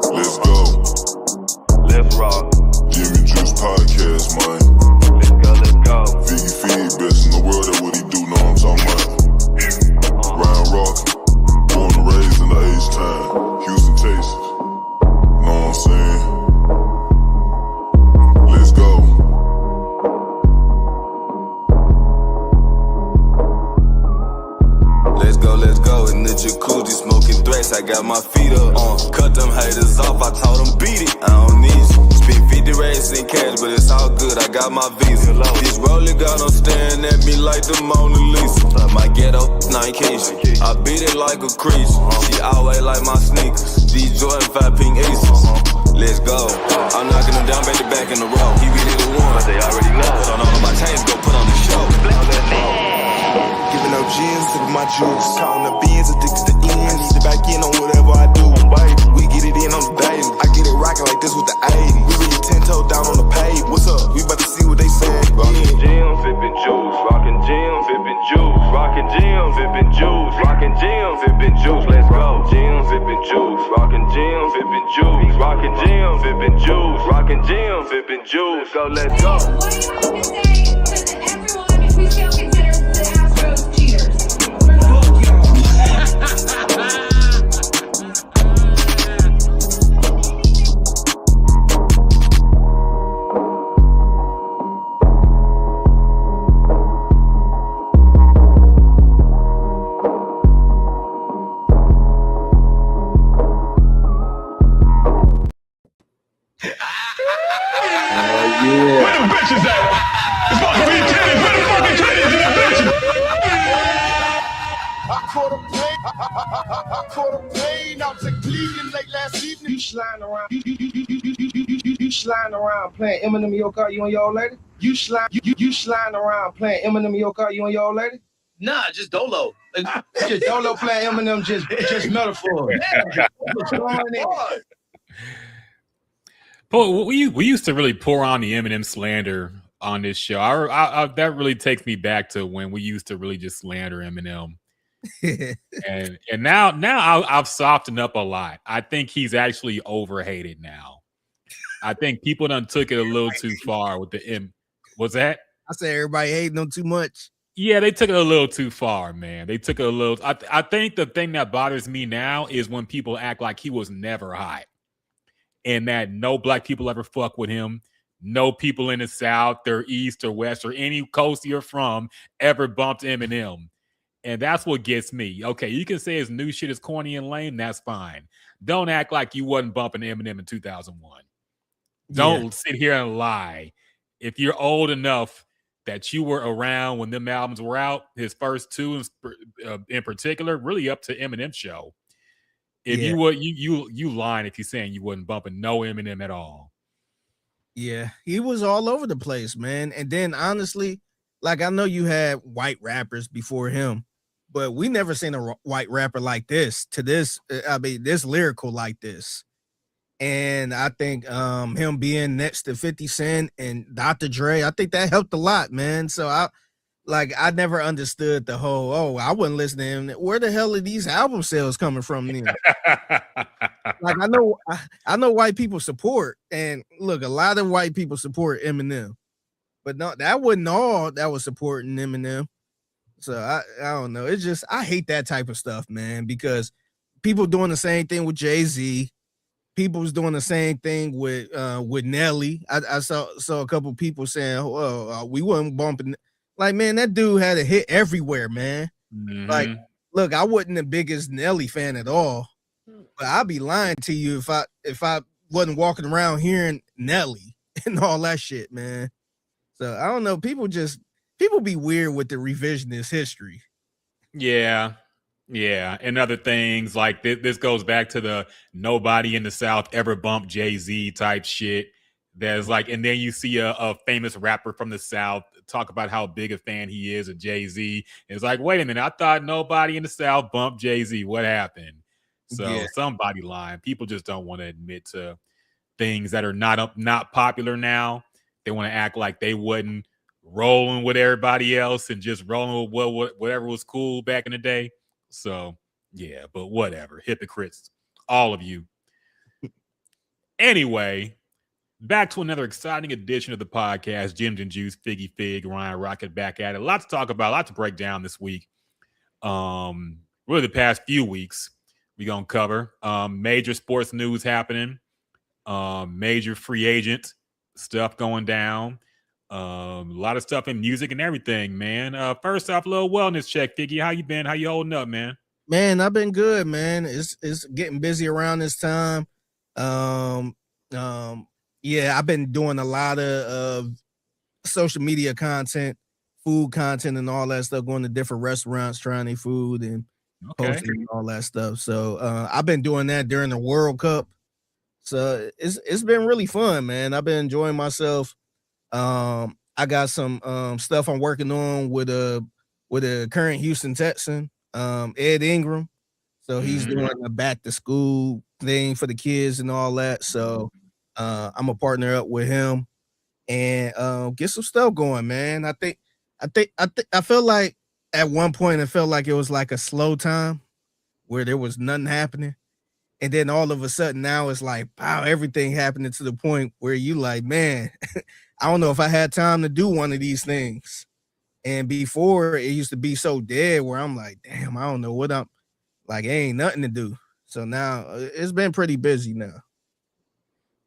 Let's go. Let's rock. Jimmy Juice Podcast, man. Let's go, let's go. Figgy Feed, best in the world, that's what he do, know what I'm talking about. Ryan Rock, born and raised in the H-Town, Houston, Texas. Know what I'm saying? Let's go. Let's go, in the jacuzzi, smoking threats, I got my feet up. Cut them haters off, I told them beat it, I don't need you. Spent 50 racks in cash, but it's all good, I got my visa. This rolling got them staring at me like the Mona Lisa. My ghetto, Nike, I beat it like a creature. She always like my sneakers, these Jordan 5 pink aces. Let's go, I'm knocking them down back to back in the row. He really the one, but they already know. So none of my chains go put on the show. Giving up gins, sipping my juice. Counting the beans, addicted to ends. Need to back in on whatever I do. We get it in on the daily. I get it rocking like this with the 80. We really 10-toe down on the pave. What's up? We about to see what they say. Rockin' gym, sippin' juice. Rockin' gym, sippin' juice. Rockin' gym, sippin' juice. Rockin' gym, sippin' juice. Let's go. Gym, sippin' juice. Rockin' gym, sippin' juice. Rockin' gym, sippin' juice. Rockin' gym, sippin' juice. So let's go. What do you have to say to everyone if we still consider the Astros cheaters? Where the bitches at? It's supposed to be titties. Where the fucking titties and the bitches? I caught a plane out to Cleveland late last evening. You sliding around. You sliding around playing Eminem in your car, you and your old lady? You sliding around playing Eminem in your car, you and your old lady? Nah, just Dolo. Just Dolo playing Eminem, just metaphor. What's going on? But we used to really pour on the Eminem slander on this show. I that really takes me back to when we used to really just slander Eminem. and now I've softened up a lot. I think he's actually overhated now. I think people done took it a little too far with the M. What's that? I say everybody hating him too much. Yeah, they took it a little too far, man. They took it a little. I think the thing that bothers me now is when people act like he was never hot. And that no black people ever fuck with him. No people in the South or East or West or any coast you're from ever bumped Eminem. And that's what gets me. Okay, you can say his new shit is corny and lame. That's fine. Don't act like you wasn't bumping Eminem in 2001. Don't sit here and lie. If you're old enough that you were around when them albums were out, his first two in particular, really up to Eminem's show. If you would, you lying if you're saying you wasn't bumping no Eminem at all. Yeah, he was all over the place, man. And then honestly, like I know you had white rappers before him, but we never seen a white rapper like this. This lyrical like this. And I think him being next to 50 Cent and Dr. Dre, I think that helped a lot, man. So I never understood the whole, I wouldn't listen to him. Where the hell are these album sales coming from then? Like I know white people support, and look, a lot of white people support Eminem, but no, that wasn't all that was supporting Eminem. So I don't know. It's just I hate that type of stuff, man, because people doing the same thing with Jay-Z. People was doing the same thing with Nelly. I saw a couple people saying, we wasn't bumping. Like, man, that dude had a hit everywhere, man. Mm-hmm. Like, look, I wasn't the biggest Nelly fan at all, but I'd be lying to you if I wasn't walking around hearing Nelly and all that shit, man. So I don't know. People be weird with the revisionist history. Yeah. And other things like this goes back to the nobody in the South ever bumped Jay-Z type shit. There's like, and then you see a famous rapper from the South talk about how big a fan he is of Jay-Z. It's like, wait a minute, I thought nobody in the South bumped Jay-Z. What happened? So somebody lying. People just don't want to admit to things that are not popular now. They want to act like they wasn't rolling with everybody else and just rolling with whatever was cool back in the day. So, yeah, but whatever. Hypocrites. All of you. Anyway, back to another exciting edition of the podcast. Jim's and Juice, Figgy Fig, Ryan Rocket back at it. A lot to talk about, a lot to break down this week. Really the past few weeks we're going to cover. Major sports news happening. Major free agent stuff going down. A lot of stuff in music and everything, man. First off, a little wellness check, Figgy. How you been? How you holding up, man? Man, I've been good, man. It's getting busy around this time. Yeah, I've been doing a lot of social media content, food content, and all that stuff. Going to different restaurants, trying their food, and posting and all that stuff. So I've been doing that during the World Cup. So it's been really fun, man. I've been enjoying myself. I got some stuff I'm working on with a current Houston Texan, Ed Ingram. So he's doing a back to school thing for the kids and all that. So I'm gonna partner up with him and get some stuff going, man. I feel like at one point it felt like it was like a slow time where there was nothing happening. And then all of a sudden now it's like, wow, everything happening to the point where you like, man, I don't know if I had time to do one of these things. And before it used to be so dead where I'm like, damn, I don't know what I'm like, ain't nothing to do. So now it's been pretty busy now.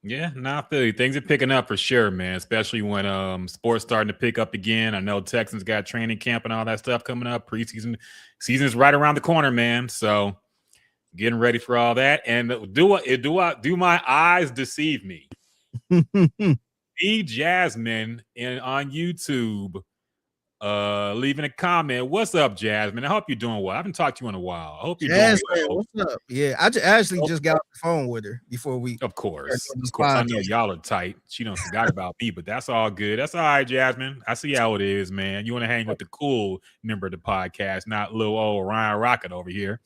Yeah, I feel you. Things are picking up for sure, man, especially when sports starting to pick up again. I know Texans got training camp and all that stuff coming up. Preseason season's right around the corner, man. So getting ready for all that. And do my eyes deceive me? Jasmine on YouTube leaving a comment. What's up, Jasmine? I hope you're doing well. I haven't talked to you in a while. I hope you're doing well. What's up? Yeah, I actually just got off the phone with her before we. Of course. I know y'all are tight. She don't forgot about me, but that's all good. That's all right, Jasmine. I see how it is, man. You want to hang with the cool member of the podcast, not little old Ryan Rocket over here.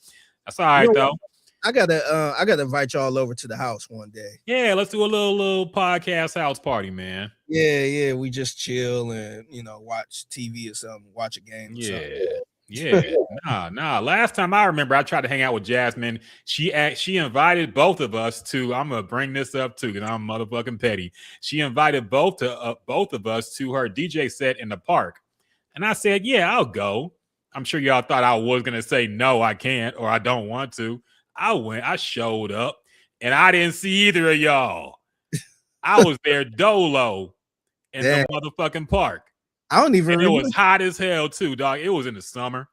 That's all right, though. I gotta invite y'all over to the house one day. Yeah, let's do a little podcast house party, man. Yeah, we just chill and watch TV or something, watch a game. Yeah. Nah. Last time I remember, I tried to hang out with Jasmine. She invited both of us to. I'm gonna bring this up too, because I'm motherfucking petty. She invited both of us to her DJ set in the park, and I said, "Yeah, I'll go." I'm sure y'all thought I was gonna say no, I can't, or I don't want to. I went, I showed up, and I didn't see either of y'all. I was there dolo in the motherfucking park. I don't even remember. It was hot as hell, too, dog. It was in the summer.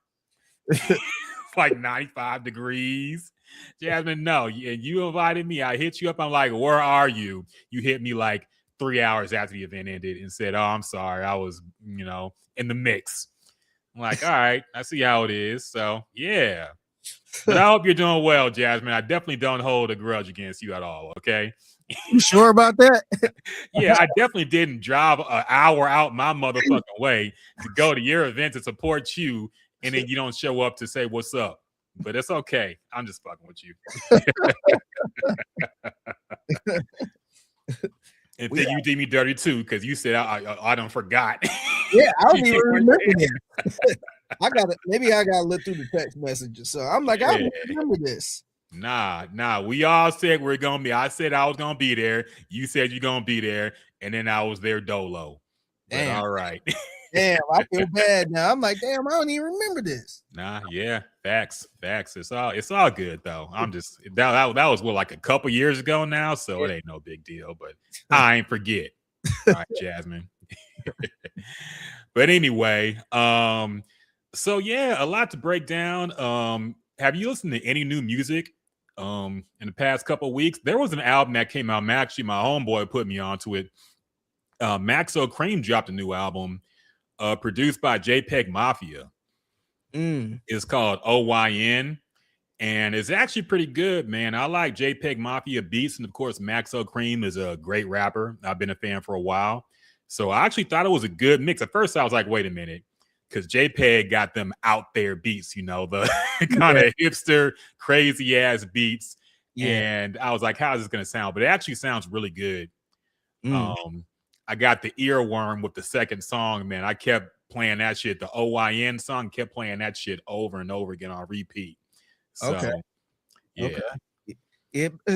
Like 95 degrees. Jasmine, no. You invited me. I hit you up. I'm like, where are you? You hit me like 3 hours after the event ended and said, oh, I'm sorry. I was, in the mix. I'm like, all right. I see how it is. So, yeah. But I hope you're doing well, Jasmine. I definitely don't hold a grudge against you at all, okay? You sure about that? Yeah, I definitely didn't drive an hour out my motherfucking way to go to your event to support you, and then you don't show up to say what's up. But it's okay. I'm just fucking with you. And think you did me dirty, too, because you said I done forgot. Yeah, I don't even remember that. Maybe I got to look through the text messages. So I'm like, I don't remember this. Nah. We all said we're gonna be. I said I was gonna be there. You said you're gonna be there, and then I was there dolo. Damn. But all right. Damn, I feel bad now. I'm like, damn, I don't even remember this. Nah, yeah, facts. It's all good though. I'm just that was like a couple years ago now, so it ain't no big deal. But I ain't forget. All right, Jasmine. But anyway, so yeah, a lot to break down. Have you listened to any new music in the past couple of weeks? There was an album that came out. Actually, my homeboy put me onto it. Maxo Cream dropped a new album produced by JPEG Mafia. It's called OYN, and it's actually pretty good, man. I like JPEG Mafia beats, and of course, Maxo Cream is a great rapper. I've been a fan for a while. So I actually thought it was a good mix. At first, I was like, wait a minute. Because JPEG got them out there beats, the kind of hipster, crazy ass beats. Yeah. And I was like, how is this going to sound? But it actually sounds really good. I got the earworm with the second song, man. I kept playing that shit. The OYN song, kept playing that shit over and over again on repeat. So, yeah. Okay.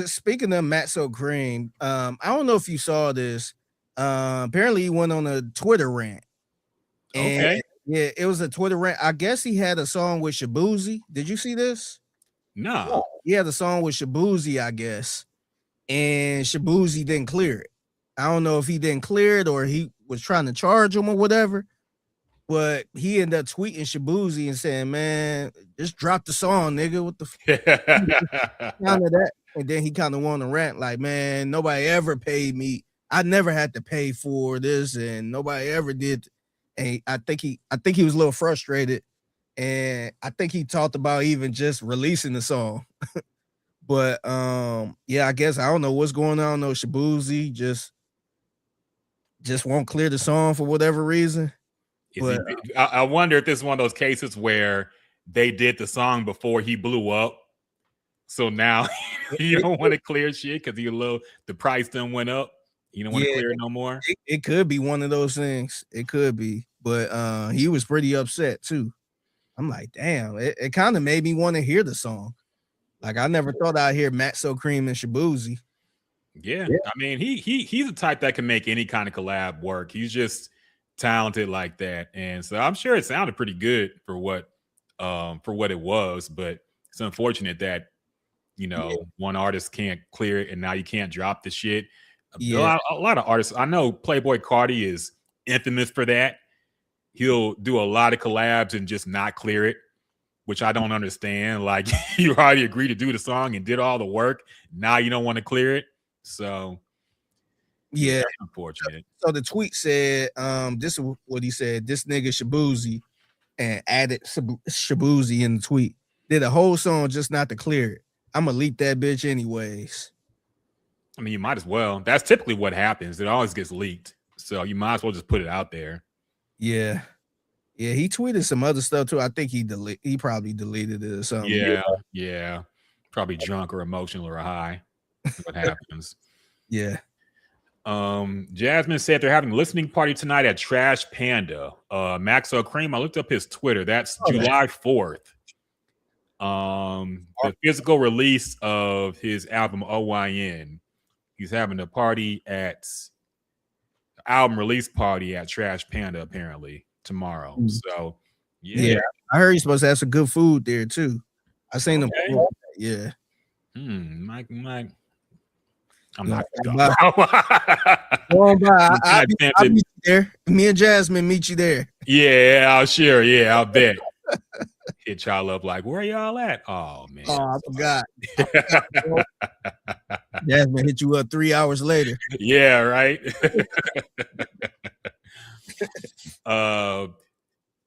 Speaking of Matt So Cream, I don't know if you saw this. Apparently he went on a Twitter rant. And Okay. yeah, it was a Twitter rant. I guess he had a song with Shabuzi. Did you see this? No. He had a song with Shabuzi, I guess. And Shabuzi didn't clear it. I don't know if he didn't clear it or he was trying to charge him or whatever. But he ended up tweeting Shabuzi and saying, "Man, just drop the song, nigga." What the kind of that? And then he kind of went on a rant like, "Man, nobody ever paid me. I never had to pay for this, and nobody ever did." And I think he was a little frustrated, and I think he talked about even just releasing the song. But yeah, I guess I don't know what's going on. No, Shabuzi just won't clear the song for whatever reason. But I wonder if this is one of those cases where they did the song before he blew up, so now you don't want to clear shit because the price done went up. You don't want to clear it no more. It could be one of those things. It could be, but he was pretty upset too. I'm like, damn, it kind of made me want to hear the song. Like I never thought I'd hear Matt So Cream and Shabuzi. Yeah. I mean, he's the type that can make any kind of collab work. He's just talented like that, and so I'm sure it sounded pretty good for what it was. But it's unfortunate that one artist can't clear it, and now you can't drop the shit. Yeah, A lot of artists. I know Playboy Carti is infamous for that. He'll do a lot of collabs and just not clear it, which I don't understand. Like you already agreed to do the song and did all the work. Now you don't want to clear it. So yeah, that's unfortunate. So the tweet said, this is what he said. This nigga Shabuzi, and added Shabuzi in the tweet. Did a whole song just not to clear it. I'm gonna leak that bitch anyways. I mean, you might as well. That's typically what happens. It always gets leaked. So you might as well just put it out there. Yeah. Yeah, he tweeted some other stuff too. I think he probably deleted it or something. Yeah. Probably drunk or emotional or high. What happens. Yeah. Jasmine said they're having a listening party tonight at Trash Panda. Maxo Cream, I looked up his Twitter. That's July 4th. The physical release of his album OYN. He's having a party album release party at Trash Panda apparently tomorrow. So yeah. I heard he's supposed to have some good food there too. I seen him. Yeah. Mike. I'm not going by. I'll meet you there. Me and Jasmine meet you there. Yeah, sure. Yeah, I'll bet. Hit y'all up like, where y'all at? Oh man. Oh, I forgot. Jasmine hit you up 3 hours later. Yeah, right.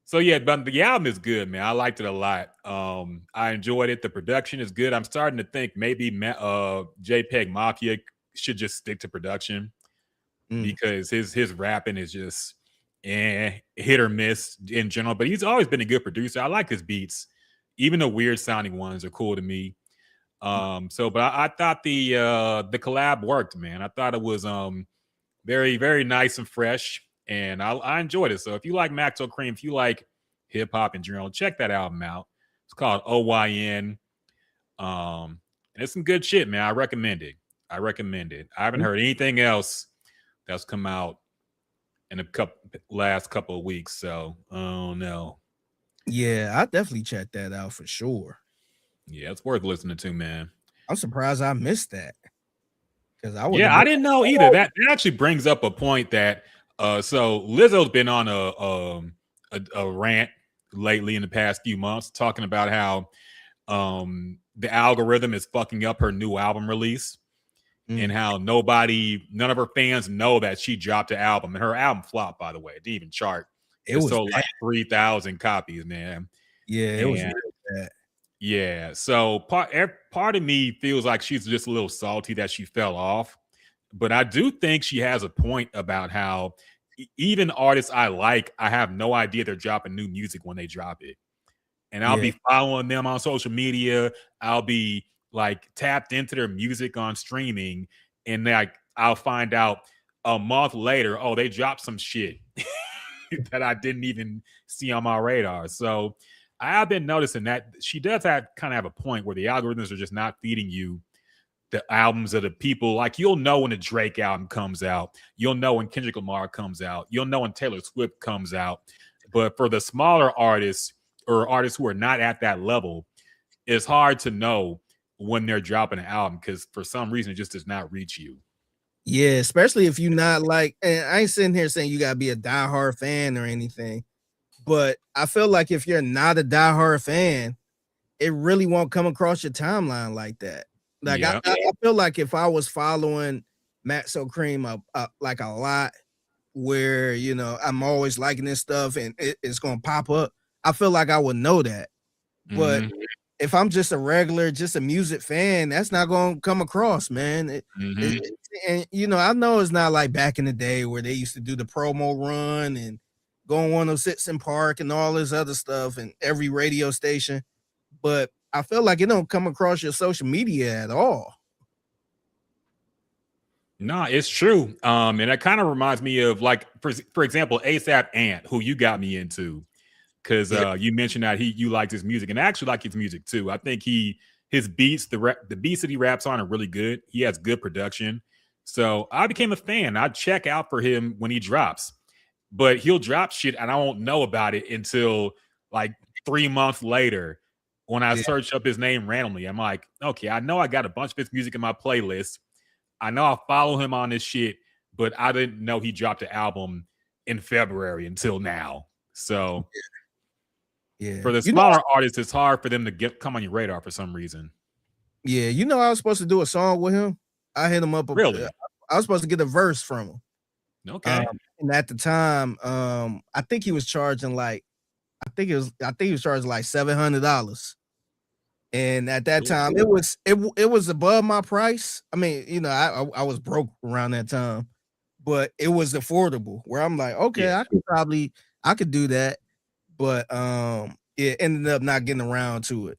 So yeah, but the album is good, man. I liked it a lot. I enjoyed it. The production is good. I'm starting to think maybe JPEG Mafia should just stick to production because his rapping is just hit or miss in general. But he's always been a good producer. I like his beats. Even the weird sounding ones are cool to me. But I thought the collab worked, man. I thought it was very, very nice and fresh. And I enjoyed it. So if you like Maxo Cream, if you like hip hop in general, check that album out. It's called OYN. And it's some good shit, man. I recommend it. I haven't heard anything else that's come out in last couple of weeks. So, oh no. Yeah, I definitely check that out for sure. Yeah, it's worth listening to, man. I'm surprised I missed that. I didn't know either. That actually brings up a point that so Lizzo's been on a rant lately in the past few months talking about how the algorithm is fucking up her new album release and how none of her fans know that she dropped an album. And her album flopped, by the way. It didn't even chart. It sold like 3,000 copies, man. Yeah, it was really bad. Yeah, so part of me feels like she's just a little salty that she fell off. But I do think she has a point about how even artists I like, I have no idea they're dropping new music when they drop it. And I'll be following them on social media. I'll be like tapped into their music on streaming. And like I'll find out a month later, oh, they dropped some shit that I didn't even see on my radar. So I have been noticing that she does kind of have a point where the algorithms are just not feeding you the albums of the people. Like, you'll know when the Drake album comes out. You'll know when Kendrick Lamar comes out. You'll know when Taylor Swift comes out. But for the smaller artists or artists who are not at that level, it's hard to know when they're dropping an album because for some reason it just does not reach you. Yeah, especially if you're not like, and I ain't sitting here saying you gotta be a diehard fan or anything, but I feel like if you're not a diehard fan, it really won't come across your timeline like that. Like Yeah. I feel like if I was following Matt So Cream like a lot, where I'm always liking this stuff and it's gonna pop up, I feel like I would know that. But if I'm just a regular, just a music fan, that's not gonna come across, man. And I know it's not like back in the day where they used to do the promo run and go on 106 in Park and all this other stuff and every radio station, but I feel like it don't come across your social media at all. No, it's true. And it kind of reminds me of, like, for example, ASAP Ant, who you got me into, because you mentioned that you liked his music, and I actually like his music too. I think his beats, the beats that he raps on are really good. He has good production. So I became a fan. I check out for him when he drops, but he'll drop shit and I won't know about it until like 3 months later when I search up his name randomly. I'm like, okay, I know I got a bunch of his music in my playlist. I know I follow him on this shit, but I didn't know he dropped an album in February until now. So for the smaller artists, it's hard for them to come on your radar for some reason. Yeah, I was supposed to do a song with him. I hit him up. Really? I was supposed to get a verse from him. Okay. And at the time, I think he was charging like, I think he was charging like $700. And at that time, it was above my price. I mean, I was broke around that time, but it was affordable. Where I'm like, okay, I could do that, but it ended up not getting around to it.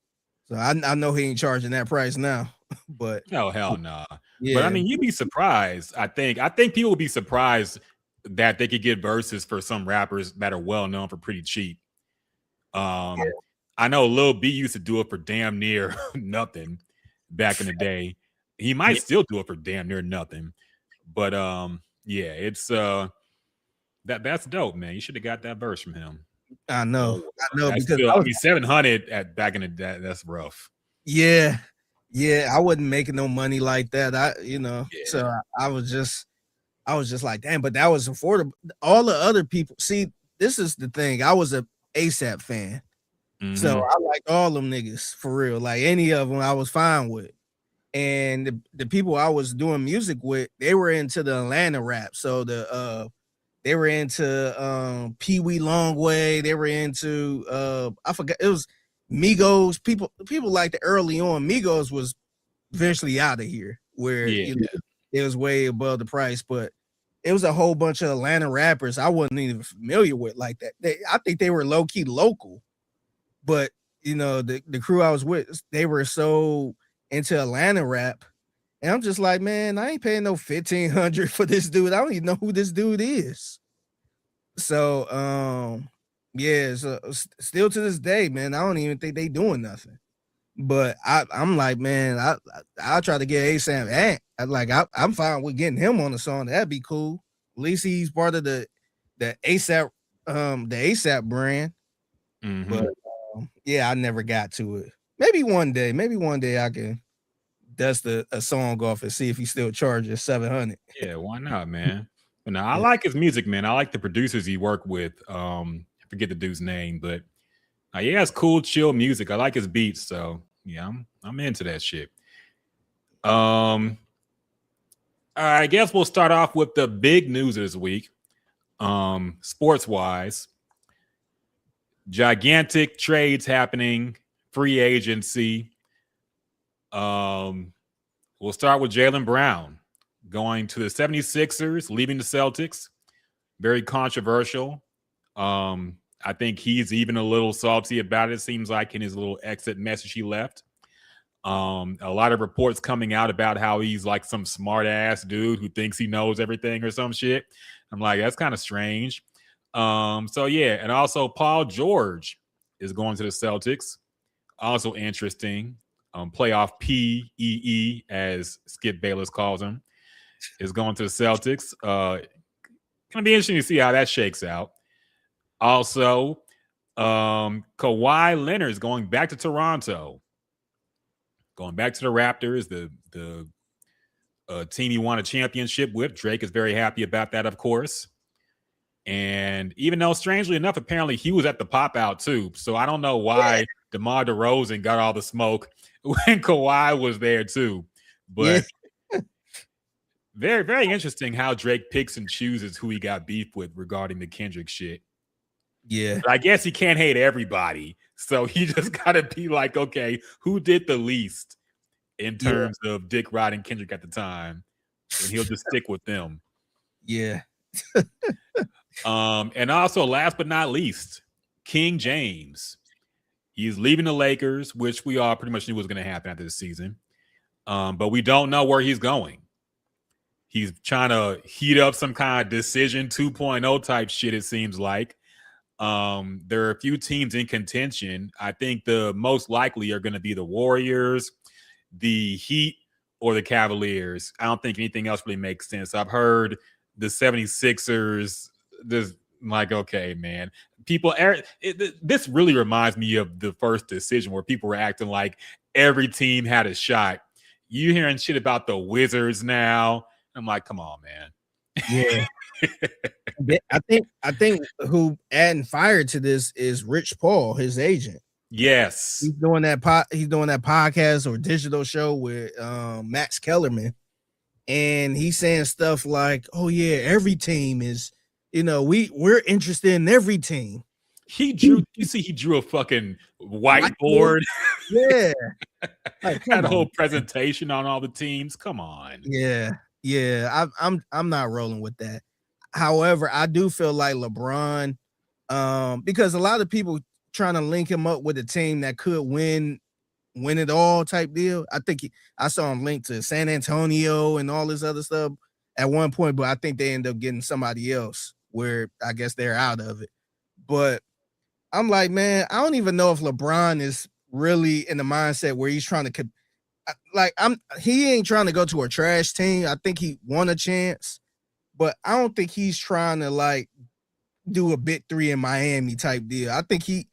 So I know he ain't charging that price now. But no, hell no. Yeah. But I mean, you'd be surprised. I think people would be surprised that they could get verses for some rappers that are well known for pretty cheap. I know Lil B used to do it for damn near nothing back in the day. He might still do it for damn near nothing. But it's that's dope, man. You should have got that verse from him. I know because still, 700 at back in the day, that's rough. Yeah, I wasn't making no money like that. So I was just like, damn, but that was affordable. All the other people, see, this is the thing. I was a ASAP fan. So I liked all them niggas for real. Like any of them I was fine with. And the people I was doing music with, they were into the Atlanta rap. So they were into Pee Wee Longway. They were into I forgot, it was Migos. People like the early on. Migos was eventually out of here where it was way above the price, but it was a whole bunch of Atlanta rappers I wasn't even familiar with like that. I think they were low-key local. But the crew I was with, they were so into Atlanta rap, and I'm just like, man, I ain't paying no $1,500 for this dude. I don't even know who this dude is. So, so still to this day, man, I don't even think they doing nothing. But I'm like, man, I'll try to get ASAP Ant. I'm fine with getting him on the song. That'd be cool. At least he's part of the ASAP brand. But I never got to it. Maybe one day I can dust a song off and see if he still charges $700. Yeah, why not, man? But no, I like his music, man. I like the producers he worked with. I forget the dude's name, but he has cool, chill music. I like his beats, so yeah, I'm into that shit. I guess we'll start off with the big news this week. Sports wise. Gigantic trades happening, free agency. We'll start with Jaylen Brown going to the 76ers, leaving the Celtics. Very controversial. I think he's even a little salty about it, seems like, in his little exit message he left. A lot of reports coming out about how he's like some smart ass dude who thinks he knows everything or some shit. I'm like, that's kind of strange. And also Paul George is going to the Celtics. Also interesting. Playoff PEE, as Skip Bayless calls him, is going to the Celtics. Gonna be interesting to see how that shakes out. Also, Kawhi Leonard is going back to Toronto, going back to the Raptors, the team he won a championship with. Drake is very happy about that, of course. And even though, strangely enough, apparently he was at the pop out too. So I don't know why DeMar DeRozan got all the smoke when Kawhi was there too. But very, very interesting how Drake picks and chooses who he got beef with regarding the Kendrick shit. Yeah. But I guess he can't hate everybody. So he just got to be like, okay, who did the least in terms of Dick riding Kendrick at the time? And he'll just stick with them. Yeah. And also, last but not least, King James. He's leaving the Lakers, which we all pretty much knew was going to happen after the season. But we don't know where he's going. He's trying to heat up some kind of decision 2.0 type shit, it seems like. There are a few teams in contention. I think the most likely are going to be the Warriors, the Heat, or the Cavaliers. I don't think anything else really makes sense. I've heard the 76ers. This, like, okay, man. This really reminds me of the first decision where people were acting like every team had a shot. You hearing shit about the Wizards now? I'm like, come on, man. Yeah. I think who adding fire to this is Rich Paul, his agent. Yes. He's doing that podcast or digital show with Max Kellerman. And he's saying stuff like, oh yeah, every team is, we're interested in every team. He drew a fucking whiteboard. Yeah. Like, had a whole presentation on all the teams. Come on. Yeah. I'm not rolling with that. However, I do feel like LeBron, because a lot of people trying to link him up with a team that could win it all type deal. I think I saw him linked to San Antonio and all this other stuff at one point, but I think they end up getting somebody else where I guess they're out of it. But I'm like, man, I don't even know if LeBron is really in the mindset where he's trying to he ain't trying to go to a trash team. I think he won a chance, but I don't think he's trying to like do a big three in Miami type deal. I think he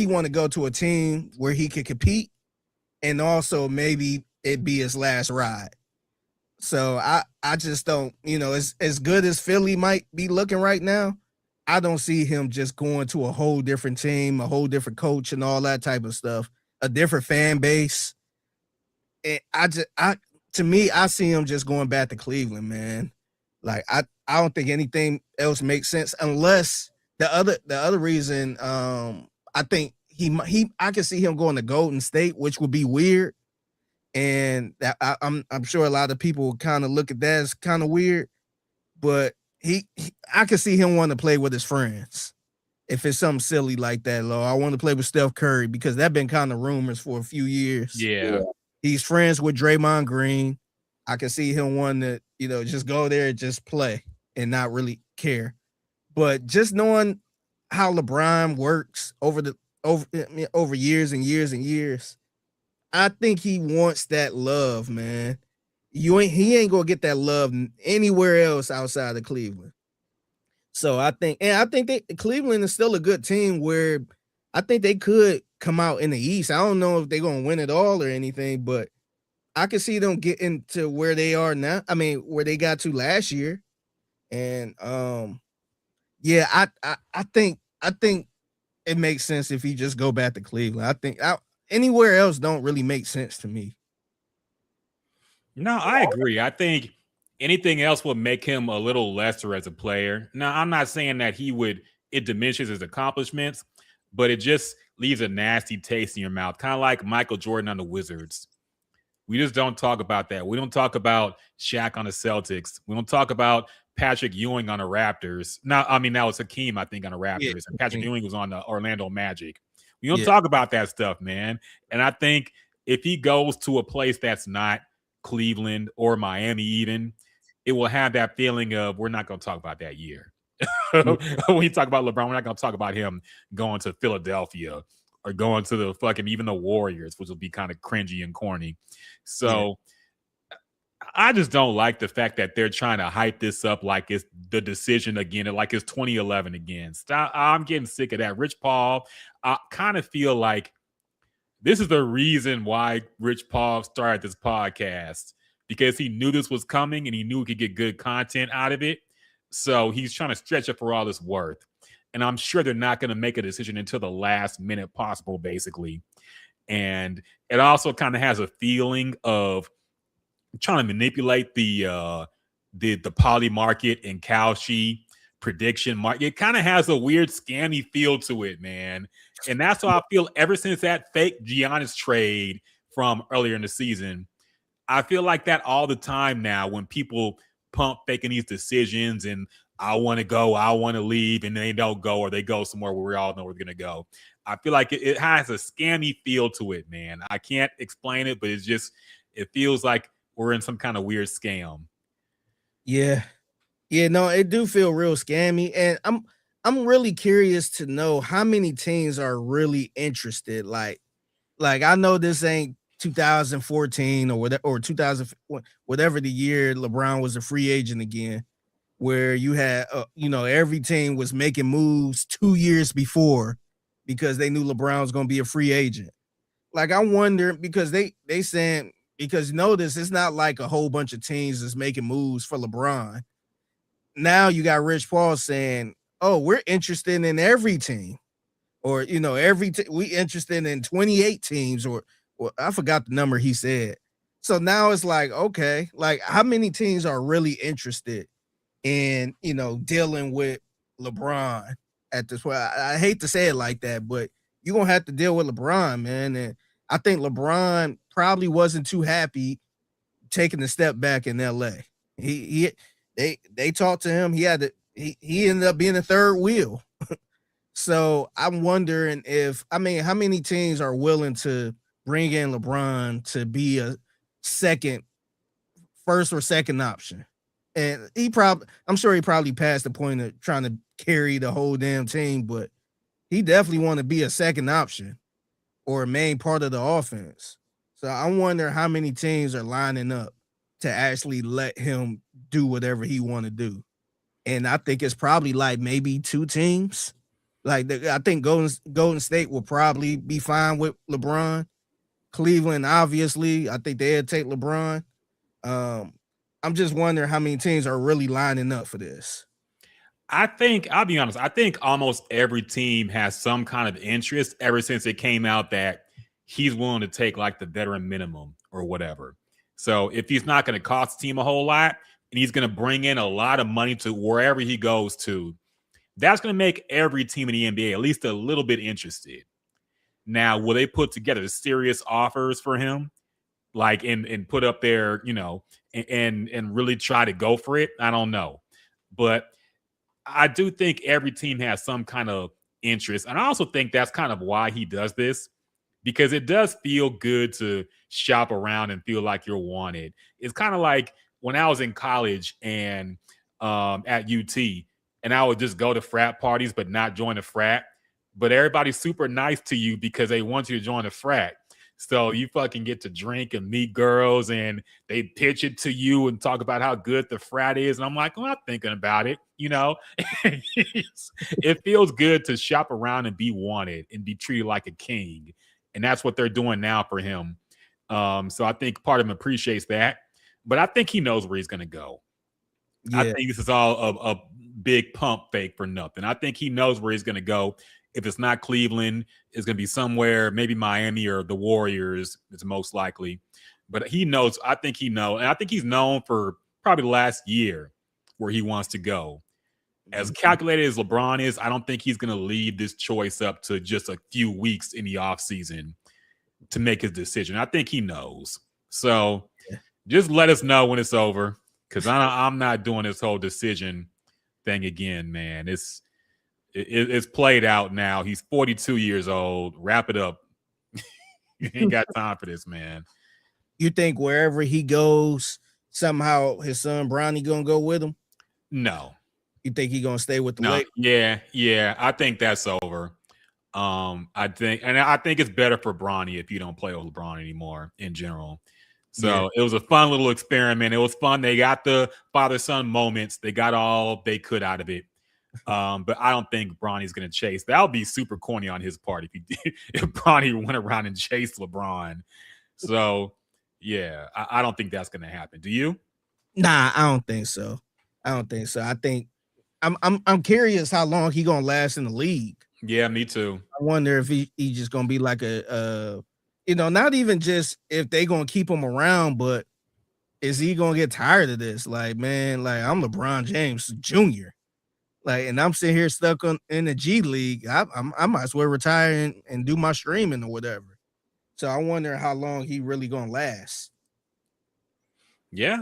want to go to a team where he could compete and also maybe it be his last ride. So I just don't, as good as Philly might be looking right now, I don't see him just going to a whole different team, a whole different coach and all that type of stuff, a different fan base. And to me, I see him just going back to Cleveland, man. Like I don't think anything else makes sense unless the other reason I think I can see him going to Golden State, which would be weird. And that I'm sure a lot of people would kind of look at that as kind of weird, but I can see him wanting to play with his friends. If it's something silly like that, I want to play with Steph Curry because that's been kind of rumors for a few years. Yeah. He's friends with Draymond Green. I can see him wanting to, just go there and just play and not really care. But just knowing how LeBron works over years and years and years, I think he wants that love, man. He ain't gonna get that love anywhere else outside of Cleveland. So I think Cleveland is still a good team where I think they could come out in the East. I don't know if they're gonna win it all or anything, but I can see them getting to where they are now. I mean, where they got to last year. And I think it makes sense if he just go back to Cleveland. I think anywhere else don't really make sense to me. No, I agree. I think anything else would make him a little lesser as a player. Now, I'm not saying that it diminishes his accomplishments, but it just leaves a nasty taste in your mouth, kind of like Michael Jordan on the Wizards. We just don't talk about that. We don't talk about Shaq on the Celtics. We don't talk about Patrick Ewing on the Raptors. Now, I mean, that was Hakeem, I think, on the Raptors. And Patrick Ewing was on the Orlando Magic. We don't talk about that stuff, man. And I think if he goes to a place that's not Cleveland or Miami even, it will have that feeling of we're not going to talk about that year. When you talk about LeBron, we're not going to talk about him going to Philadelphia or going to the fucking even the Warriors, which will be kind of cringy and corny. So I just don't like the fact that they're trying to hype this up like it's the decision again, like it's 2011 again. I'm getting sick of that. Rich Paul, I kind of feel like this is the reason why Rich Paul started this podcast, because he knew this was coming and he knew he could get good content out of it. So he's trying to stretch it for all it's worth. And I'm sure they're not going to make a decision until the last minute possible, basically. And it also kind of has a feeling of trying to manipulate the poly market and Kalshi prediction market. It kind of has a weird scammy feel to it, man. And that's how I feel ever since that fake Giannis trade from earlier in the season. I feel like that all the time now when people pump faking these decisions and I want to go, I want to leave, and they don't go, or they go somewhere where we all know we're going to go. I feel like it has a scammy feel to it, man. I can't explain it, but it feels like we're in some kind of weird scam. Yeah. Yeah, no, it do feel real scammy. And I'm really curious to know how many teams are really interested. Like I know this ain't 2014 or 2000, whatever the year LeBron was a free agent again, where you had every team was making moves 2 years before because they knew LeBron was going to be a free agent. Like, I wonder, because they saying, because notice it's not like a whole bunch of teams is making moves for LeBron. Now you got Rich Paul saying, oh, we're interested in every team, or we interested in 28 teams, or I forgot the number he said. So now it's like, okay, like how many teams are really interested in dealing with LeBron at this point? I hate to say it like that, but you're gonna have to deal with LeBron, man. And I think LeBron probably wasn't too happy taking a step back in LA. They talked to him. He ended up being a third wheel. So I'm wondering how many teams are willing to bring in LeBron to be a first or second option? And I'm sure he probably passed the point of trying to carry the whole damn team, but he definitely want to be a second option or a main part of the offense. So I wonder how many teams are lining up to actually let him do whatever he want to do. And I think it's probably like maybe 2 teams. Like I think Golden State will probably be fine with LeBron. Cleveland, obviously, I think they'll take LeBron. I'm just wondering how many teams are really lining up for this. I'll be honest, I think almost every team has some kind of interest ever since it came out that he's willing to take like the veteran minimum or whatever. So if he's not going to cost the team a whole lot and he's going to bring in a lot of money to wherever he goes to, that's going to make every team in the NBA at least a little bit interested. Now, will they put together serious offers for him, like and put up their, and really try to go for it? I don't know. But I do think every team has some kind of interest. And I also think that's kind of why he does this, because it does feel good to shop around and feel like you're wanted. It's kind of like when I was in college and at UT, and I would just go to frat parties but not join a frat. But everybody's super nice to you because they want you to join a frat. So you fucking get to drink and meet girls and they pitch it to you and talk about how good the frat is. And I'm like, well, I'm thinking about it. It feels good to shop around and be wanted and be treated like a king. And that's what they're doing now for him. So I think part of him appreciates that. But I think he knows where he's going to go. Yeah. I think this is all a big pump fake for nothing. I think he knows where he's going to go. If it's not Cleveland, it's going to be somewhere, maybe Miami or the Warriors. It's most likely. But he knows. I think he knows. And I think he's known for probably the last year where he wants to go. As calculated as LeBron is, I don't think he's going to leave this choice up to just a few weeks in the offseason to make his decision. I think he knows. So just let us know when it's over, because I'm not doing this whole decision thing again, man. It's played out now. He's 42 years old. Wrap it up. You ain't got time for this, man. You think wherever he goes, somehow his son Bronny gonna go with him? No. You think he gonna stay with the Lakers? Yeah. I think that's over. I think it's better for Bronny if you don't play with LeBron anymore in general. So it was a fun little experiment. It was fun. They got the father-son moments. They got all they could out of it. But I don't think Bronny's going to chase. That would be super corny on his part if Bronny went around and chased LeBron. So yeah, I don't think that's going to happen. Do you? Nah, I don't think so. I think I'm curious how long he gonna last in the league. Yeah, me too. I wonder if he just gonna be like not even just if they gonna keep him around, but is he gonna get tired of this? Like, man, like I'm LeBron James Jr. Like, and I'm sitting here stuck in the G League. I might as well retire and do my streaming or whatever. So I wonder how long he really gonna last. Yeah.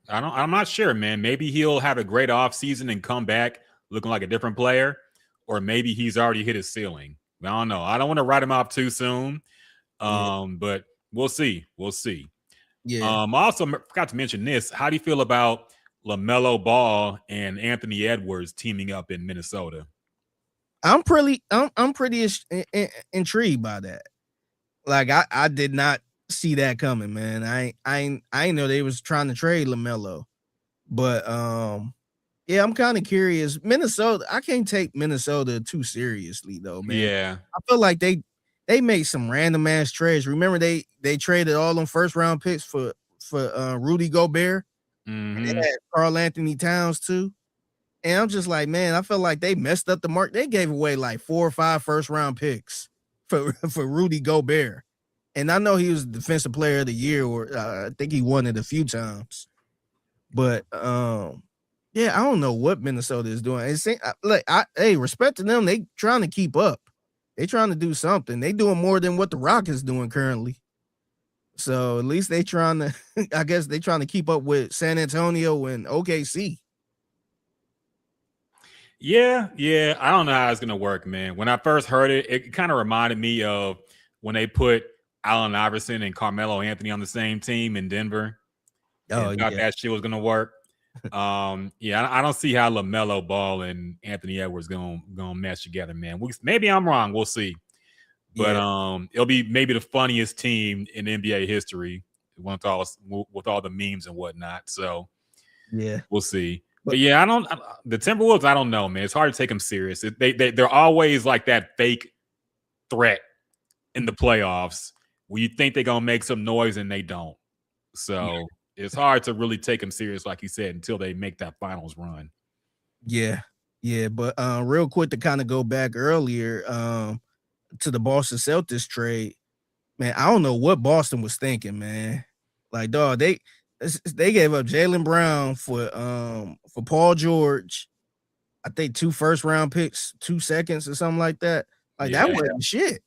I'm not sure, man. Maybe he'll have a great offseason and come back looking like a different player, or maybe he's already hit his ceiling. I don't know. I don't want to write him off too soon. But we'll see. Yeah. I also forgot to mention this. How do you feel about LaMelo Ball and Anthony Edwards teaming up in Minnesota? I'm pretty intrigued by that. Like I did not see that coming, man. I know they was trying to trade LaMelo, but yeah, I'm kind of curious. Minnesota, I can't take Minnesota too seriously though, man. Yeah, I feel like they made some random ass trades. Remember they traded all them first round picks for Rudy Gobert. mm-hmm. And they had Karl Anthony Towns too. And I'm just like, man, I feel like they messed up the mark. They gave away like 4 or 5 first round picks for Rudy Gobert. And I know he was defensive player of the year, or I think he won it a few times. But yeah, I don't know what Minnesota is doing. It's hey, respect to them. They trying to keep up. They trying to do something. They doing more than what the Rockets doing currently. So at least they trying to, I guess they trying to keep up with San Antonio and OKC. Yeah. I don't know how it's gonna work, man. When I first heard it, it kind of reminded me of when they put Allen Iverson and Carmelo Anthony on the same team in Denver. Oh, thought that shit was gonna work. Yeah, I don't see how LaMelo Ball and Anthony Edwards gonna mesh together, man. Maybe I'm wrong. We'll see. But it'll be maybe the funniest team in NBA history with all the memes and whatnot. So yeah, we'll see. But yeah, the Timberwolves, I don't know, man. It's hard to take them serious. They're always like that fake threat in the playoffs where you think they're gonna make some noise and they don't. So it's hard to really take them serious, like you said, until they make that finals run. Yeah. But real quick to kind of go back earlier, to the Boston Celtics trade, man, I don't know what Boston was thinking, man. Like, dog, they gave up Jaylen Brown for Paul George. I think 2 first round picks, 2 seconds or something like that. Like that wasn't shit.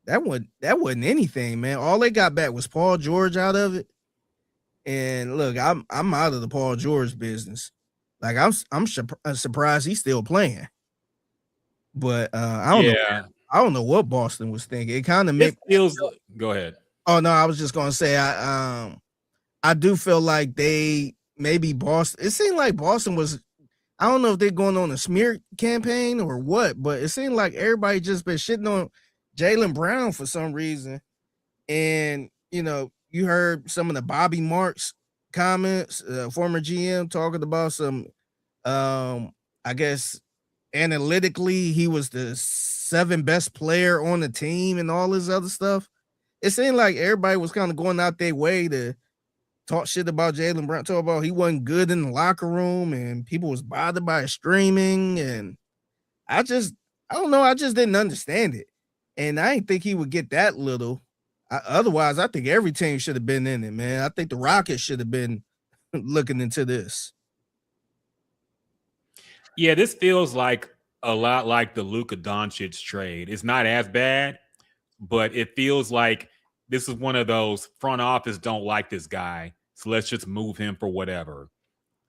That wasn't anything, man. All they got back was Paul George out of it. And look, I'm out of the Paul George business. Like I'm surprised he's still playing. But I don't know. I don't know what Boston was thinking. It kind of feels. Go ahead. Oh no, I was just gonna say I do feel like maybe Boston. It seemed like Boston was. I don't know if they're going on a smear campaign or what, but it seemed like everybody just been shitting on Jaylen Brown for some reason. And you heard some of the Bobby Marks comments, former GM talking about some. I guess analytically he was the 7th best player on the team and all this other stuff. It seemed like everybody was kind of going out their way to talk shit about Jaylen Brown, talk about he wasn't good in the locker room and people was bothered by his streaming. And I don't know. I just didn't understand it. And I didn't think he would get that little. Otherwise, I think every team should have been in it, man. I think the Rockets should have been looking into this. Yeah, this feels like a lot like the Luka Doncic trade. It's not as bad, but it feels like this is one of those front office don't like this guy, so let's just move him for whatever.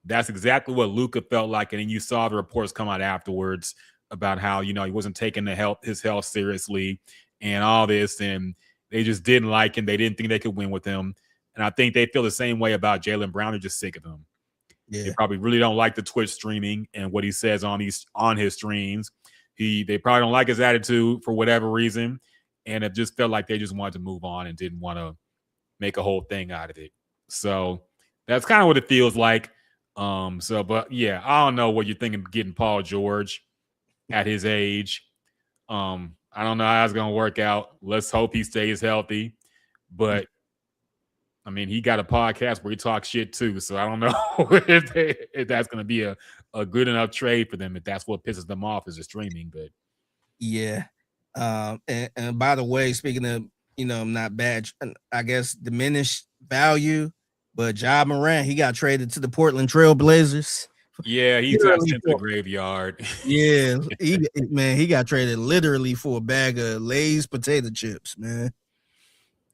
That's exactly what Luka felt like, and then you saw the reports come out afterwards about how he wasn't taking his health seriously and all this, and they just didn't like him. They didn't think they could win with him, and I think they feel the same way about Jaylen Brown. They're just sick of him. Yeah. They probably really don't like the Twitch streaming and what he says on his streams. They probably don't like his attitude for whatever reason, and it just felt like they just wanted to move on and didn't want to make a whole thing out of it. So that's kind of what it feels like. But yeah, I don't know what you're thinking of getting Paul George at his age. I don't know how it's gonna work out. Let's hope he stays healthy. But I mean, he got a podcast where he talks shit too. So I don't know if that's gonna be a good enough trade for them, if that's what pisses them off is the streaming. But Yeah. And by the way, speaking of, not bad, I guess diminished value, but Ja Morant, he got traded to the Portland Trail Blazers. yeah, he's got sent to the graveyard. Yeah, he got traded literally for a bag of Lay's potato chips, man.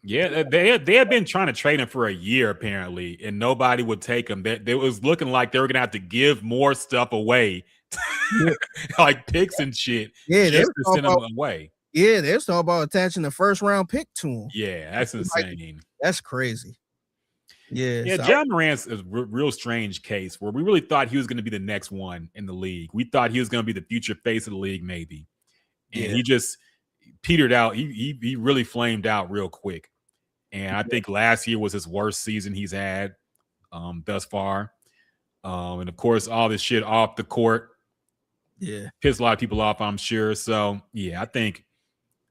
Yeah, they had been trying to trade him for a year apparently, and nobody would take him. They was looking like they were gonna have to give more stuff away, like picks and shit, Yeah, just to send him away. Yeah, they was talking about attaching the first round pick to him. Yeah, that's insane. That's crazy. Yeah, Ja Morant's a real strange case where we really thought he was going to be the next one in the league. We thought he was going to be the future face of the league, maybe, and he just petered out. He really flamed out real quick, and I think last year was his worst season he's had thus far. And of course, all this shit off the court, pissed a lot of people off, I'm sure. So yeah, I think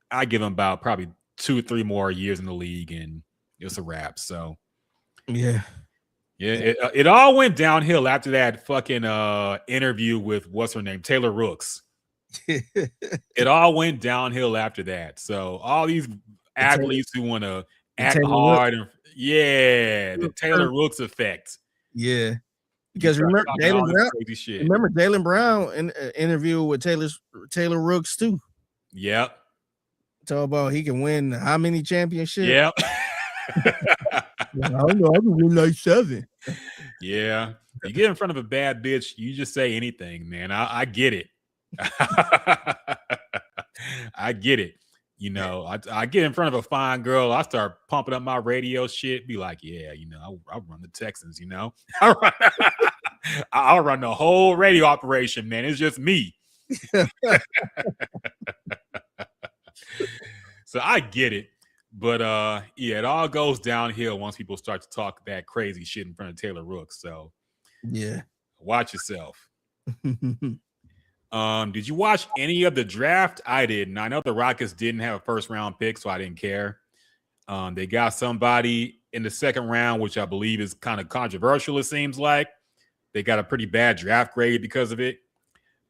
I give him about probably 2-3 more years in the league, and it's a wrap. So. It all went downhill after that fucking interview with what's her name, Taylor Rooks. It all went downhill after that. So all these athletes who want to act hard, the Taylor Rooks effect. Yeah, because remember Jaylen Brown in interview with Taylor Rooks too. Yep. Talk about he can win how many championships? Yep. I don't know. I can win like 7. Yeah. You get in front of a bad bitch, you just say anything, man. I get it. I get it. I get in front of a fine girl. I start pumping up my radio shit. Be like, I'll run the Texans, I'll run the whole radio operation, man. It's just me. So I get it. But it all goes downhill once people start to talk that crazy shit in front of Taylor Rooks. So watch yourself. Did you watch any of the draft? I didn't. I know the Rockets didn't have a first round pick, so I didn't care. They got somebody in the second round, which I believe is kind of controversial, it seems like. They got a pretty bad draft grade because of it.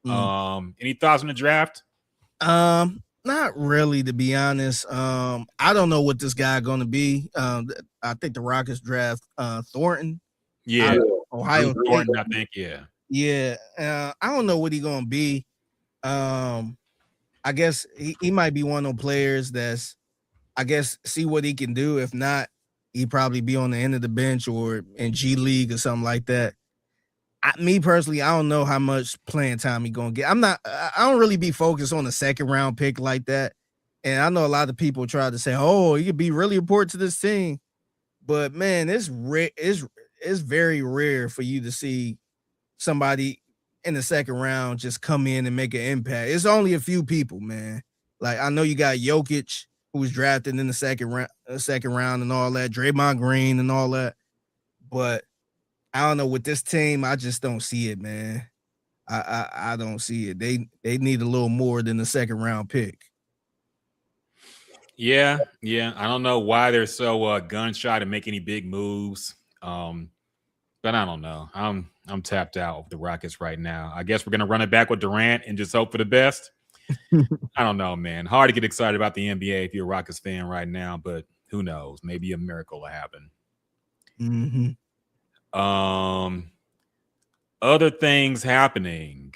Any thoughts on the draft? Not really, to be honest. I don't know what this guy going to be. I think the Rockets draft Thornton. Yeah, Ohio Thornton, I think. Yeah. I don't know what he's going to be. I guess he might be one of those players that's, I guess, see what he can do. If not, he'd probably be on the end of the bench or in G League or something like that. Me personally, I don't know how much playing time he's gonna get. I don't really be focused on the second round pick like that. And I know a lot of people try to say, "Oh, he could be really important to this team," but man, it's very rare for you to see somebody in the second round just come in and make an impact. It's only a few people, man. Like I know you got Jokic, who was drafted in the second round, and all that, Draymond Green and all that, but I don't know, with this team, I just don't see it, man. I don't see it. They need a little more than the second round pick. Yeah. I don't know why they're so gun shy to make any big moves. But I don't know. I'm tapped out with the Rockets right now. I guess we're gonna run it back with Durant and just hope for the best. I don't know, man. Hard to get excited about the NBA if you're a Rockets fan right now, but who knows? Maybe a miracle will happen. Mm-hmm. Other things happening.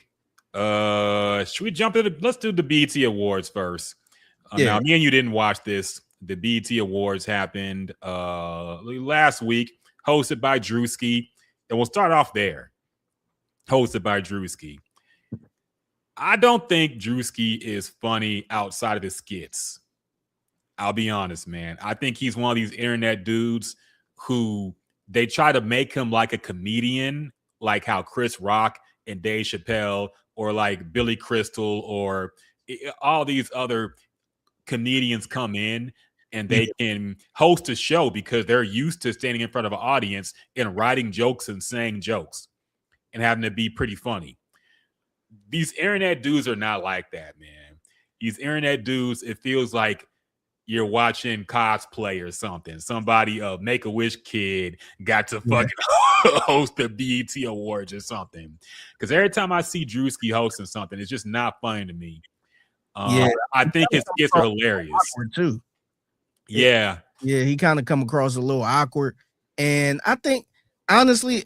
Should we jump into let's do the BET Awards first. Now, me and you didn't watch this. The BET Awards happened last week, hosted by Drewski. And we'll start off there. Hosted by Drewski. I don't think Drewski is funny outside of his skits. I'll be honest, man. I think he's one of these internet dudes who they try to make him like a comedian, like how Chris Rock and Dave Chappelle or like Billy Crystal or all these other comedians come in and they can host a show because they're used to standing in front of an audience and writing jokes and saying jokes and having to be pretty funny. These internet dudes are not like that, man. These internet dudes, it feels like you're watching cosplay or something. Somebody, a Make-A-Wish kid, got to fucking host the BET Awards or something. Because every time I see Drewski hosting something, it's just not funny to me. I think his skits are hilarious too. Yeah, he kind of come across a little awkward, and I think honestly,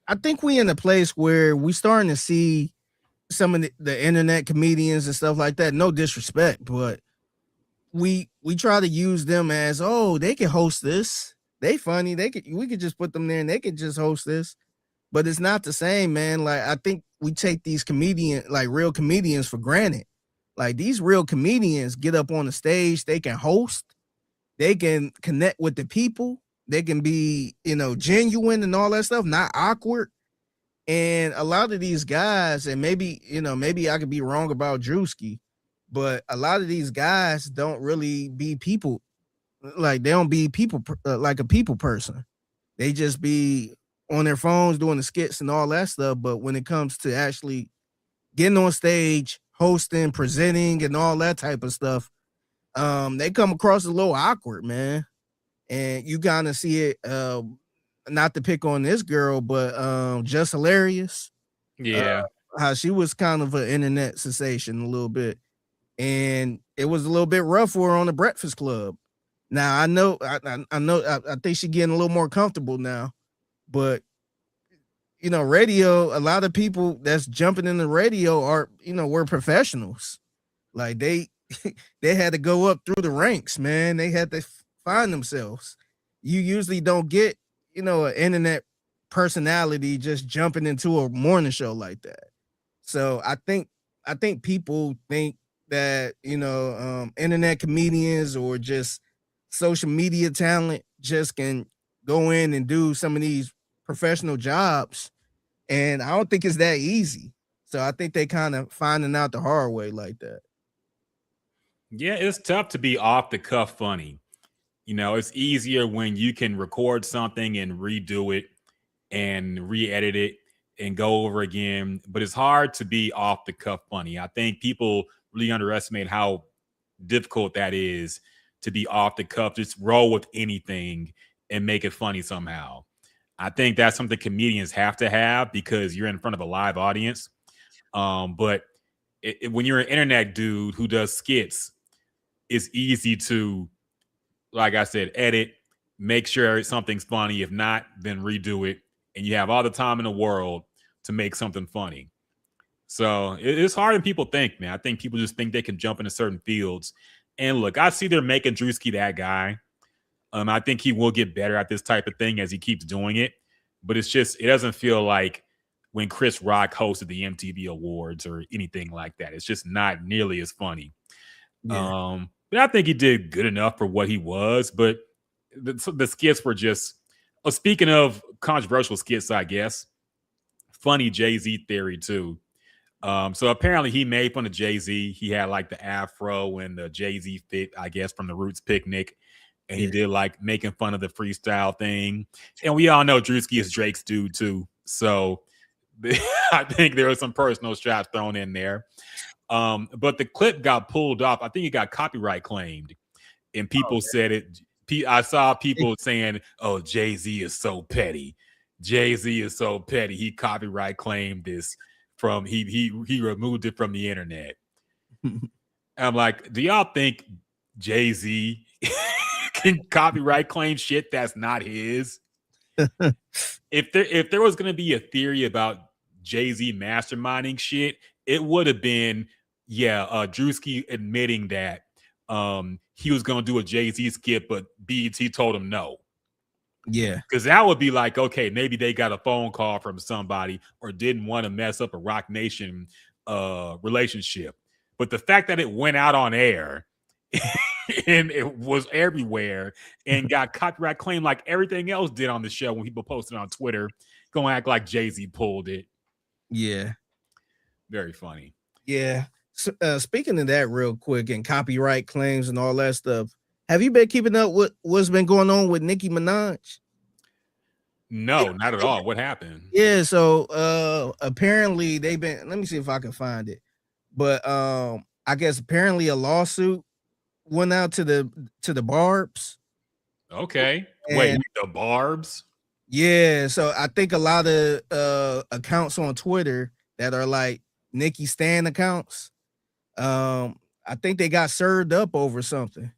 I think we in a place where we starting to see some of the internet comedians and stuff like that. No disrespect, but we try to use them as, oh, they can host this. They funny. We could just put them there and they could just host this. But it's not the same, man. Like, I think we take these real comedians for granted. Like, these real comedians get up on the stage, they can host, they can connect with the people, they can be, genuine and all that stuff, not awkward. And a lot of these guys, and maybe I could be wrong about Drewski, but a lot of these guys don't really be people. Like, they don't be people like a people person. They just be on their phones doing the skits and all that stuff. But when it comes to actually getting on stage, hosting, presenting, and all that type of stuff, they come across a little awkward, man. And you kind of see it, not to pick on this girl, but Just Hilarious. Yeah. How she was kind of an internet sensation a little bit. And it was a little bit rough for her on the Breakfast Club. Now, I think she's getting a little more comfortable now. But, radio, a lot of people that's jumping in the radio are, we're professionals. Like, they had to go up through the ranks, man. They had to find themselves. You usually don't get, an internet personality just jumping into a morning show like that. So I think people think that, internet comedians or just social media talent just can go in and do some of these professional jobs. And I don't think it's that easy. So I think they kind of finding out the hard way like that. Yeah, it's tough to be off the cuff funny. It's easier when you can record something and redo it and re-edit it and go over again. But it's hard to be off the cuff funny. I think people really underestimate how difficult that is to be off the cuff, just roll with anything and make it funny somehow. I think that's something comedians have to have because you're in front of a live audience. But when you're an internet dude who does skits, it's easy to, like I said, edit, make sure something's funny. If not, then redo it. And you have all the time in the world to make something funny. So it's harder than people think, man. I think people just think they can jump into certain fields. And look, I see they're making Drewski that guy. I think he will get better at this type of thing as he keeps doing it. But it's just, it doesn't feel like when Chris Rock hosted the MTV Awards or anything like that. It's just not nearly as funny. Yeah. But I think he did good enough for what he was. But the skits were just, speaking of controversial skits, I guess, funny Jay-Z theory too. So apparently he made fun of Jay-Z. He had like the afro and the Jay-Z fit, I guess, from the Roots picnic. And he did like making fun of the freestyle thing. And we all know Drewski is Drake's dude too. So I think there was some personal shots thrown in there. But the clip got pulled off. I think it got copyright claimed. And people said it. I saw people saying, oh, Jay-Z is so petty. Jay-Z is so petty. He copyright claimed this from, he removed it from the internet. I'm like, do y'all think Jay-Z can copyright claim shit that's not his? If there was going to be a theory about Jay-Z masterminding shit, it would have been, Drewski admitting that he was going to do a Jay-Z skit, but BET told him no. Yeah. Because that would be like, okay, maybe they got a phone call from somebody or didn't want to mess up a Rock Nation relationship. But the fact that it went out on air and it was everywhere and got copyright claim like everything else did on the show when people posted on Twitter, gonna act like Jay-Z pulled it. Yeah. Very funny. Yeah. So, speaking of that real quick and copyright claims and all that stuff, have you been keeping up with what's been going on with Nicki Minaj? No, not at all. What happened? Yeah, so apparently they've been, let me see if I can find it. But I guess apparently a lawsuit went out to the Barbs. Okay. Wait, And the Barbs? yeah, so I think a lot of accounts on Twitter that are like Nicki Stan accounts, I think they got served up over something.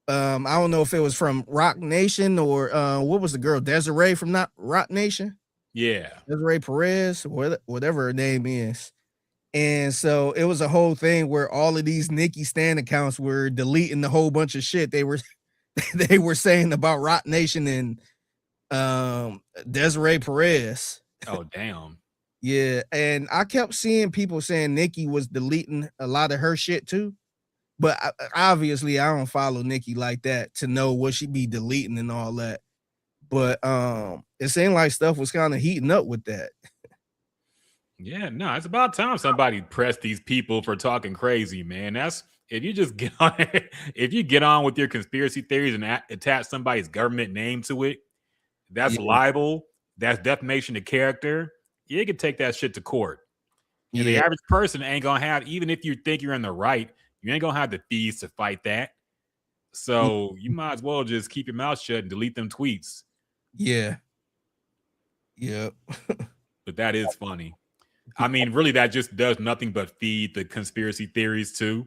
I don't know if it was from Rock Nation or what was the girl, Desiree from not Rock Nation? Yeah. Desiree Perez, whatever her name is. And so it was a whole thing where all of these Nicki Stan accounts were deleting a whole bunch of shit they were they were saying about Rock Nation and Desiree Perez. Oh, damn. Yeah, and I kept seeing people saying Nicki was deleting a lot of her shit too. But obviously, I don't follow Nicki like that to know what she be deleting and all that. But it seemed like stuff was kind of heating up with that. Yeah, no, it's about time somebody pressed these people for talking crazy, man. That's if you just get on, if you get on with your conspiracy theories and attach somebody's government name to it, that's libel. That's defamation of character. You can take that shit to court. And the average person ain't gonna have, even if you think you're in the right, you ain't gonna have the fees to fight that. So you might as well just keep your mouth shut and delete them tweets. Yeah. Yep. But that is funny. I mean, really, that just does nothing but feed the conspiracy theories too.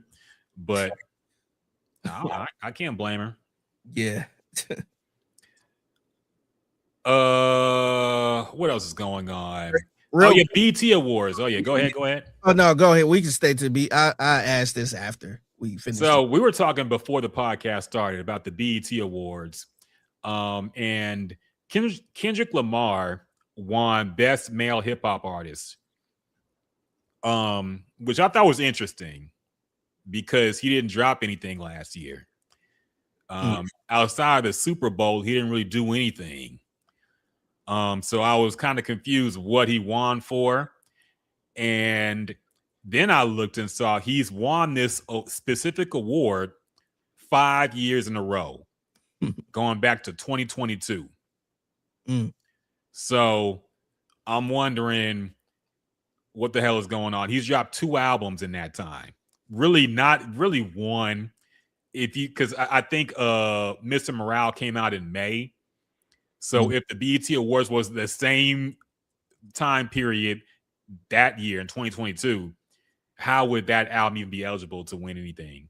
But I can't blame her. Yeah. What else is going on? BT Awards. Oh yeah, go ahead. Oh no, go ahead. We can stay to B. I asked this after we finished. So we were talking before the podcast started about the BET Awards, and Kendrick Lamar won Best Male Hip Hop Artist, which I thought was interesting because he didn't drop anything last year. Outside of the Super Bowl, he didn't really do anything. So I was kind of confused what he won for. And then I looked and saw he's won this specific award 5 years in a row, going back to 2022. So I'm wondering what the hell is going on. He's dropped 2 albums in that time. Really not really one. Because I think Mr. Morale came out in May. So if the BET Awards was the same time period that year in 2022, how would that album even be eligible to win anything?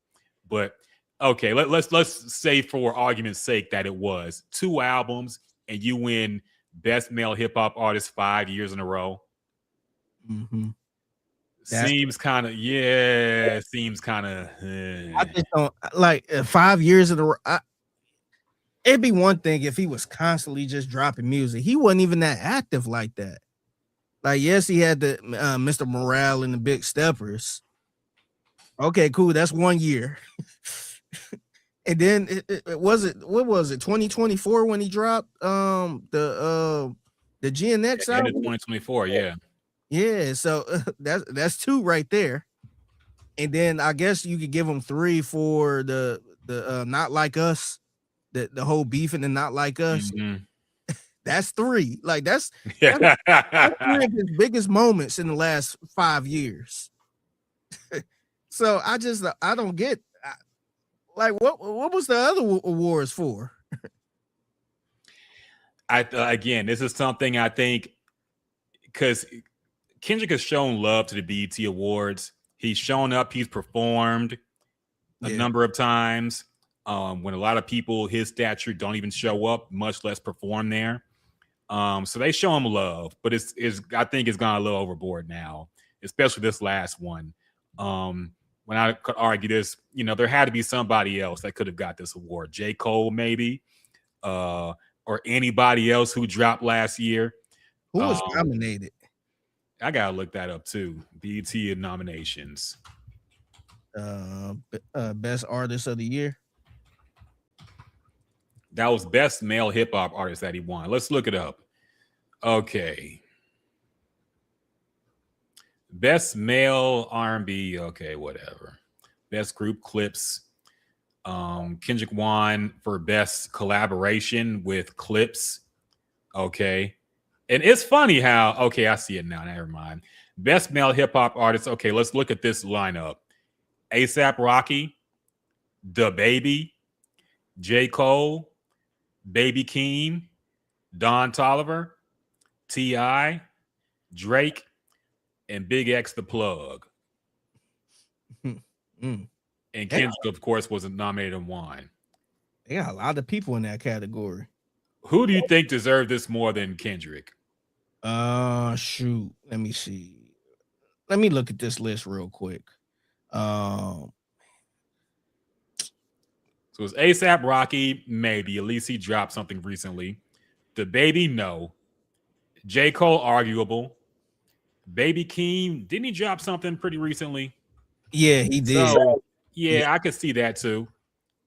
But okay, let's say for argument's sake that it was 2 albums and you win Best Male Hip Hop Artist 5 years in a row. Seems kind of seems kind of. I just don't like 5 years in a row. It'd be one thing if he was constantly just dropping music. He wasn't even that active like that. Like, yes, he had the Mr. Morale and the Big Steppers. Okay, cool. That's 1 year. And then what was it 2024 when he dropped the GNX album? 2024, yeah. Yeah, so that's 2 right there. And then I guess you could give him 3 for the Not Like Us. The whole beefing and Not Like Us. That's 3. Like that's 3 of his biggest moments in the last 5 years. So I don't get like what was the other awards for? Again, this is something I think because Kendrick has shown love to the BET Awards. He's shown up. He's performed a number of times. When a lot of people his stature don't even show up, much less perform there. So they show him love, but it's I think it's gone a little overboard now, especially this last one. When I could argue this, there had to be somebody else that could have got this award. J. Cole, maybe, or anybody else who dropped last year. Who was nominated? I gotta look that up too. BET nominations. Best Artist of the Year. That was Best Male Hip Hop Artist that he won. Let's look it up. Okay. Best male R&B. Okay, whatever. Best group clips. Kendrick won for best collaboration with Clips. Okay. And it's funny how, okay, I see it now. Never mind. Best male hip hop artist. Okay, let's look at this lineup. ASAP Rocky, DaBaby, J. Cole, Baby Keem, Don Toliver, T.I., Drake, and Big X the Plug. Mm. And Kendrick, of course, was nominated and won. They got a lot of people in that category. Who do you think deserved this more than Kendrick? Shoot. Let me see. Let me look at this list real quick. So it's ASAP Rocky, maybe. At least he dropped something recently. DaBaby, no. J. Cole, arguable. Baby Keem, didn't he drop something pretty recently? Yeah, he did. So, yeah, I could see that too.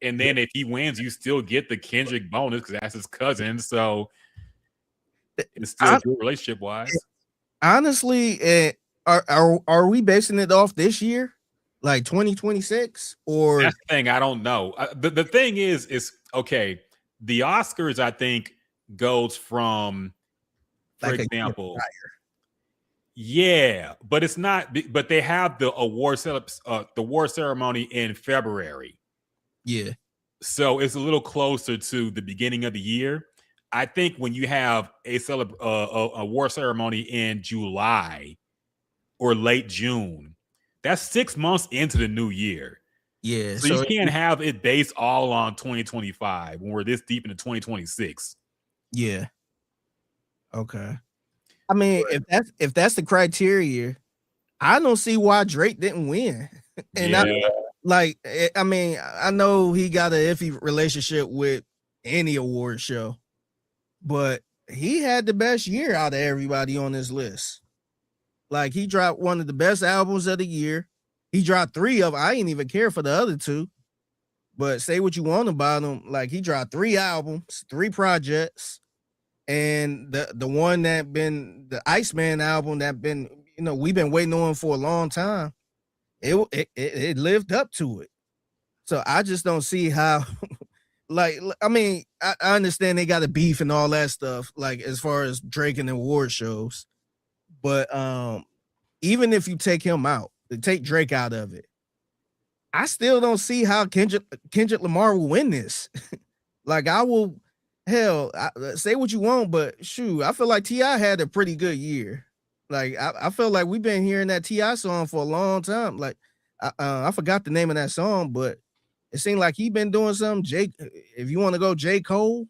And then if he wins, you still get the Kendrick bonus because that's his cousin. So it's still good relationship wise. Honestly, are we basing it off this year, like 2026, or that's the thing? I don't know. The thing is okay. The Oscars, I think, goes from, for like example, yeah, but it's not. But they have the award ceremony in February. Yeah. So it's a little closer to the beginning of the year. I think when you have a award ceremony in July or late June, that's 6 months into the new year. Yeah. So you can't have it based all on 2025 when we're this deep into 2026. Yeah. Okay. I mean, if that's the criteria, I don't see why Drake didn't win. And I mean, I know he got an iffy relationship with any award show, but he had the best year out of everybody on this list. Like, he dropped one of the best albums of the year. He dropped 3 of them. I didn't even care for the other 2, but say what you want about him. Like, he dropped 3 albums, 3 projects, and the one that been the Iceman album that been, we've been waiting on for a long time. It lived up to it. So I just don't see how, like, I mean, I understand they got a beef and all that stuff, like, as far as Drake and the award shows. But even if you take him out, take Drake out of it, I still don't see how Kendrick Lamar will win this. Like, say what you want, but shoot, I feel like T.I. had a pretty good year. Like, I feel like we've been hearing that T.I. song for a long time. Like, I forgot the name of that song, but it seemed like he been doing something. If you want to go J. Cole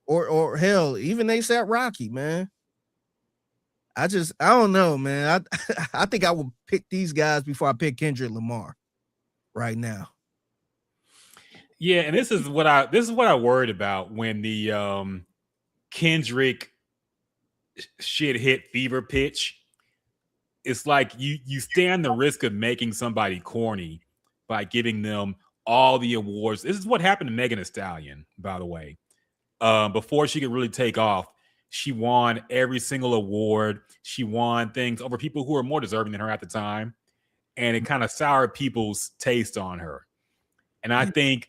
or hell, even A$AP Rocky, man. I don't know, man. I think I would pick these guys before I pick Kendrick Lamar right now. Yeah, and this is what I worried about when the Kendrick shit hit fever pitch. It's like you stand the risk of making somebody corny by giving them all the awards. This is what happened to Megan Thee Stallion, by the way. Before she could really take off, she won every single award. She won things over people who were more deserving than her at the time. And it kind of soured people's taste on her. And I think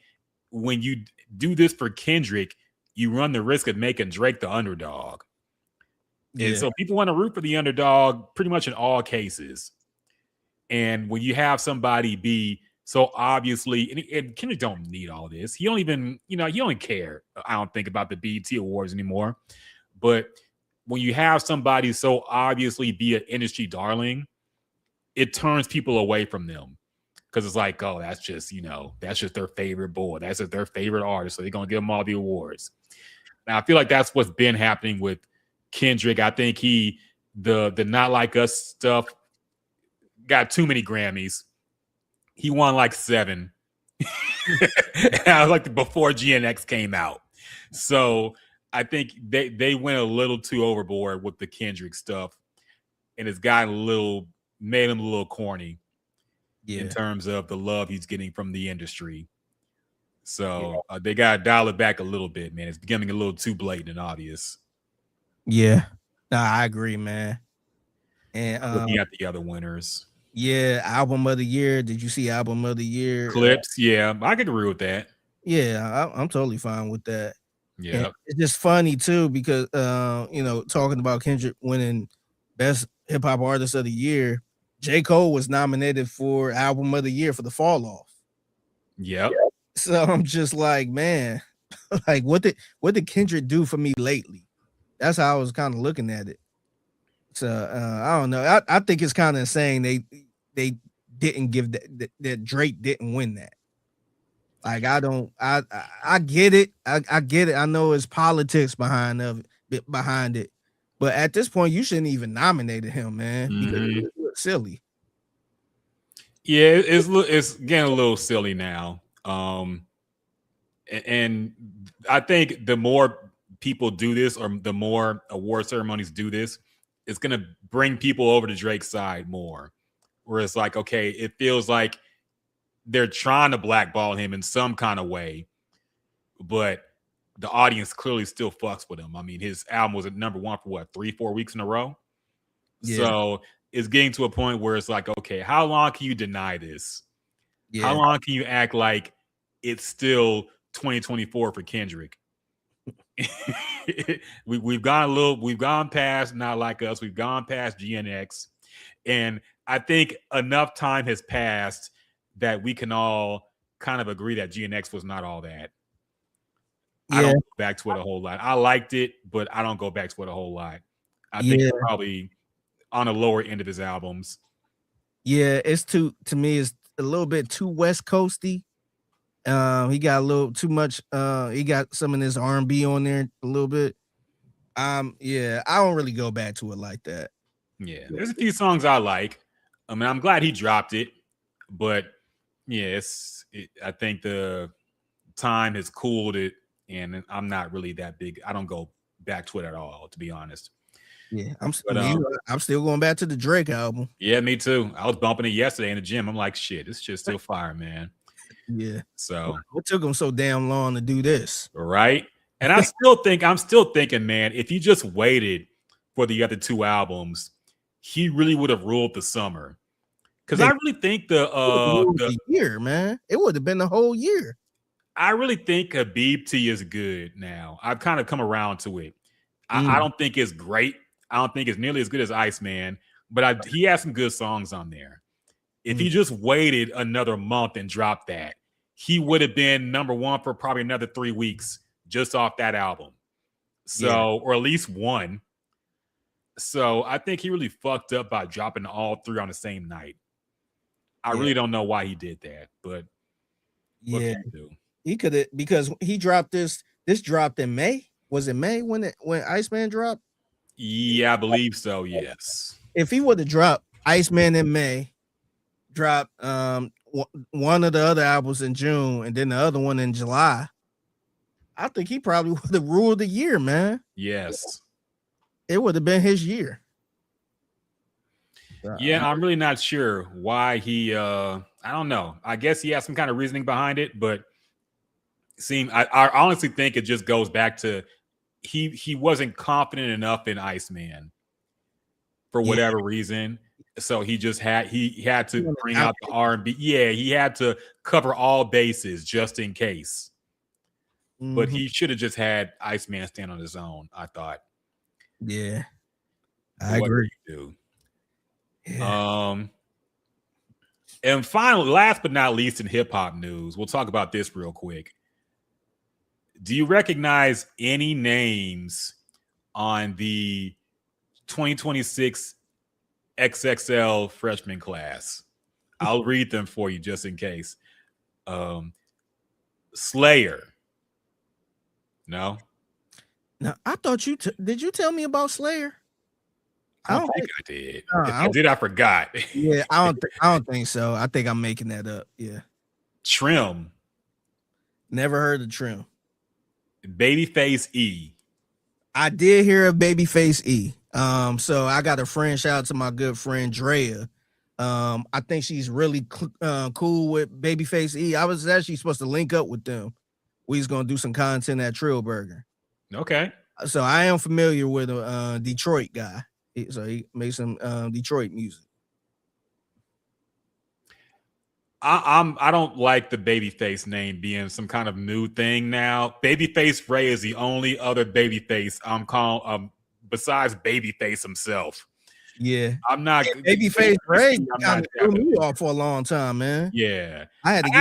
when you do this for Kendrick, you run the risk of making Drake the underdog. Yeah. And so people want to root for the underdog pretty much in all cases. And when you have somebody be so obviously, and Kendrick don't need all this. He don't even, he don't care, I don't think, about the BET Awards anymore. But when you have somebody so obviously be an industry darling, it turns people away from them. Because it's like, oh, that's just their favorite boy. That's just their favorite artist. So they're going to give them all the awards. Now, I feel like that's what's been happening with Kendrick. I think the Not Like Us stuff got too many Grammys. He won like 7. I was like before GNX came out. So I think they went a little too overboard with the Kendrick stuff. And it's made him a little corny. Yeah. In terms of the love he's getting from the industry. So they got to dial it back a little bit, man. It's becoming a little too blatant and obvious. Yeah. Nah, I agree, man. And Looking at the other winners. yeah, album of the year. Did you see album of the year? Clips, yeah, I can agree with that. Yeah, I'm totally fine with that. Yeah. And it's just funny too because talking about Kendrick winning best hip hop artist of the year, J. Cole was nominated for album of the year for the Fall Off. Yep. So I'm just like, man, like what did Kendrick do for me lately? That's how I was kind of looking at it. So I don't know. I think it's kind of insane they didn't give that Drake didn't win that. Like I get it. I get it. I know it's politics behind it, but at this point, you shouldn't even nominated him, man. Because it's silly. Yeah, it's getting a little silly now. And I think the more people do this, or the more award ceremonies do this, it's gonna bring people over to Drake's side more. Where it's like, okay, it feels like they're trying to blackball him in some kind of way, but the audience clearly still fucks with him. I mean, his album was at number 1 for what, 3-4 weeks in a row. Yeah. So it's getting to a point where it's like, okay, how long can you deny this? Yeah. How long can you act like it's still 2024 for Kendrick? we've gone past Not Like Us, we've gone past GNX, and I think enough time has passed that we can all kind of agree that GNX was not all that. Yeah. I don't go back to it a whole lot. I liked it, but I don't go back to it a whole lot. I think it's probably on the lower end of his albums. Yeah, to me, it's a little bit too West Coasty. He got a little too much. He got some of his R&B on there a little bit. I don't really go back to it like that. Yeah, there's a few songs I like. I mean, I'm glad he dropped it, but yeah, I think the time has cooled it, and I'm not really that big. I don't go back to it at all, to be honest. Yeah, I'm still going back to the Drake album. Yeah, me too. I was bumping it yesterday in the gym. I'm like, shit, this shit's still fire, man. Yeah. So what took him so damn long to do this? Right. And I'm still thinking, man, if he just waited for the other two albums, he really would have ruled the summer. Because I really think the year, man, it would have been the whole year. I really think Habib T is good now. I've kind of come around to it. I don't think it's great. I don't think it's nearly as good as Iceman, but he has some good songs on there. If he just waited another month and dropped that, he would have been number 1 for probably another 3 weeks just off that album. So, or at least one. So I think he really fucked up by dropping all 3 on the same night. I really don't know why he did that, but what can you do? He could have, because he dropped this dropped in May. Was it May when Iceman dropped? Yeah, I believe so. Yes. If he would have dropped Iceman in May, dropped one of the other albums in June, and then the other one in July, I think he probably would have ruled the year, man. Yes. It would have been his year. Yeah, I'm really not sure why he I don't know. I guess he has some kind of reasoning behind it, but I honestly think it just goes back to he wasn't confident enough in Iceman for whatever reason. So he just had to bring out the R&B. Yeah, he had to cover all bases just in case. But he should have just had Iceman stand on his own, I thought. Yeah. I agree. Yeah. And finally, last but not least in hip-hop news, we'll talk about this real quick. Do you recognize any names on the 2026 XXL freshman class? I'll read them for you just in case. Slayer. No? No, I thought did you tell me about Slayer? I don't think I did. If I did, I forgot. Yeah, I don't think so. I think I'm making that up. Yeah. Trim. Never heard of Trim. Babyface E. I did hear of Babyface E. So I got a friend. Shout out to my good friend Drea. I think she's really cool with Babyface E. I was actually supposed to link up with them. We was gonna do some content at Trill Burger. Okay. So I am familiar with a Detroit guy. So he made some Detroit music. I don't like the Babyface name being some kind of new thing now. Babyface Ray is the only other Babyface I'm calling besides Babyface himself. Yeah, I'm not Babyface Ray I'm kind not of threw me off for a long time, man. Yeah, I had to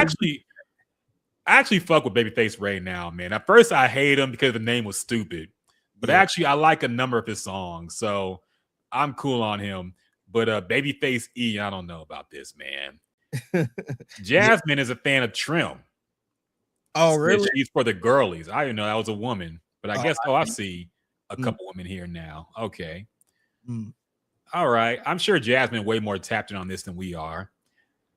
I actually fuck with Babyface Ray now, man. At first, I hate him because the name was stupid, but actually, I like a number of his songs, so I'm cool on him. But Babyface E, I don't know about this, man. Jasmine is a fan of Trim. Oh, really? She's for the girlies. I didn't know that was a woman, but I guess. I see a couple women here now. Okay. All right. I'm sure Jasmine way more tapped in on this than we are.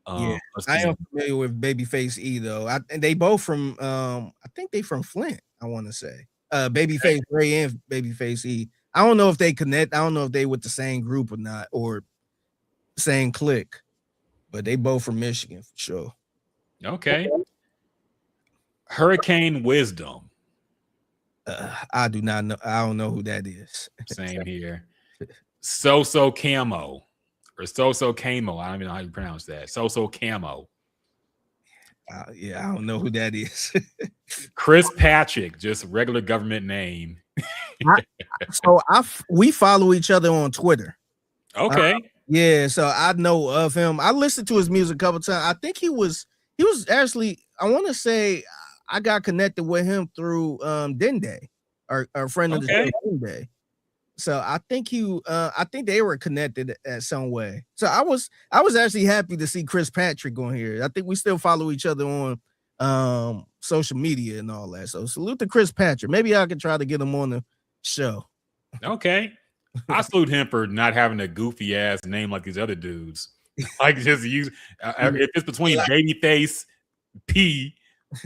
I am familiar with Babyface E though. And they both from I think they from Flint, I want to say. Babyface Ray and Babyface E. I don't know if they connect. I don't know if they with the same group or not, or same clique, but they both from Michigan for sure. Okay. Hurricane Wisdom. I do not know. I don't know who that is. Same here. So Camo. Or So Camo. I don't even know how you pronounce that. So Camo. Yeah, I don't know who that is. Chris Patrick, just regular government name. We follow each other on Twitter. Okay. Yeah, so I know of him. I listened to his music a couple times. I think he was actually, I want to say I got connected with him through Dende, our friend of the show, Dende. So I think they were connected at some way. So I was actually happy to see Chris Patrick on here. I think we still follow each other on social media and all that. So salute to Chris Patrick. Maybe I could try to get him on the show. Okay. I salute him for not having a goofy ass name like these other dudes. Like just use if it's between Babyface P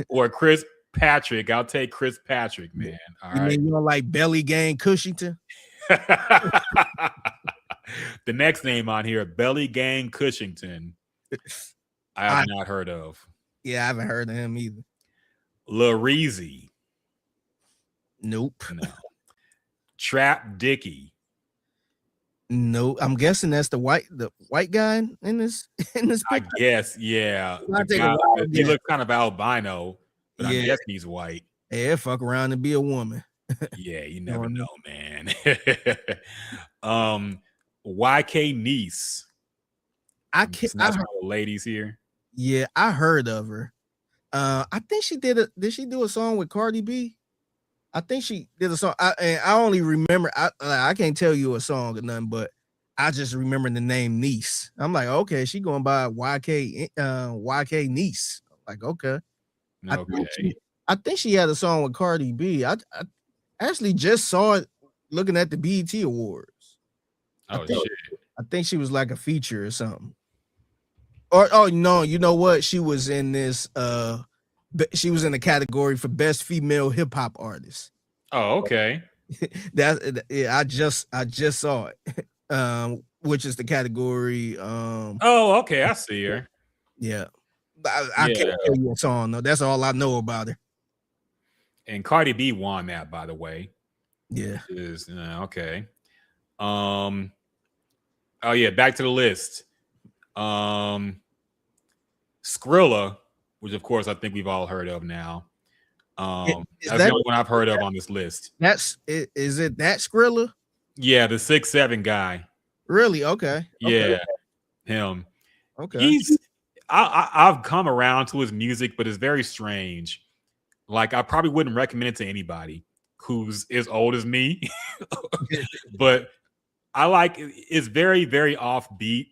or Chris Patrick, I'll take Chris Patrick, man. All right. Mean you don't like Belly Gang Cushington? The next name on here, Belly Gang Cushington, I have not heard of. Yeah, I haven't heard of him either. Lareezy. Nope. No. Trap Dicky. No, I'm guessing that's the white guy in this picture. I guess, yeah. He looks kind of albino, but I guess he's white. Yeah, fuck around and be a woman. Yeah, you never know, man. YK Niece. I heard ladies here. Yeah, I heard of her. I think she did she do a song with Cardi B? I think she did a song. I only remember. I can't tell you a song or nothing, but I just remember the name Niece. I'm like, okay, she going by YK Niece. I'm like, okay. I think she had a song with Cardi B. I actually just saw it looking at the BET Awards. Shit. I think she was like a feature or something. Or no, you know what? She was in this. She was in the category for best female hip hop artist. Oh, okay. I just saw it. Which is the category. Oh, okay. I see her. Yeah, I can't tell you a song though. That's all I know about her. And Cardi B won that, by the way. Yeah. Okay. Oh yeah, back to the list. Skrilla, which of course I think we've all heard of now. That's the only one I've heard of on this list. Is it that Skrilla? Yeah, the 6'7" guy. Really? Okay. Yeah, him. Okay. I've come around to his music, but it's very strange. Like I probably wouldn't recommend it to anybody who's as old as me, but I like it's very, very offbeat.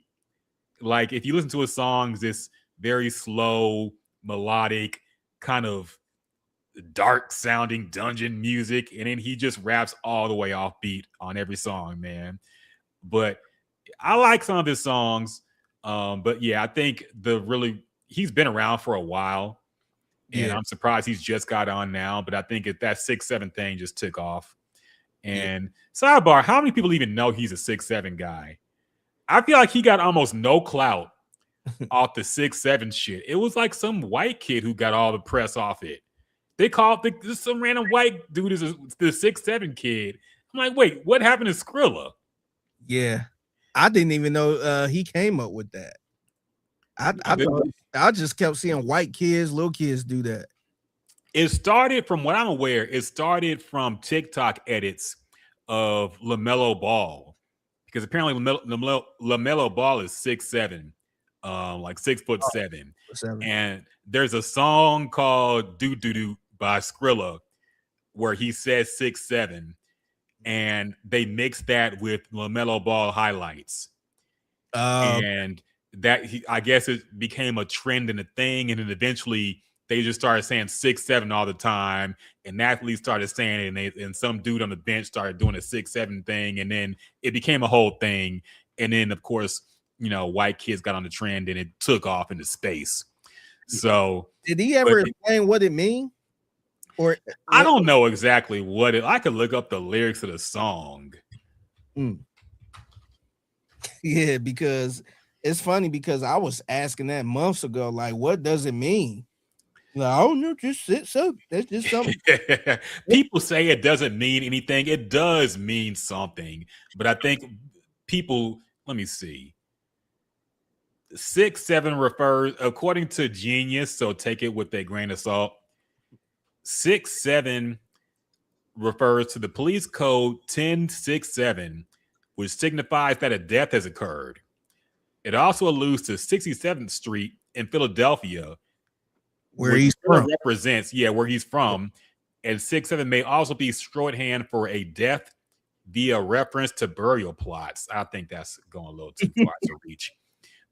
Like if you listen to his songs, it's very slow, melodic, kind of dark sounding dungeon music, and then he just raps all the way offbeat on every song, man. But I like some of his songs. But yeah, I think he's been around for a while. And I'm surprised he's just got on now, but I think that 6'7" thing just took off. And sidebar, how many people even know he's a 6'7" guy? I feel like he got almost no clout off the 6'7" shit. It was like some white kid who got all the press off it. They called some random white dude is the 6'7" kid. I'm like, wait, what happened to Skrilla? Yeah, I didn't even know he came up with that. I just kept seeing white kids, little kids do that. It started, from what I'm aware, it started from TikTok edits of LaMelo Ball, because apparently LaMelo Ball is 6'7", like 6'7", and there's a song called "Do Do Do" by Skrilla where he says 6'7", and they mixed that with LaMelo Ball highlights, and that I guess it became a trend and a thing, and then eventually they just started saying 6'7" all the time, and athletes started saying it, and some dude on the bench started doing a 6'7" thing, and then it became a whole thing, and then of course, white kids got on the trend, and it took off into space. So did he ever explain what it mean? Or I don't know exactly what it. I could look up the lyrics of the song. Yeah, because it's funny, because I was asking that months ago, like, what does it mean? Like, I don't know, just sit so. That's just something. People say it doesn't mean anything. It does mean something, but I think people. Let me see. 6'7" refers, according to Genius, so take it with a grain of salt. 6'7" refers to the police code 1067, which signifies that a death has occurred. It also alludes to 67th Street in Philadelphia, where he's from. Represents, where he's from. And 6'7" may also be shorthand for a death via reference to burial plots. I think that's going a little too far to reach.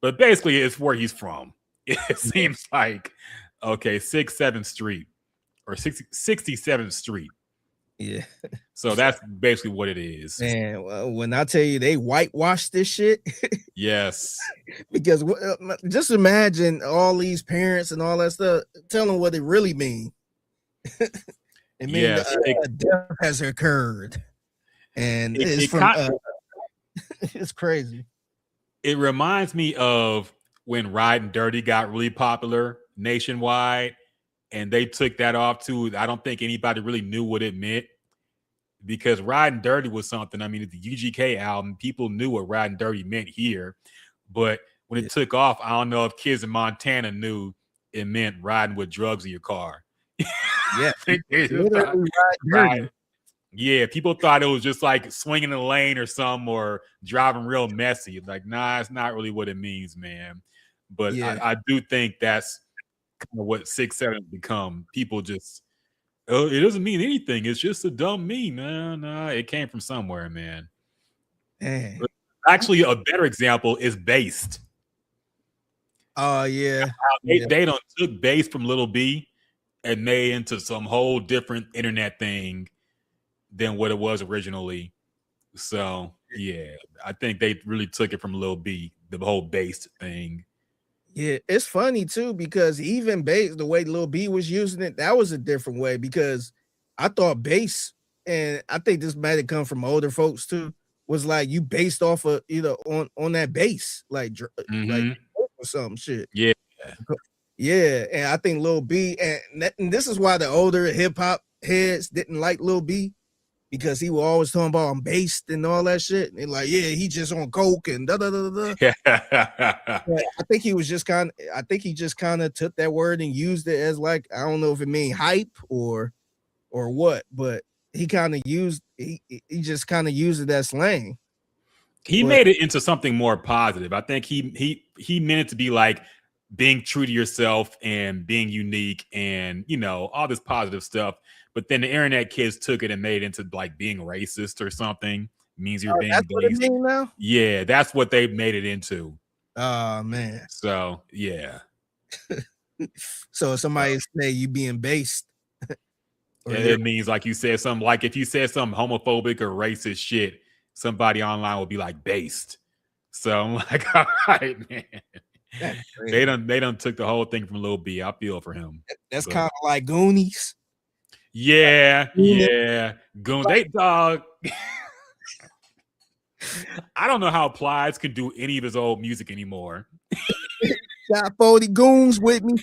But basically, it's where he's from. It seems like, okay, 67th Street or 67th Street. Yeah. So that's basically what it is. Man, well, when I tell you they whitewashed this shit. Yes. Because just imagine all these parents and all that stuff, tell them what it really means. It means death has occurred. And it's crazy. It reminds me of when Riding Dirty got really popular nationwide, and they took that off too. I don't think anybody really knew what it meant, because Riding Dirty was something. I mean, the UGK album, people knew what Riding Dirty meant here, but when it took off, I don't know if kids in Montana knew it meant riding with drugs in your car. Yeah. Yeah, people thought it was just like swinging in the lane or something, or driving real messy. Like, nah, it's not really what it means, man. But I do think that's kind of what 6'7" become. People just, it doesn't mean anything. It's just a dumb meme. No, it came from somewhere, man. Actually, a better example is Based. Oh, yeah. They done took Based from Lil B and made into some whole different internet thing than what it was originally. So, yeah, I think they really took it from Lil B, the whole Based thing. Yeah, it's funny too, because even Based, the way Lil B was using it, that was a different way, because I thought Based, and I think this might have come from older folks too, was like you based off of on that bass, like or some shit. Yeah. Yeah, and I think Lil B, and this is why the older hip hop heads didn't like Lil B, because he was always talking about I'm based and all that shit. And they're like, yeah, he just on coke and da da da da. I think he just kind of took that word and used it as, like, I don't know if it means hype or what, but he kind of used he just kind of used it as slang. He made it into something more positive. I think he meant it to be like being true to yourself and being unique and, all this positive stuff. But then the internet kids took it and made it into like being racist or something. It means you're being that's what it means now? Yeah, that's what they made it into. Oh, man. So, yeah. So if somebody say you being based. It means, like you said, something like if you said something homophobic or racist shit, somebody online will be like based. So I'm like, all right, man. They done took the whole thing from Lil B. I feel for him. That's kind of like Goonies. Yeah. Goon. They dog. I don't know how Plies can do any of his old music anymore. Got 40 goons with me.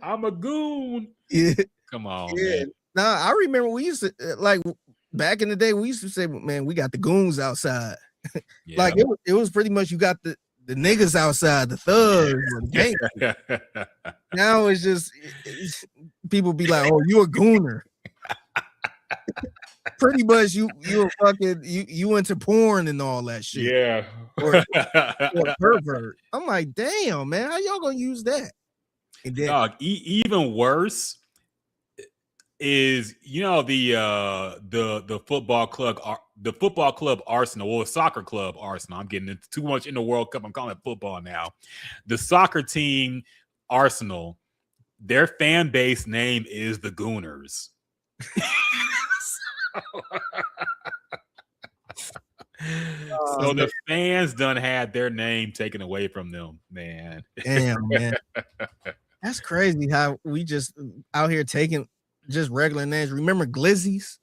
I'm a goon. Yeah. Come on, yeah. man. Nah, I remember we used to like back in the day, we used to say, man, we got the goons outside. Yeah. Like it was pretty much you got the niggas outside, the thugs, or the gang. Now it's just people be like, "Oh, you a gooner." Pretty much, you a fucking you into porn and all that shit. Yeah. Or a pervert. I'm like, damn, man, how y'all gonna use that? And then, Dog, even worse is the football club Arsenal, or soccer club Arsenal. I'm getting into too much in the World Cup. I'm calling it football now. The soccer team Arsenal, their fan base name is the Gooners. So the fans done had their name taken away from them, man. Damn, man. That's crazy how we just out here taking just regular names. Remember Glizzies?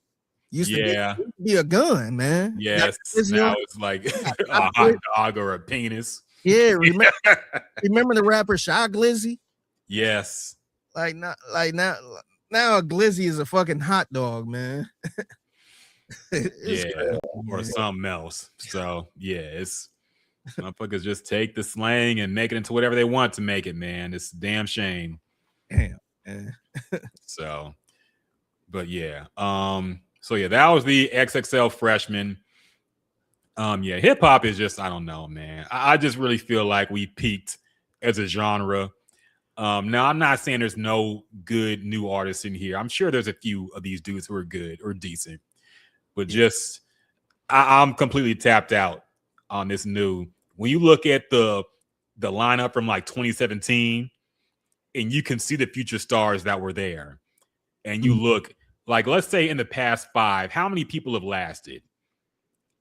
Used to be a gun, man. Yes. Now it's like a hot dog or a penis. Yeah, remember the rapper Shy Glizzy? Yes. Now a Glizzy is a fucking hot dog, man. Or something else. So it's motherfuckers just take the slang and make it into whatever they want to make it, man. It's a damn shame. Damn, man. So, but yeah. That was the XXL freshman. Hip hop is just, I don't know, man. I just really feel like we peaked as a genre. Now I'm not saying there's no good new artists in here. I'm sure there's a few of these dudes who are good or decent, but just I'm completely tapped out on this new. When you look at the lineup from like 2017, and you can see the future stars that were there, and you look like, let's say in the past 5, how many people have lasted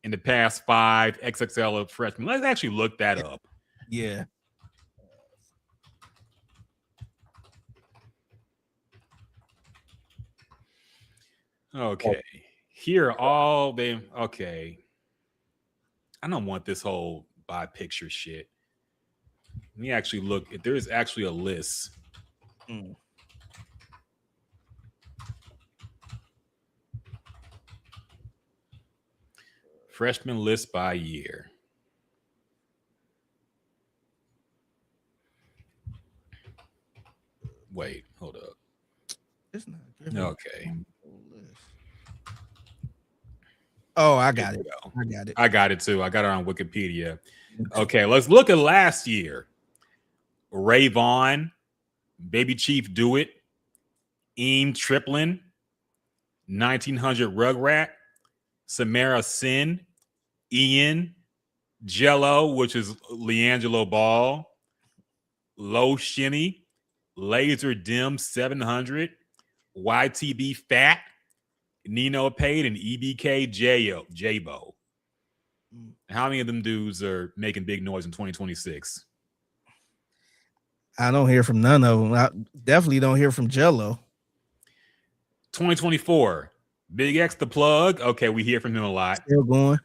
in the past 5 XXL of freshmen? Let's actually look that up. Yeah. Okay. Here are all them. Okay. I don't want this whole by picture shit. Let me actually look. If there's actually a list. Freshman list by year. Wait, hold up. It's not okay. Oh, I got it. I got it too. I got it on Wikipedia. Okay, let's look at last year. Ray Vaughn, Baby Chief Do It, Eam Triplin, 1900 Rugrat, Samara Sin, Ian, Jello, which is Leangelo Ball, Low Shinny, Laser Dim 700, YTB Fat, Nino Paid, and EBK J-Bo. How many of them dudes are making big noise in 2026? I don't hear from none of them. I definitely don't hear from Jello. 2024, Big X the Plug. Okay, we hear from him a lot. Still going.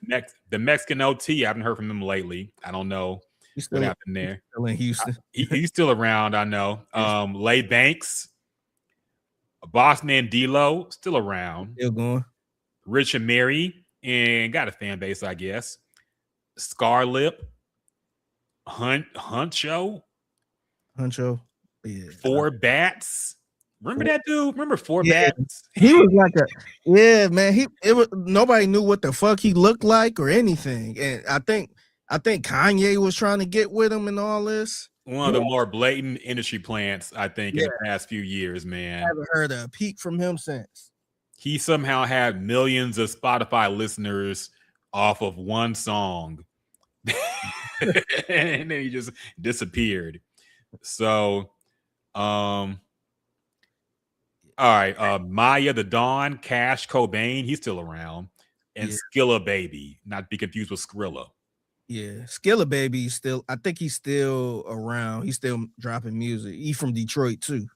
The Mexican OT, I haven't heard from him lately. I don't know what happened there. Still in Houston. He's still around, I know. Lay Banks, Boss Man D-Lo, still around. Still going. Rich and Mary, and got a fan base, I guess. Scarlip, Huncho. Yeah. 4 Bats. Remember that dude? Remember 4 Bats? He was like man. Nobody knew what the fuck he looked like or anything. And I think Kanye was trying to get with him and all this. One of the more blatant industry plants, I think, in the past few years, man. I haven't heard a peep from him since. He somehow had millions of Spotify listeners off of one song. And then he just disappeared. So, all right. Maya the Dawn, Cash Cobain, he's still around. And Skilla Baby, not to be confused with Skrilla. Yeah, Skilla Baby still. I think he's still around. He's still dropping music. He's from Detroit too.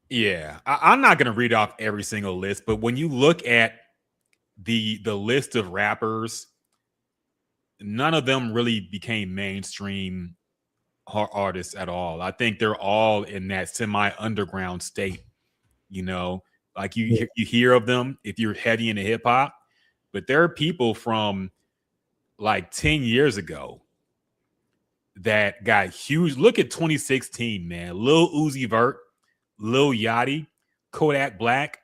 Yeah, I'm not gonna read off every single list, but when you look at the list of rappers, none of them really became mainstream artists at all. I think they're all in that semi-underground state. You know, Like you hear of them if you're heavy into hip hop, but there are people from like 10 years ago that got huge. Look at 2016, man. Lil Uzi Vert, Lil Yachty, Kodak Black,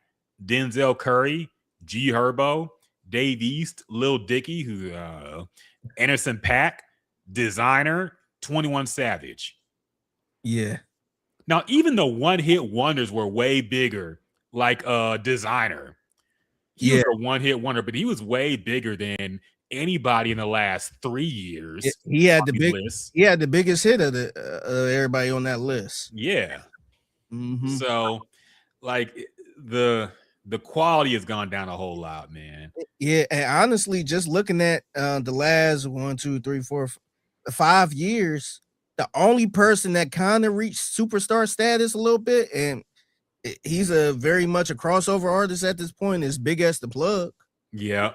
Denzel Curry, G Herbo, Dave East, Lil Dicky, who Anderson .Paak, Designer, 21 Savage. Yeah. Now, even the one-hit wonders were way bigger, like Designer. He was a one-hit wonder, but he was way bigger than anybody in the last 3 years. He had the biggest hit of everybody on that list. Yeah. Mm-hmm. So, like the quality has gone down a whole lot, man. Yeah, and honestly, just looking at the last 1, 2, 3, 4, 5 years, the only person that kind of reached superstar status a little bit, and he's a very much a crossover artist at this point, is Big S the Plug. Yeah.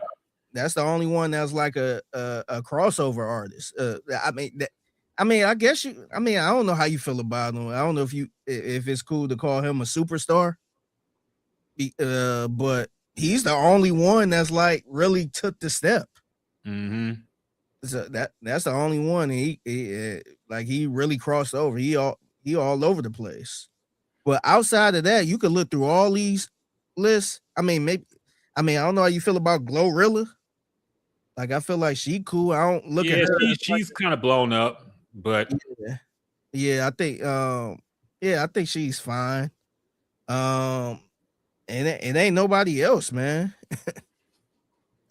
That's the only one that's like a crossover artist. I guess I don't know how you feel about him. I don't know if it's cool to call him a superstar. But he's the only one that's like really took the step. Mm-hmm. So that's the only one. He really crossed over. He all over the place. But outside of that, you could look through all these lists. I don't know how you feel about Glorilla. Like, I feel like she cool. I don't look at her. She's kind of blown up, but I think she's fine. And it ain't nobody else, man.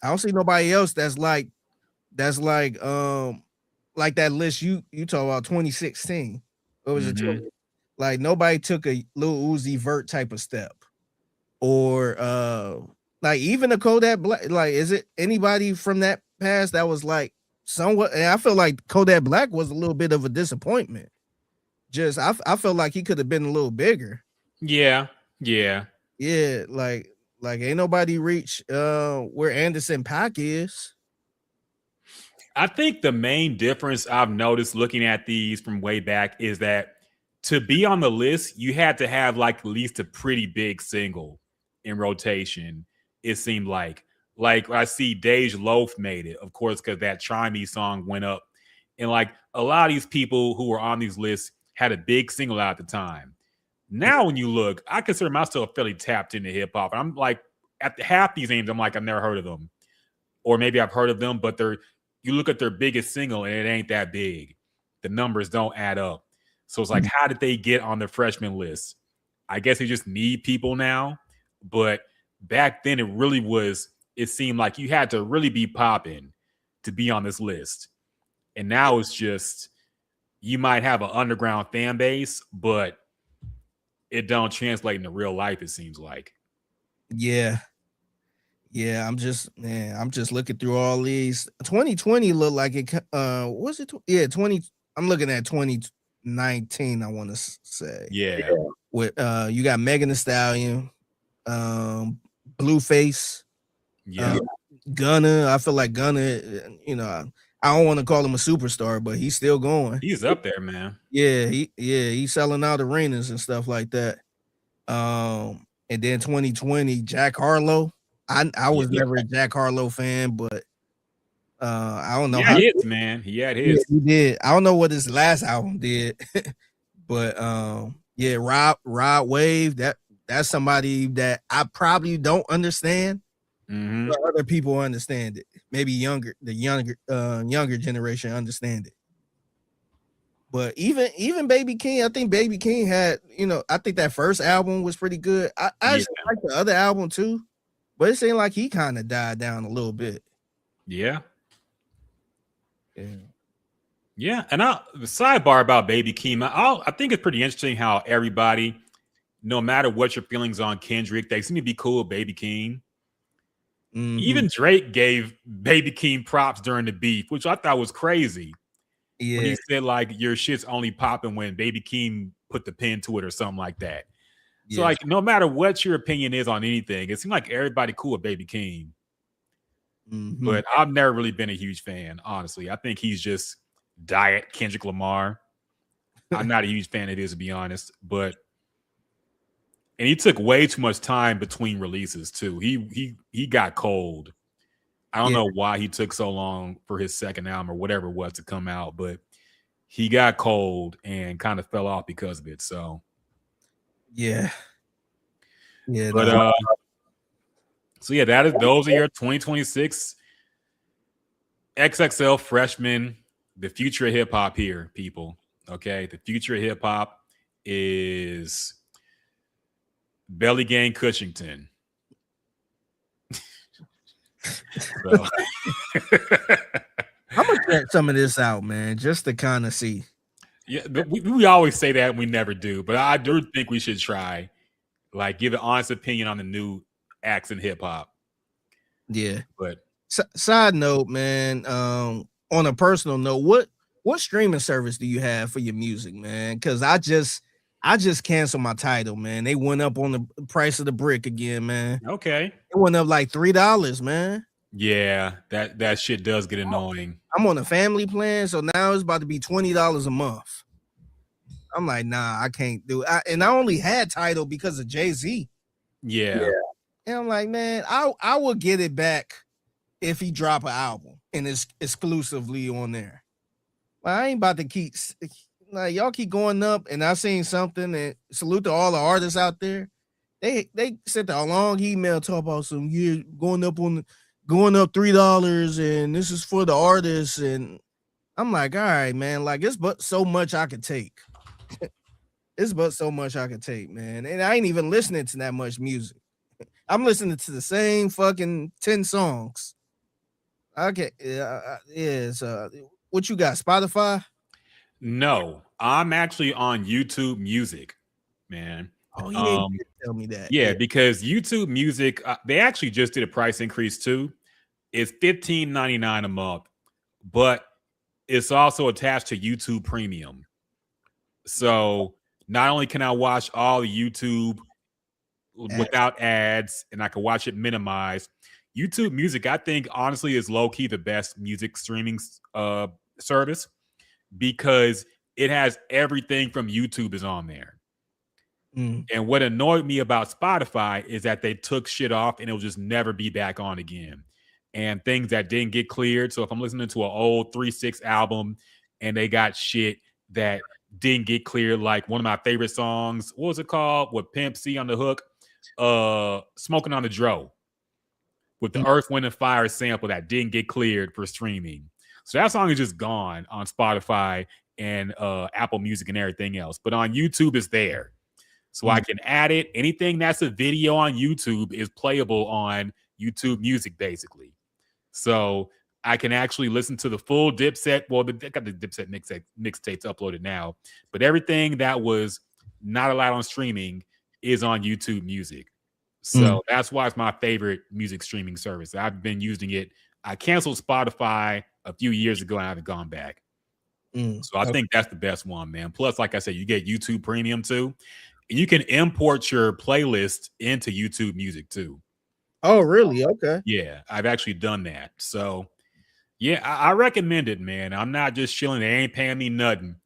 I don't see nobody else that's like that list you talk about 2016. What was it? Like, nobody took a Lil Uzi Vert type of step, or like even a Kodak Black. Like, is it anybody from that past that was like somewhat? And I feel like Kodak Black was a little bit of a disappointment. Just I felt like he could have been a little bigger. Yeah. Like ain't nobody reach where Anderson .Paak is. I think the main difference I've noticed looking at these from way back is that to be on the list, you had to have like at least a pretty big single in rotation. It seemed like I see Dej Loaf made it, of course, because that Try Me song went up. And like a lot of these people who were on these lists had a big single out at the time. Now, when you look, I consider myself fairly tapped into hip hop. I'm like, at half these names, I'm like, I've never heard of them. Or maybe I've heard of them, but you look at their biggest single and it ain't that big. The numbers don't add up. So it's like, how did they get on the freshman list? I guess they just need people now. But back then, it seemed like you had to really be popping to be on this list. And now it's just, you might have an underground fan base, but it don't translate into real life, it seems like. Yeah, I'm just looking through all these. 2020 looked like it. Was it? Yeah, 20. I'm looking at 2019. I want to say. Yeah. With you got Megan Thee Stallion, Blueface, Gunna. I feel like Gunna. I don't want to call him a superstar, but he's still going. He's up there, man. Yeah, he's selling out arenas and stuff like that. And then 2020, Jack Harlow. I was never a Jack Harlow fan, but I don't know. He had his, man. He had his. Yeah, he did. I don't know what his last album did, but Rod Wave. That's somebody that I probably don't understand. Mm-hmm. But other people understand it. Maybe the younger generation understand it. But even Baby King, I think Baby King had, I think that first album was pretty good. I actually like the other album too, but it seemed like he kind of died down a little bit. Yeah. Yeah. And the sidebar about Baby King, I think it's pretty interesting how everybody, no matter what your feelings on Kendrick, they seem to be cool with Baby King. Mm-hmm. Even Drake gave Baby King props during the beef, which I thought was crazy. Yeah. When he said, like, your shit's only popping when Baby King put the pen to it or something like that. Yeah. So, like, no matter what your opinion is on anything, it seemed like everybody cool with Baby King. Mm-hmm. But I've never really been a huge fan, honestly. I think he's just diet Kendrick Lamar. I'm not a huge fan of his, to be honest. But And he took way too much time between releases too. He got cold. I don't know why he took so long for his second album or whatever it was to come out, but he got cold and kind of fell off because of it. So yeah. But so yeah, those are your 2026 XXL freshmen, the future of hip hop here, people. Okay, the future of hip hop is Belly Gang Cushington. So. I'm gonna check some of this out, man, just to kind of see. Yeah, we always say that and we never do, but I do think we should try, like, give an honest opinion on the new acts in hip hop. Yeah, but side note, man. On a personal note, what streaming service do you have for your music, man? Because I just canceled my title, man. They went up on the price of the brick again, man. Okay, it went up like $3, man. Yeah, that shit does get annoying. I'm on a family plan, so now it's about to be $20 a month. I'm like, nah, I can't do it. And I only had title because of Jay-Z. Yeah. And I'm like, man, I will get it back if he drop an album and it's exclusively on there. But I ain't about to keep like y'all keep going up. And I seen something, and salute to all the artists out there. They sent a long email talk about some going up $3, and this is for the artists. And I'm like, all right, man, like it's but so much I could take. It's but so much I could take, man. And I ain't even listening to that much music. I'm listening to the same fucking 10 songs. Okay, what you got, Spotify? No, I'm actually on YouTube Music, man. Oh, yeah, you did tell me that. Yeah, because YouTube Music, they actually just did a price increase too. It's $15.99 a month, but it's also attached to YouTube Premium. So not only can I watch all the YouTube without ads, and I can watch it minimized. YouTube Music, I think, honestly, is low-key the best music streaming service because it has everything from YouTube is on there. And what annoyed me about Spotify is that they took shit off and it'll just never be back on again. And things that didn't get cleared. So if I'm listening to an old 3-6 album and they got shit that didn't get cleared, like one of my favorite songs, what was it called? With Pimp C on the hook? Smoking on the Dro. With the Earth, Wind, and Fire sample that didn't get cleared for streaming. So that song is just gone on Spotify and Apple Music and everything else. But on YouTube, it's there. So I can add it. Anything that's a video on YouTube is playable on YouTube Music, basically. So I can actually listen to the full Dipset. Well, they got the Dipset mixtapes uploaded now. But everything that was not allowed on streaming is on YouTube Music. So that's why it's my favorite music streaming service. I've been using it. I canceled Spotify a few years ago and I haven't gone back. So I think that's the best one, man. Plus, like I said, you get YouTube Premium too. And you can import your playlist into YouTube Music too. Oh, really? Okay. Yeah, I've actually done that. So yeah, I recommend it, man. I'm not just chilling. They ain't paying me nothing.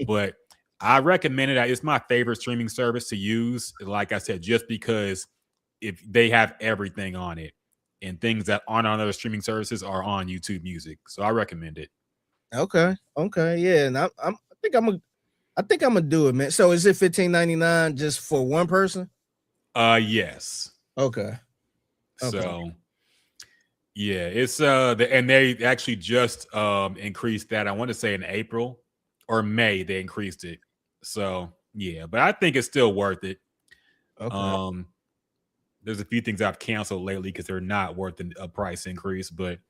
But I recommend it. It's my favorite streaming service to use. Like I said, just because if they have everything on it, and things that aren't on other streaming services are on YouTube Music. So I recommend it. Okay. Yeah, and I think I'm gonna do it, man. So is it $15.99 just for one person? Yes. Okay. So yeah, it's and they actually just increased that. I want to say in April or May they increased it. So yeah, but I think it's still worth it. Okay. There's a few things I've canceled lately because they're not worth a price increase, but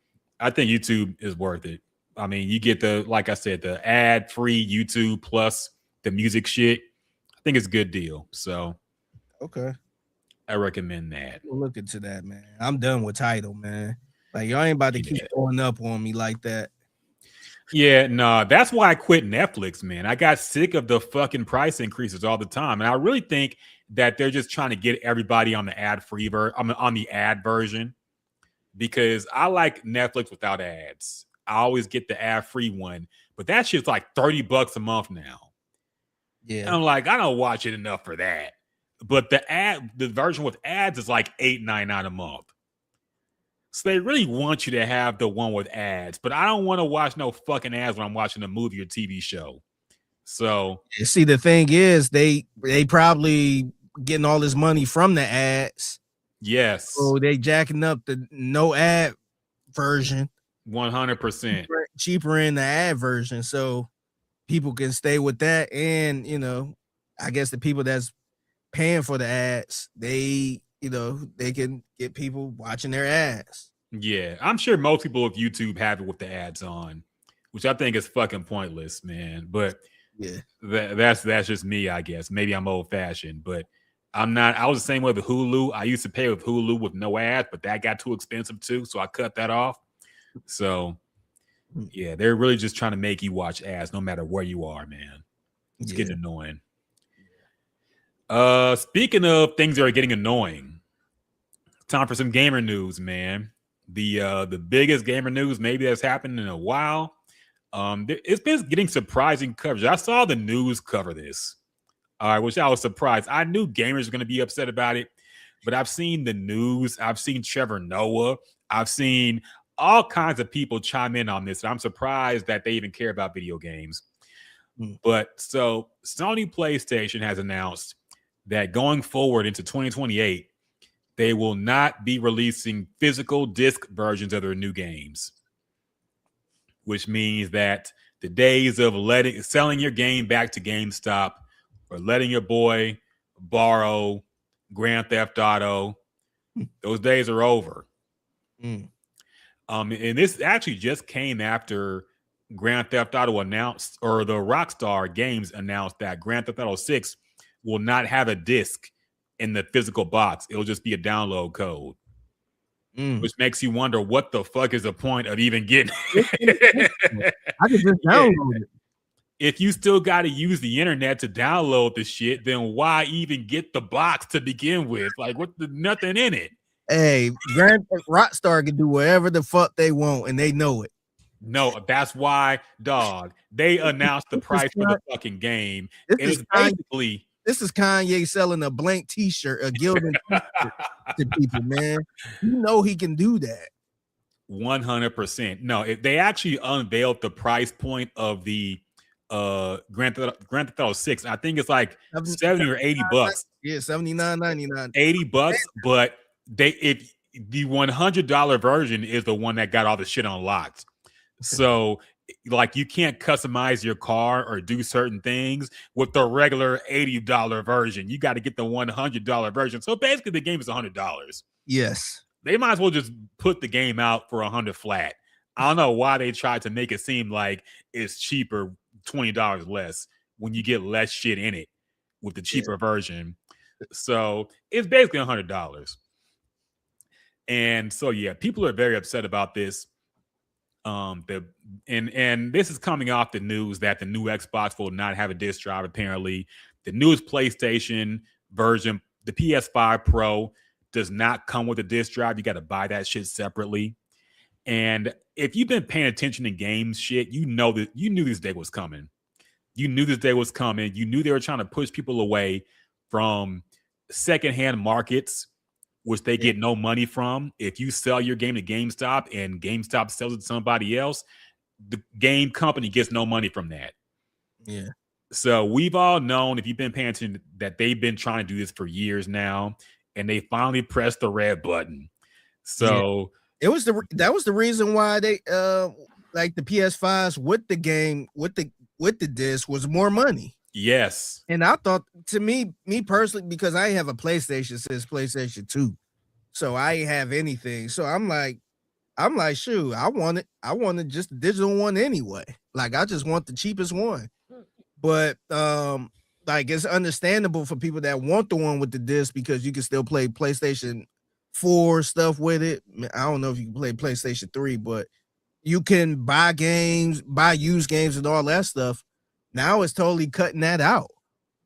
I think YouTube is worth it. I mean, you get like I said, the ad-free YouTube plus the music shit. I think it's a good deal. So okay, I recommend that. We'll look into that, man. I'm done with Tidal, man. Like y'all ain't about to keep throwing up on me like that. Yeah, no, that's why I quit Netflix, man. I got sick of the fucking price increases all the time. And I really think that they're just trying to get everybody on the ad-free on the ad version, because I like Netflix without ads. I always get the ad-free one, but that shit's like $30 a month now. Yeah. And I'm like, I don't watch it enough for that. But the version with ads is like $8.99 a month. So they really want you to have the one with ads, but I don't want to watch no fucking ads when I'm watching a movie or TV show. So see, the thing is, they probably getting all this money from the ads. Yes. So they jacking up the no ad version. 100%. Cheaper in the ad version, so people can stay with that. And I guess the people that's paying for the ads, they can get people watching their ads. Yeah, I'm sure most people of YouTube have it with the ads on, which I think is fucking pointless, man. But yeah, that's just me, I guess. Maybe I'm old fashioned, but I'm not. I was the same way with Hulu. I used to pay with Hulu with no ads, but that got too expensive too, so I cut that off. So yeah, they're really just trying to make you watch ads no matter where you are, man. It's getting annoying. Speaking of things that are getting annoying, time for some gamer news, man. The biggest gamer news maybe that's happened in a while. It's been getting surprising coverage. I saw the news cover this. Which I was surprised. I knew gamers were going to be upset about it, but I've seen the news. I've seen Trevor Noah. I've seen all kinds of people chime in on this. And I'm surprised that they even care about video games. But so Sony PlayStation has announced that going forward into 2028, they will not be releasing physical disc versions of their new games, which means that the days of selling your game back to GameStop or letting your boy borrow Grand Theft Auto, those days are over. And this actually just came after Grand Theft Auto announced, or the Rockstar Games announced that Grand Theft Auto 6 will not have a disc in the physical box. It'll just be a download code, which makes you wonder what the fuck is the point of even getting it. I can just download it. If you still got to use the internet to download the shit, then why even get the box to begin with? Like, nothing in it. Hey, Rockstar can do whatever the fuck they want, and they know it. No, that's why, dog. They announced the price for the fucking game. This is Kanye selling a blank T-shirt, a gilded T-shirt to people, man. You know he can do that. 100%. No, they actually unveiled the price point of the Grand Theft Auto 6. I think it's like 70 or 80 bucks. Yeah, $79.99. 80 bucks, but if the $100 version is the one that got all the shit unlocked. So like you can't customize your car or do certain things with the regular $80 version. You got to get the $100 version. So basically the game is $100. Yes. They might as well just put the game out for $100 flat. I don't know why they tried to make it seem like it's cheaper, $20 less, when you get less shit in it with the cheaper version. So it's basically $100. And so, yeah, people are very upset about this. And this is coming off the news that the new Xbox will not have a disc drive, apparently. The newest PlayStation version, the PS5 Pro, does not come with a disc drive. You got to buy that shit separately. And if you've been paying attention to games shit, you know that you knew this day was coming. You knew this day was coming. You knew they were trying to push people away from secondhand markets, which they get no money from. If you sell your game to GameStop and GameStop sells it to somebody else, the game company gets no money from that. Yeah. So we've all known, if you've been paying attention, that they've been trying to do this for years now, and they finally pressed the red button. So that was the reason why they like the PS5s with the game with the disc was more money. Yes. And I thought, to me personally, because I have a PlayStation since PlayStation 2, so I ain't have anything. So I'm like, shoot, I wanted just the digital one anyway. Like, I just want the cheapest one. But like, it's understandable for people that want the one with the disc, because you can still play PlayStation 4 stuff with it. I don't know if you can play PlayStation 3, but you can buy used games and all that stuff. Now it's totally cutting that out.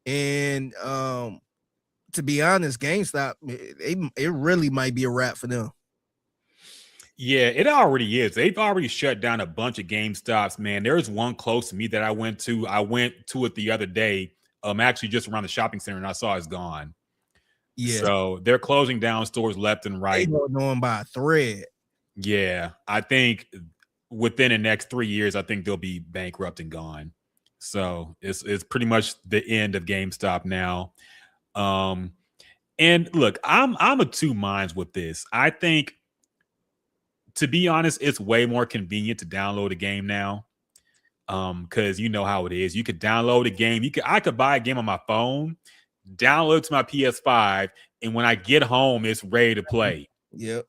And to be honest, GameStop, it really might be a wrap for them. Yeah, it already is. They've already shut down a bunch of GameStops, man. There's one close to me that I went to. I went to it the other day, actually just around the shopping center, and I saw it's gone. Yeah. So they're closing down stores left and They right. don't know him by a thread. Yeah, I think within the next 3 years, I think they'll be bankrupt and gone. So it's pretty much the end of GameStop now. And look, I'm of two minds with this. I think, to be honest, it's way more convenient to download a game now. Because you know how it is. You could download a game. I could buy a game on my phone, download it to my PS5, and when I get home, it's ready to play. Yep.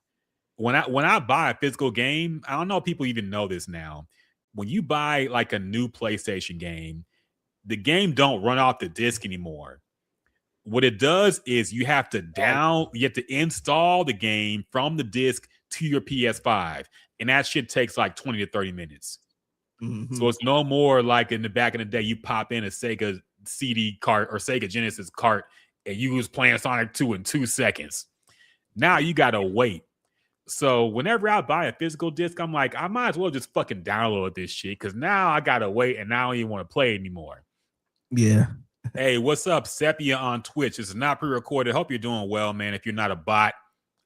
When I buy a physical game, I don't know if people even know this now. When you buy like a new PlayStation game, the game don't run off the disc anymore. What it does is you have to install the game from the disc to your PS5, and that shit takes like 20 to 30 minutes. Mhm. So it's no more like in the back in the day, you pop in a Sega CD cart or Sega Genesis cart and you was playing Sonic 2 in 2 seconds. Now you gotta wait. So whenever I buy a physical disc, I'm like, I might as well just fucking download this shit because now I gotta wait and now I don't even want to play anymore. Yeah. Hey, what's up, Sepia on Twitch? This is not pre-recorded. Hope you're doing well, man. If you're not a bot,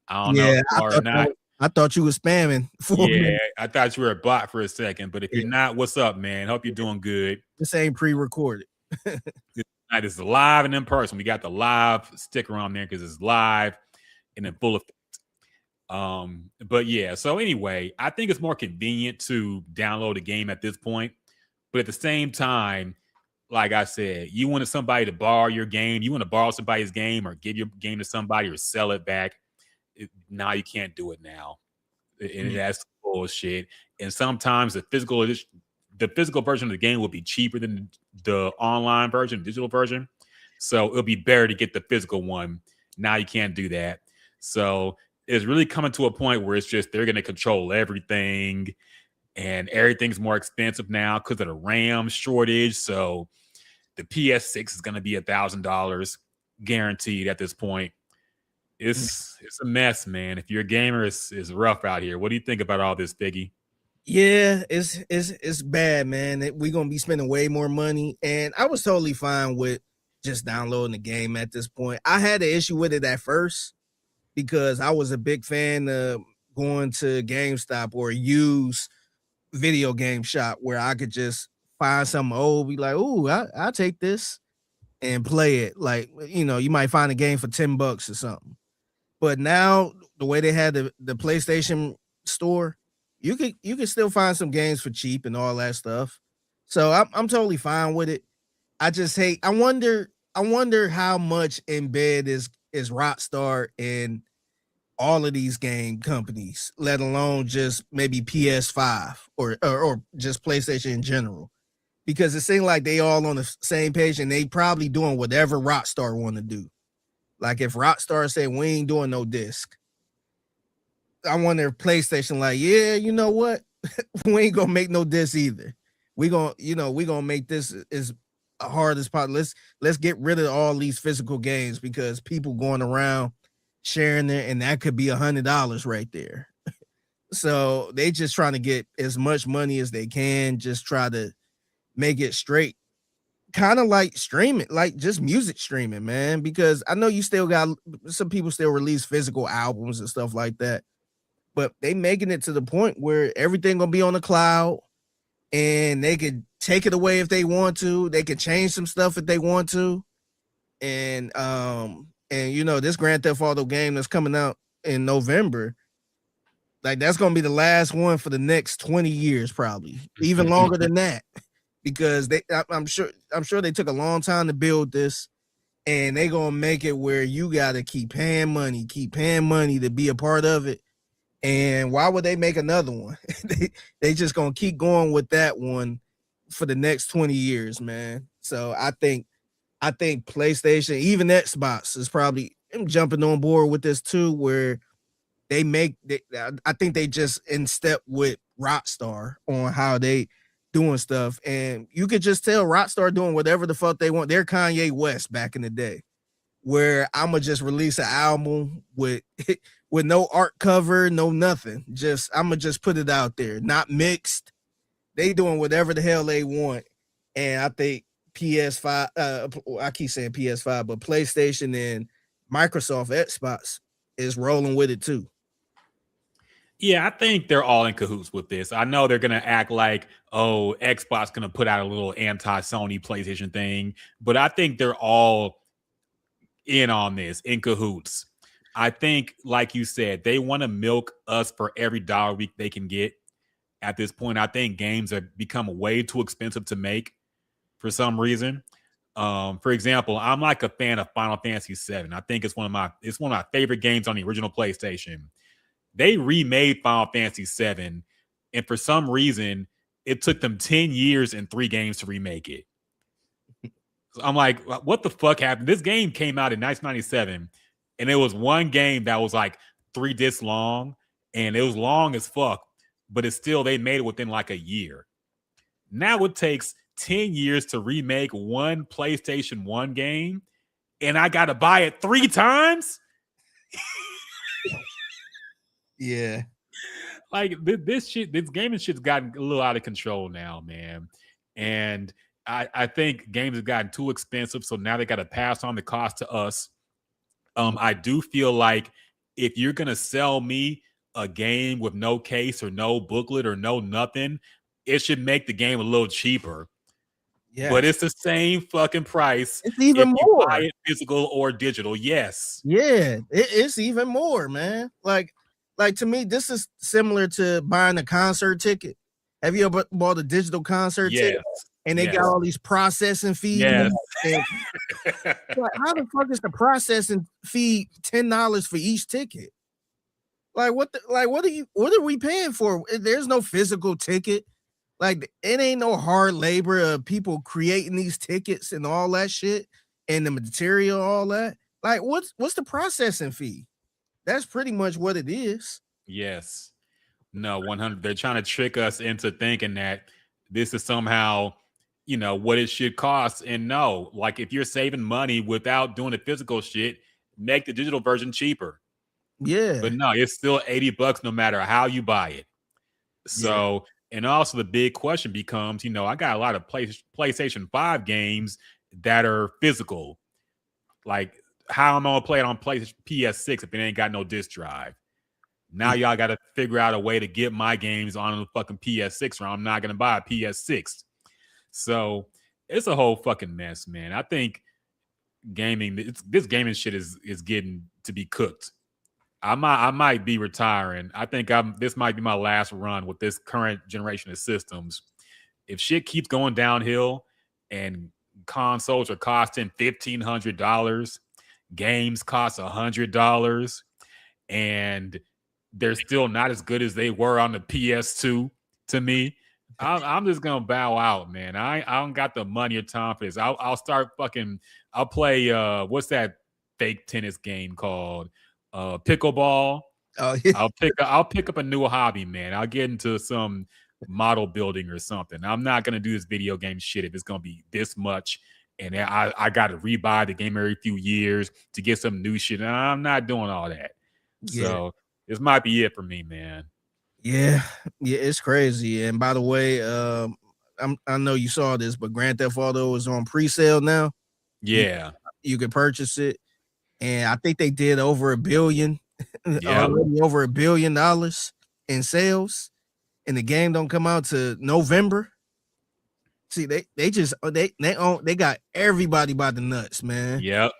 I don't know if you are or not. I thought you were spamming. Yeah, I thought you were a bot for a second, but if you're not, what's up, man? Hope you're doing good. This ain't pre-recorded. Tonight is live and in person. We got the live sticker on there because it's live and in full effect. But yeah, so anyway, I think it's more convenient to download a game at this point. But at the same time, like I said, you wanted somebody to borrow your game, you want to borrow somebody's game or give your game to somebody or sell it back. Now you can't do it now. And that's bullshit. And sometimes the physical version of the game will be cheaper than the online version, digital version. So it'll be better to get the physical one. Now you can't do that. So it's really coming to a point where it's just they're going to control everything, and everything's more expensive now because of the RAM shortage. So the PS6 is going to be $1,000 guaranteed at this point. It's a mess, man. If you're a gamer, it's rough out here. What do you think about all this, Biggie? Yeah, it's bad, man. We're gonna be spending way more money, and I was totally fine with just downloading the game at this point. I had an issue with it at first because I was a big fan of going to GameStop or use video game shop where I could just find something old, be like, "Ooh, I'll take this," and play it. Like, you might find a game for $10 or something. But now the way they had the PlayStation store, you can still find some games for cheap and all that stuff. So I'm totally fine with it. I just hate. I wonder how much in bed is Rockstar and all of these game companies, let alone just maybe PS5 or just PlayStation in general, because it seems like they all on the same page and they probably doing whatever Rockstar want to do. Like if Rockstar say we ain't doing no disc, I wonder if PlayStation like, yeah, you know what? We ain't gonna make no disc either. We gonna make this as hard as possible. Let's get rid of all these physical games because people going around sharing it, and that could be $100 right there. So they just trying to get as much money as they can, just try to make it straight. Kind of like streaming, like just music streaming, man, because I know you still got some people still release physical albums and stuff like that, but they making it to the point where everything gonna be on the cloud and they could take it away if they want to. They can change some stuff if they want to. And this Grand Theft Auto game that's coming out in November, like that's gonna be the last one for the next 20 years, probably even longer than that. Because I'm sure they took a long time to build this, and they gonna make it where you gotta keep paying money to be a part of it. And why would they make another one? they just gonna keep going with that one for the next 20 years, man. So I think PlayStation, even Xbox, is probably jumping on board with this too, where I think they just in step with Rockstar on how they doing stuff, and you could just tell Rockstar doing whatever the fuck they want. They're Kanye West back in the day, where I'ma just release an album with no art cover, no nothing. I'ma just put it out there, not mixed. They doing whatever the hell they want, and I think PS5. I keep saying PS5, but PlayStation and Microsoft Xbox is rolling with it too. Yeah, I think they're all in cahoots with this. I know they're gonna act like, oh, Xbox gonna put out a little anti-Sony PlayStation thing, but I think they're all in on this, in cahoots. I think, like you said, they want to milk us for every dollar they can get. At this point, I think games have become way too expensive to make for some reason. For example, I'm like a fan of Final Fantasy VII. I think it's one of my favorite games on the original PlayStation. They remade Final Fantasy VII, and for some reason, it took them 10 years and 3 games to remake it. So I'm like, what the fuck happened? This game came out in 1997, and it was one game that was like 3 discs long, and it was long as fuck, but it's still, they made it within like a year. Now it takes 10 years to remake one PlayStation 1 game, and I got to buy it 3 times? Yeah. Like this gaming shit's gotten a little out of control now, man. And I think games have gotten too expensive, so now they got to pass on the cost to us. I do feel like if you're gonna sell me a game with no case or no booklet or no nothing, it should make the game a little cheaper. Yeah, but it's the same fucking price. It's even if more. You buy it physical or digital. Yes. Yeah, it's even more, man. Like to me, this is similar to buying a concert ticket. Have you ever bought a digital concert ticket? And they got all these processing fees. Yes. Like, how the fuck is the processing fee $10 for each ticket? Like what are we paying for? There's no physical ticket. Like it ain't no hard labor of people creating these tickets and all that shit and the material, all that. Like what's the processing fee? That's pretty much what it is. Yes. No, 100. They're trying to trick us into thinking that this is somehow, what it should cost. And no, like if you're saving money without doing the physical shit, make the digital version cheaper. Yeah. But no, it's still $80 no matter how you buy it. So, and also the big question becomes, I got a lot of PlayStation 5 games that are physical. Like, how am I going to play it on PS6 if it ain't got no disc drive? Now y'all got to figure out a way to get my games on the fucking PS6 or I'm not going to buy a PS6. So it's a whole fucking mess, man. I think this gaming shit is getting to be cooked. I might be retiring. I think this might be my last run with this current generation of systems. If shit keeps going downhill and consoles are costing $1,500, games cost $100, and they're still not as good as they were on the PS2 to me, I'm just gonna bow out, man. I don't got the money or time for this. I'll play what's that fake tennis game called? Pickleball. Oh, yeah. I'll pick up a new hobby, man. I'll get into some model building or something. I'm not gonna do this video game shit if it's gonna be this much, and I got to rebuy the game every few years to get some new shit. And I'm not doing all that. Yeah. So this might be it for me, man. Yeah, it's crazy. And by the way, I know you saw this, but Grand Theft Auto is on pre-sale now. Yeah, you can purchase it, and I think they did over $1 billion, already over $1 billion in sales, and the game don't come out to November. See, they got everybody by the nuts, man. Yep.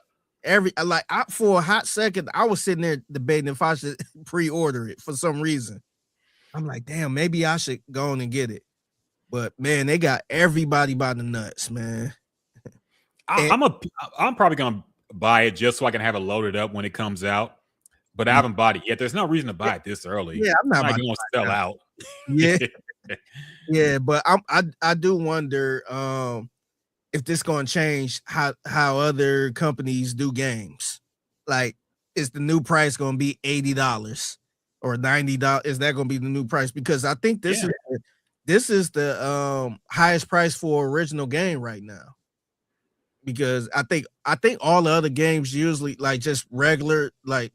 For a hot second, I was sitting there debating if I should pre-order it for some reason. I'm like, damn, maybe I should go on and get it. But man, they got everybody by the nuts, man. I'm probably gonna buy it just so I can have it loaded up when it comes out. But I haven't bought it yet. There's no reason to buy it this early. Yeah, I'm not going to sell out. Yeah, yeah, but I do wonder if this gonna change how other companies do games. Like, is the new price gonna be $80? Or $90? Is that going to be the new price? Because I think this is the highest price for original game right now. Because I think all the other games usually like just regular like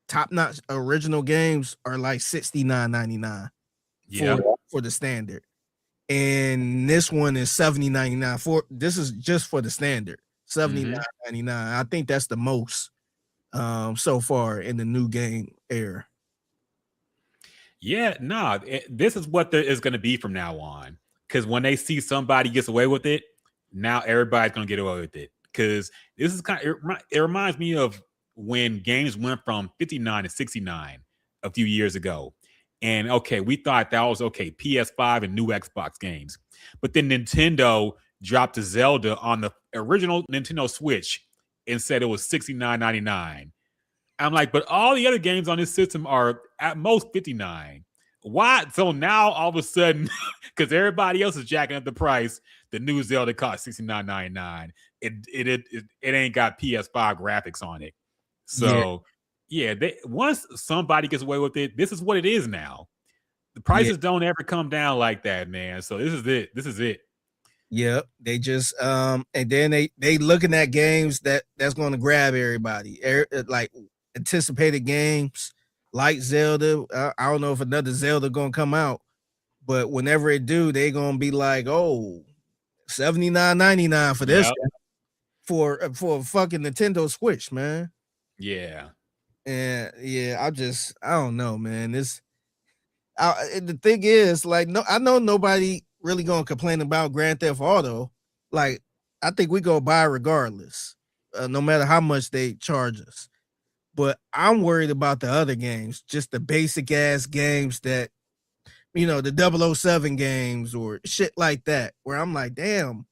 top notch original games are like $69.99. Yeah, for the standard, and this one is $70.99 this is just for the standard $79.99. I think that's the most so far in the new game era. Yeah, no, this is what there is going to be from now on. Because when they see somebody gets away with it, now everybody's going to get away with it. Because this is it reminds me of when games went from 59 to 69 a few years ago. And okay, we thought that was okay, PS5 and new Xbox games. But then Nintendo dropped a Zelda on the original Nintendo Switch and said it was $69.99. I'm like, but all the other games on this system are at most 59. Why? So now all of a sudden, because everybody else is jacking up the price, the new Zelda costs $69.99. It ain't got PS5 graphics on it. So yeah, once somebody gets away with it, this is what it is now. The prices don't ever come down like that, man. So this is it. This is it. Yep. They just and then they looking at games that's going to grab everybody. Like anticipated games like Zelda. I don't know if another Zelda gonna come out, but whenever it do, they gonna be like, oh, $79.99 for this for a fucking Nintendo Switch, man. Yeah. And yeah, I don't know, man. The thing is, like, no, I know nobody really gonna complain about Grand Theft Auto. Like, I think we go buy regardless, no matter how much they charge us. But I'm worried about the other games, just the basic ass games that, the 007 games or shit like that, where I'm like, damn,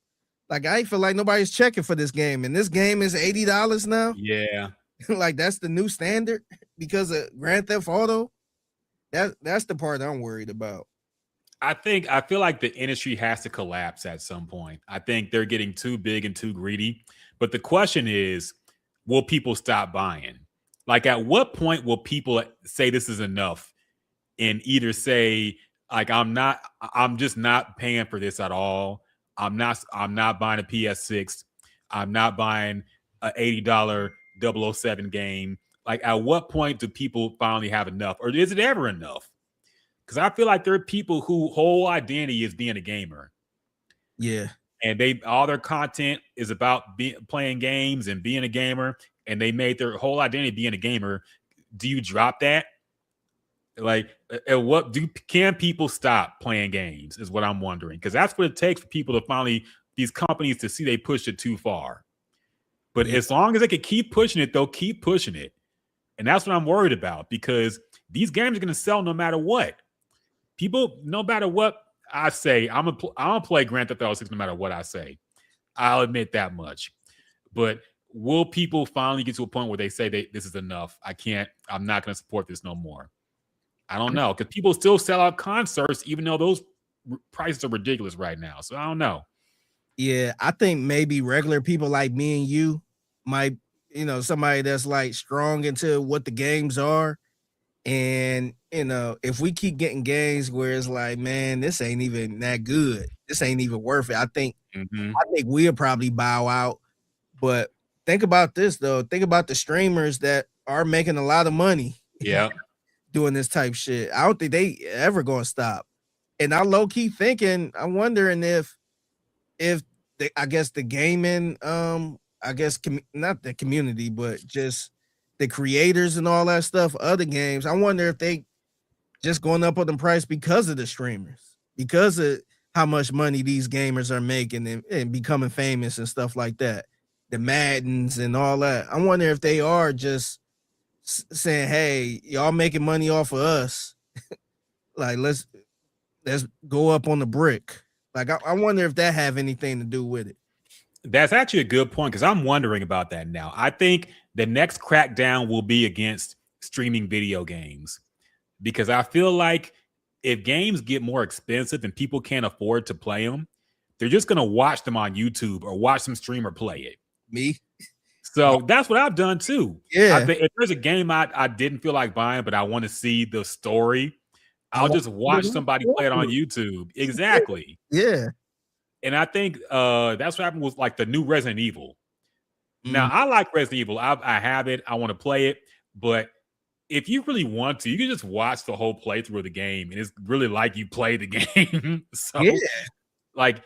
like I feel like nobody's checking for this game, and this game is $80 now. Yeah, like that's the new standard because of Grand Theft Auto. That's the part I'm worried about. I feel like the industry has to collapse at some point. I think they're getting too big and too greedy. But the question is, will people stop buying? Like, at what point will people say this is enough and either say, like, I'm just not paying for this at all. I'm not buying a PS6. I'm not buying an $80 007 game. Like, at what point do people finally have enough? Or is it ever enough? Because I feel like there are people whose whole identity is being a gamer. Yeah. And all their content is about playing games and being a gamer. And they made their whole identity being a gamer. Do you drop that? Like, can people stop playing games is what I'm wondering. Because that's what it takes for people to finally, these companies to see they pushed it too far. But as long as they can keep pushing it, they'll keep pushing it. And that's what I'm worried about, because these games are going to sell no matter what. People, no matter what I say, I'm gonna play Grand Theft Auto 6 no matter what I say. I'll admit that much. But will people finally get to a point where they say this is enough? I'm not going to support this no more. I don't know, because people still sell out concerts, even though those prices are ridiculous right now. So I don't know. Yeah, I think maybe regular people like me and you might, somebody that's like strong into what the games are. And, if we keep getting games where it's like, man, this ain't even that good. This ain't even worth it. I think we'll probably bow out. But think about this, though. Think about the streamers that are making a lot of money. Yeah. Doing this type shit. I don't think they ever gonna stop. And I low key thinking, I'm wondering if I guess the gaming, not the community, but just the creators and all that stuff, other games. I wonder if they just going up on the price because of the streamers, because of how much money these gamers are making and becoming famous and stuff like that. The Maddens and all that. I wonder if they are just saying, hey, y'all making money off of us. Like, let's go up on the brick. Like, I wonder if that have anything to do with it. That's actually a good point, because I'm wondering about that now. I think the next crackdown will be against streaming video games, because I feel like if games get more expensive and people can't afford to play them, they're just going to watch them on YouTube or watch some streamer play it. Me? So that's what I've done too. Yeah. I think if there's a game I didn't feel like buying, but I want to see the story, I'll just watch somebody play it on YouTube. Exactly. Yeah. And I think that's what happened with like the new Resident Evil. Now, I like Resident Evil. I have it. I want to play it. But if you really want to, you can just watch the whole playthrough of the game. And it's really like you play the game. So, like,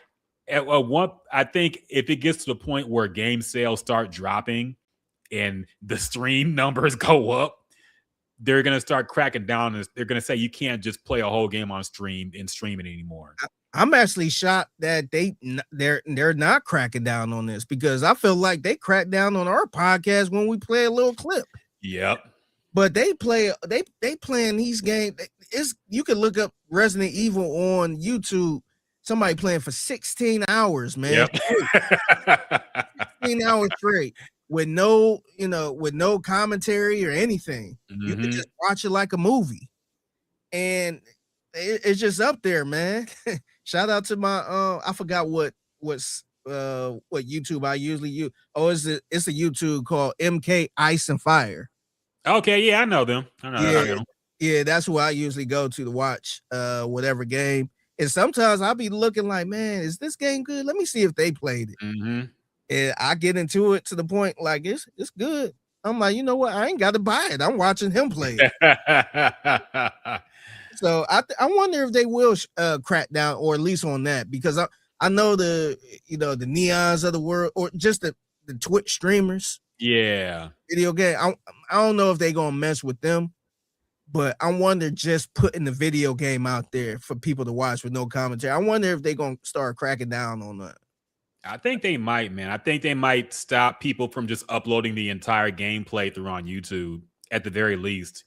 I think if it gets to the point where game sales start dropping and the stream numbers go up, they're gonna start cracking down. And they're gonna say you can't just play a whole game on stream and stream it anymore. I'm actually shocked that they're not cracking down on this, because I feel like they cracked down on our podcast when we play a little clip. Yep. But they playing these games. You can look up Resident Evil on YouTube. Somebody playing for 16 hours, man. Yep. 16 hours straight with no commentary or anything. You can just watch it like a movie, and it's just up there, man. Shout out to my I forgot what YouTube I usually use. Oh, it's a YouTube called MK Ice and Fire. Okay, yeah, I know them. Yeah, that's who I usually go to watch whatever game. And sometimes I'll be looking like, man, is this game good? Let me see if they played it. And I get into it to the point like it's good. I'm like, you know what? I ain't got to buy it. I'm watching him play it. So I wonder if they will crack down, or at least on that, because I know the Neons of the world, or just the Twitch streamers. Yeah, video game. I don't know if they're gonna mess with them, but I wonder, just putting the video game out there for people to watch with no commentary, I wonder if they're gonna start cracking down on that. I think they might, man. I think they might stop people from just uploading the entire gameplay through on YouTube at the very least,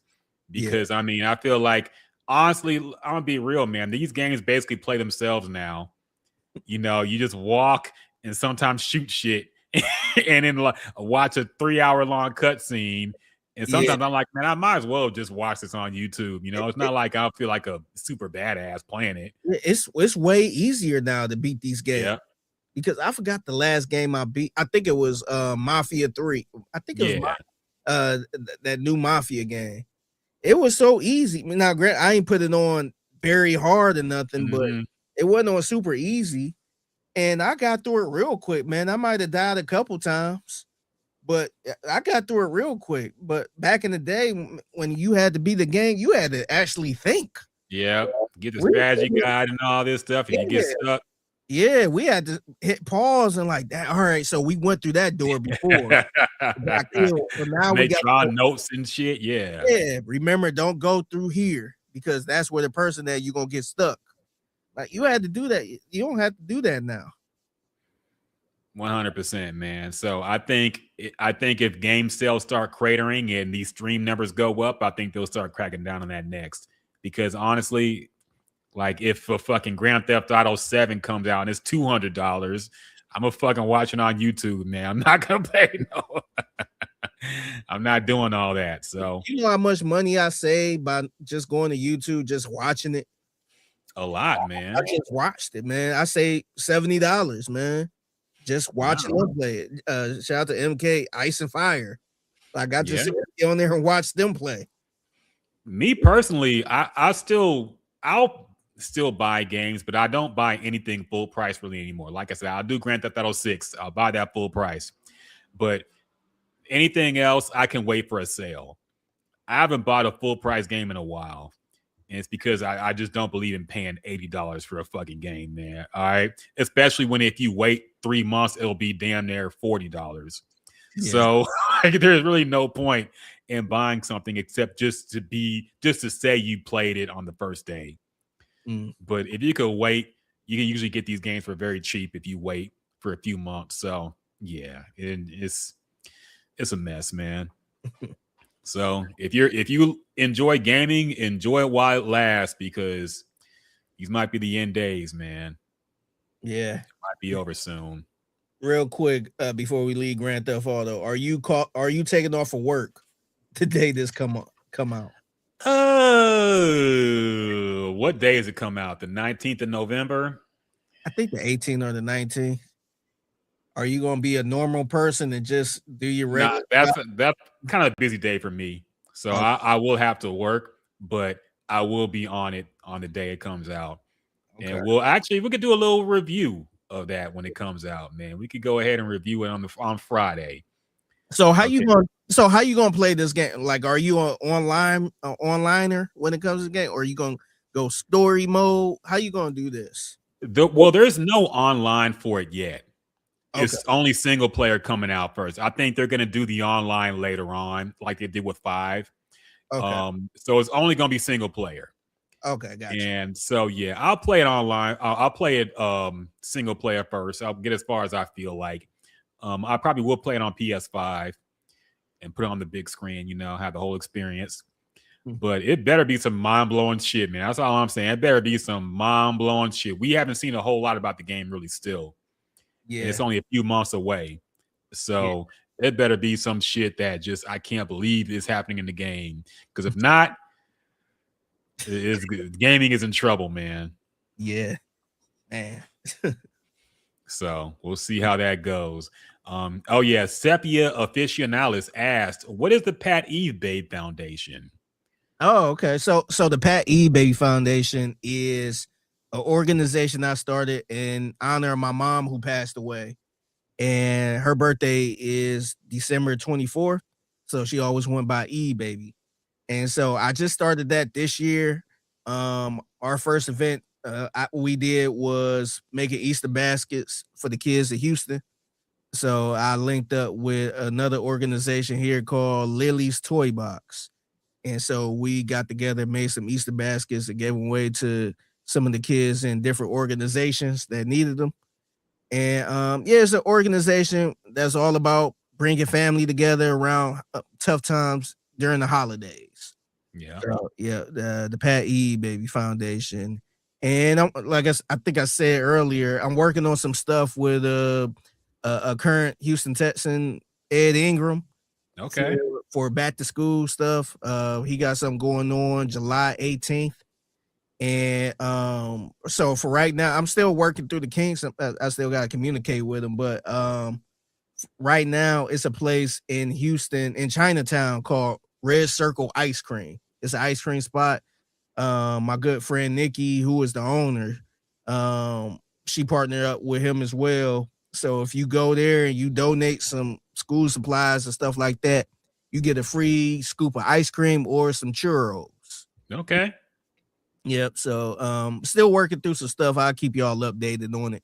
because I mean, I feel like, honestly, I'm gonna be real, man. These games basically play themselves now. You just walk and sometimes shoot shit and then watch a 3-hour long cutscene. And sometimes I'm like, man, I might as well just watch this on YouTube. It's not like I feel like a super badass playing it. It's way easier now to beat these games, because I forgot the last game I beat. I think it was Mafia 3. I think it was that new Mafia game. It was so easy. Now, Grant, I ain't put it on very hard or nothing, but it wasn't on super easy. And I got through it real quick, man. I might have died a couple times, but I got through it real quick. But back in the day, when you had to beat the game, you had to actually think. Yeah, get the strategy guide and all this stuff, and you get stuck. Yeah, we had to hit pause and like that. All right, so we went through that door before. So now we got notes and shit. Yeah. Remember, don't go through here, because that's where the person that you're gonna get stuck. Like, you had to do that. You don't have to do that now. 100%, man. So I think if game sales start cratering and these stream numbers go up, I think they'll start cracking down on that next. Because honestly, like, if a fucking Grand Theft Auto 7 comes out and it's $200, I'm a fucking watching on YouTube, man. I'm not gonna pay no. I'm not doing all that. So you know how much money I save by just going to YouTube, just watching it? A lot, man. I just watched it, man. I say $70, man. Just watching them play it. Shout out to MK Ice and Fire. Like, I just sit on there and watch them play. Me personally, I'll still buy games, but I don't buy anything full price really anymore. Like I said, I'll do Grand Theft Auto 6. I'll buy that full price. But anything else, I can wait for a sale. I haven't bought a full price game in a while. And it's because I just don't believe in paying $80 for a fucking game, man. All right. Especially when, if you wait 3 months, it'll be damn near $40. Yeah. So there's really no point in buying something except just to say you played it on the first day. But if you could wait, you can usually get these games for very cheap if you wait for a few months. So yeah, it's a mess, man. So if you enjoy gaming, enjoy it while it lasts, because these might be the end days, man. Yeah, it might be over soon. Real quick, before we leave Grand Theft Auto, are you taking off of work the day this come out? What day does it come out? The 19th of November? I think the 18th or the 19th. Are you gonna be a normal person and just do your regular? That's kind of a busy day for me. So I will have to work, but I will be on it on the day it comes out. Okay. And we could do a little review of that when it comes out, man. We could go ahead and review it on Friday. So how you gonna play this game? Like, are you onliner when it comes to the game, or are you gonna go story mode? How you gonna do this? There's no online for it yet. It's only single player coming out first. I think they're going to do the online later on, like they did with 5. So it's only going to be single player. Okay, gotcha. And so yeah, I'll play it online. I'll play it single player first. I'll get as far as I feel like. I probably will play it on PS5 and put it on the big screen. Have the whole experience. But it better be some mind-blowing shit, man. That's all I'm saying. It better be some mind-blowing shit. We haven't seen a whole lot about the game really still. Yeah. And it's only a few months away. So it better be some shit that just I can't believe is happening in the game. Because if not, gaming is in trouble, man. Yeah. Man. So we'll see how that goes. Sepia Aficionalis asked, what is the Pat Eve Babe Foundation? Oh, okay. So the Pat E. Baby Foundation is an organization I started in honor of my mom who passed away. And her birthday is December 24th. So she always went by E Baby. And so I just started that this year. Our first event we did was making Easter baskets for the kids of Houston. So I linked up with another organization here called Lily's Toy Box. And so we got together, made some Easter baskets and gave them away to some of the kids in different organizations that needed them. And it's an organization that's all about bringing family together around tough times during the holidays. Yeah. So, the Pat E. Baby Foundation. And I think I said earlier, I'm working on some stuff with a current Houston Texan, Ed Ingram. Okay. For back to school stuff. He got something going on July 18th. And so for right now, I'm still working through the kinks. I still got to communicate with him. But right now, it's a place in Houston, in Chinatown, called Red Circle Ice Cream. It's an ice cream spot. My good friend Nikki, who is the owner, she partnered up with him as well. So if you go there and you donate some school supplies and stuff like that, you get a free scoop of ice cream or some churros. Okay. Yep. So still working through some stuff. I'll keep y'all updated on it.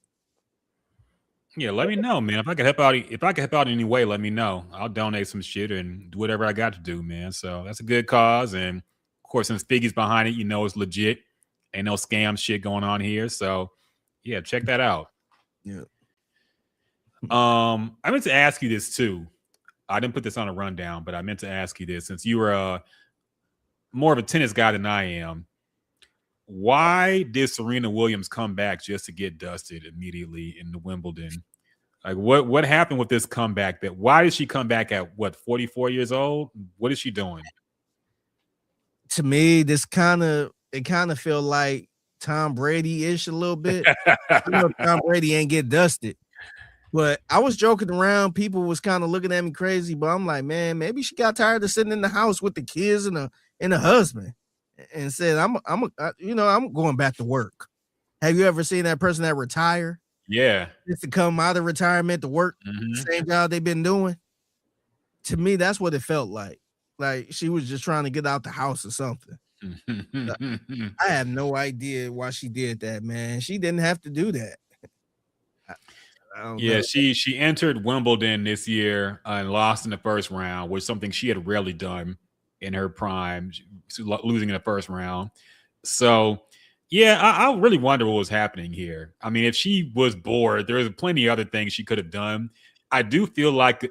Yeah, let me know, man. If I can help out, in any way, let me know. I'll donate some shit and do whatever I got to do, man. So that's a good cause. And of course, since Figgy's behind it, it's legit. Ain't no scam shit going on here. So yeah, check that out. Yeah. I meant to ask you this too. I didn't put this on a rundown, but I meant to ask you this since you were more of a tennis guy than I am. Why did Serena Williams come back just to get dusted immediately in the Wimbledon? Like what happened with this comeback? Why did she come back at 44 years old? What is she doing? To me, it kind of feel like Tom Brady-ish a little bit. Tom Brady ain't get dusted. But I was joking around. People was kind of looking at me crazy, but I'm like, man, maybe she got tired of sitting in the house with the kids and a husband, and said, I'm going back to work. Have you ever seen that person that retire? Yeah, just to come out of retirement to work the same job they've been doing. To me, that's what it felt like. Like she was just trying to get out the house or something. I have no idea why she did that, man. She didn't have to do that. Yeah, she entered Wimbledon this year and lost in the first round, which is something she had rarely done in her prime, losing in the first round. So, yeah, I really wonder what was happening here. I mean, if she was bored, there's plenty of other things she could have done. I do feel like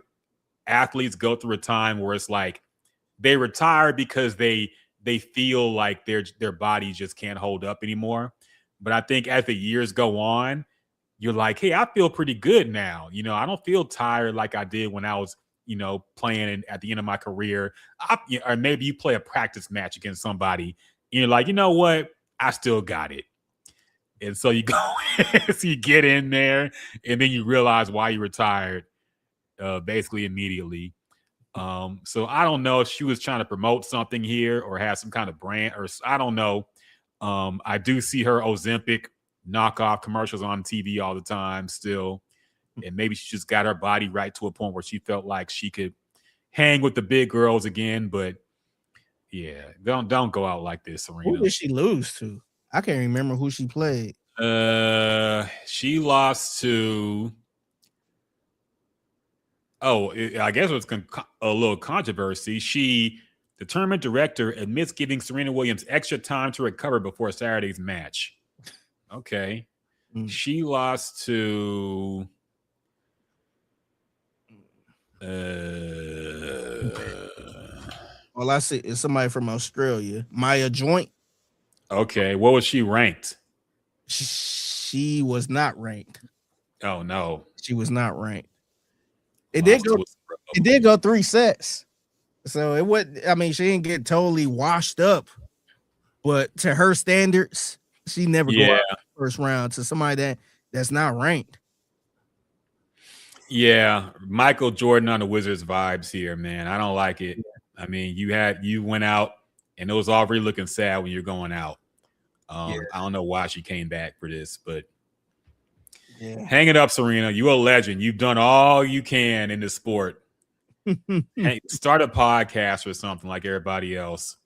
athletes go through a time where it's like they retire because they feel like their body just can't hold up anymore. But I think as the years go on, you're like, hey, I feel pretty good now. I don't feel tired like I did when I was, playing at the end of my career. Or maybe you play a practice match against somebody and you're like, you know what? I still got it. And so you go, so you get in there and then you realize why you retired basically immediately. So I don't know if she was trying to promote something here or have some kind of brand or I don't know. I do see her Ozempic knockoff commercials on TV all the time still. And maybe she just got her body right to a point where she felt like she could hang with the big girls again. But yeah, don't go out like this, Serena. Who did she lose to? I can't remember who she played. She lost to I guess it was a little controversy. The tournament director, admits giving Serena Williams extra time to recover before Saturday's match. Okay. She lost to all I see is somebody from Australia, Maya Joint. Okay, what was she ranked? She was not ranked. Oh no, she was not ranked. It did go 3 sets, so it would. I mean, she didn't get totally washed up, but to her standards, she never go out first round to somebody that's not ranked. Yeah, Michael Jordan on the Wizards vibes here, man. I don't like it. I mean, you went out and it was already looking sad when you're going out. I don't know why she came back for this, but hang it up, Serena. You a legend. You've done all you can in this sport. Hey, start a podcast or something like everybody else.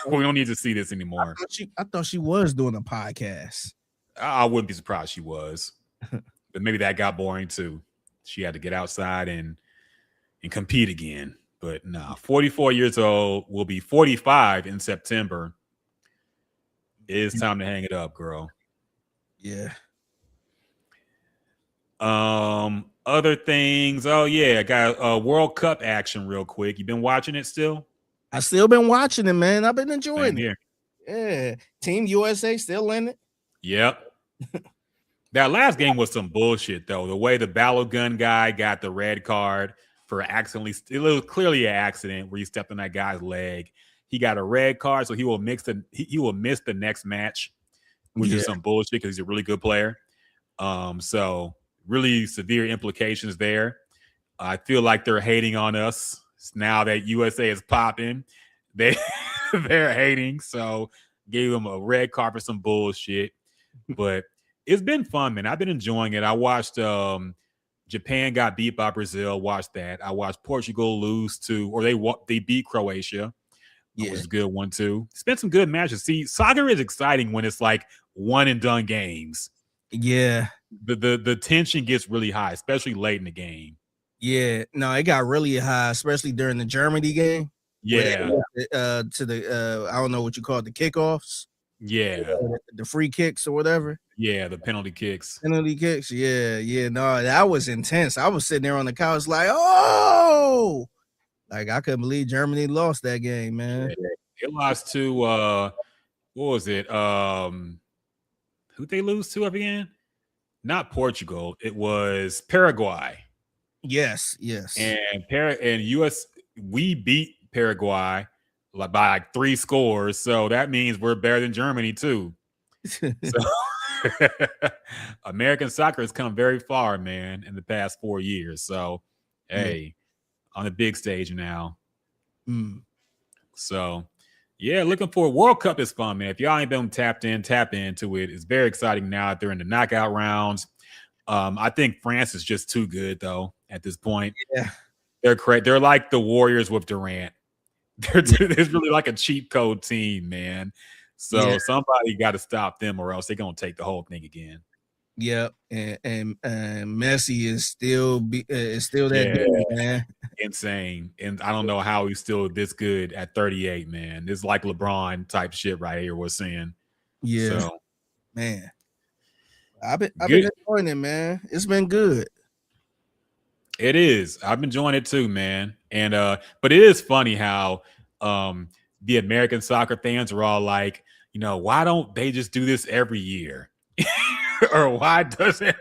We don't need to see this anymore. I thought she was doing a podcast. I wouldn't be surprised she was, but maybe that got boring too. She had to get outside and compete again. But no, 44 years old, will be 45 in September. It is time to hang it up, girl. Yeah. Other things. Oh yeah, I got World Cup action real quick. You been watching it still? I still been watching it, man. I've been enjoying it. Yeah. Team USA still in it. Yep. That last game was some bullshit, though. The way the battle gun guy got the red card for accidentally, it was clearly an accident where he stepped on that guy's leg. He got a red card, so he will miss the next match, which is some bullshit because he's a really good player. So really severe implications there. I feel like they're hating on us now that USA is popping. They're hating, so gave him a red card for some bullshit. But it's been fun, man. I've been enjoying it. I watched Japan got beat by Brazil. Watched that. I watched Portugal lose they beat Croatia. It was a good one too. It's been some good matches. See, soccer is exciting when it's like one and done games. Yeah. The tension gets really high, especially late in the game. Yeah. No, it got really high, especially during the Germany game. Yeah. To the I don't know what you call it, the kickoffs. Yeah. The free kicks or whatever. Yeah, the penalty kicks. Yeah. No, that was intense. I was sitting there on the couch like, oh, like I couldn't believe Germany lost that game, man. It lost to what was it? Who'd they lose to again? Not Portugal. It was Paraguay. Yes. And US, we beat Paraguay by like 3 scores. So that means we're better than Germany too. So American soccer has come very far, man, in the past 4 years. So, hey, on the big stage now. So, yeah, looking for World Cup is fun, man. If y'all ain't been tap into it. It's very exciting now that they're in the knockout rounds. I think France is just too good, though, at this point. Yeah. They're like the Warriors with Durant. There's really like a cheat code team, man. So somebody got to stop them, or else they're gonna take the whole thing again. Yep, and Messi is still that dude, man. Insane, and I don't know how he's still this good at 38, man. It's like LeBron type shit right here. We're seeing, so, man. I've been enjoying it, man. It's been good. It is. I've been enjoying it too, man. And but it is funny how the American soccer fans are all like, you know, why don't they just do this every year? Or why doesn't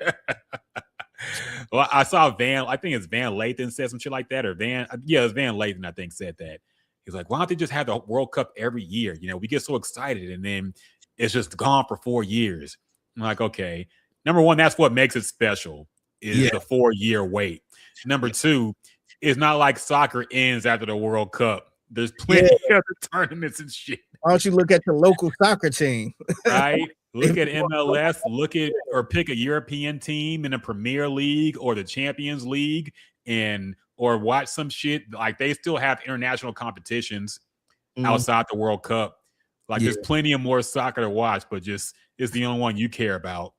well, I saw I think it's Van Lathan said some shit like that, or it's Van Lathan, I think, said that. He's like, why don't they just have the World Cup every year? You know, we get so excited and then it's just gone for 4 years. I'm like, okay, number one, that's what makes it special is the 4-year wait. Number two, it's not like soccer ends after the World Cup. There's plenty of other tournaments and shit. Why don't you look at your local soccer team? Right? Look at MLS, or pick a European team in the Premier League or the Champions League, or watch some shit. Like, they still have international competitions outside the World Cup. Like, there's plenty of more soccer to watch, but just it's the only one you care about.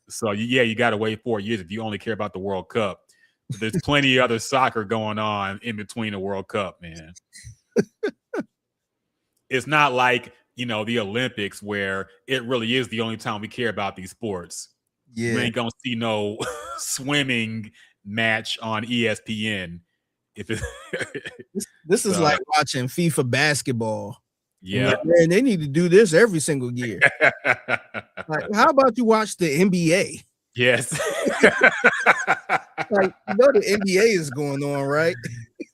So you got to wait 4 years if you only care about the World Cup. There's plenty of other soccer going on in between the World Cup, man. It's not like, the Olympics where it really is the only time we care about these sports. Yeah. You ain't gonna see no swimming match on ESPN. If it This is like watching FIFA basketball. Yeah. Man, they need to do this every single year. Like, how about you watch the NBA? Yes. Like, the NBA is going on, right?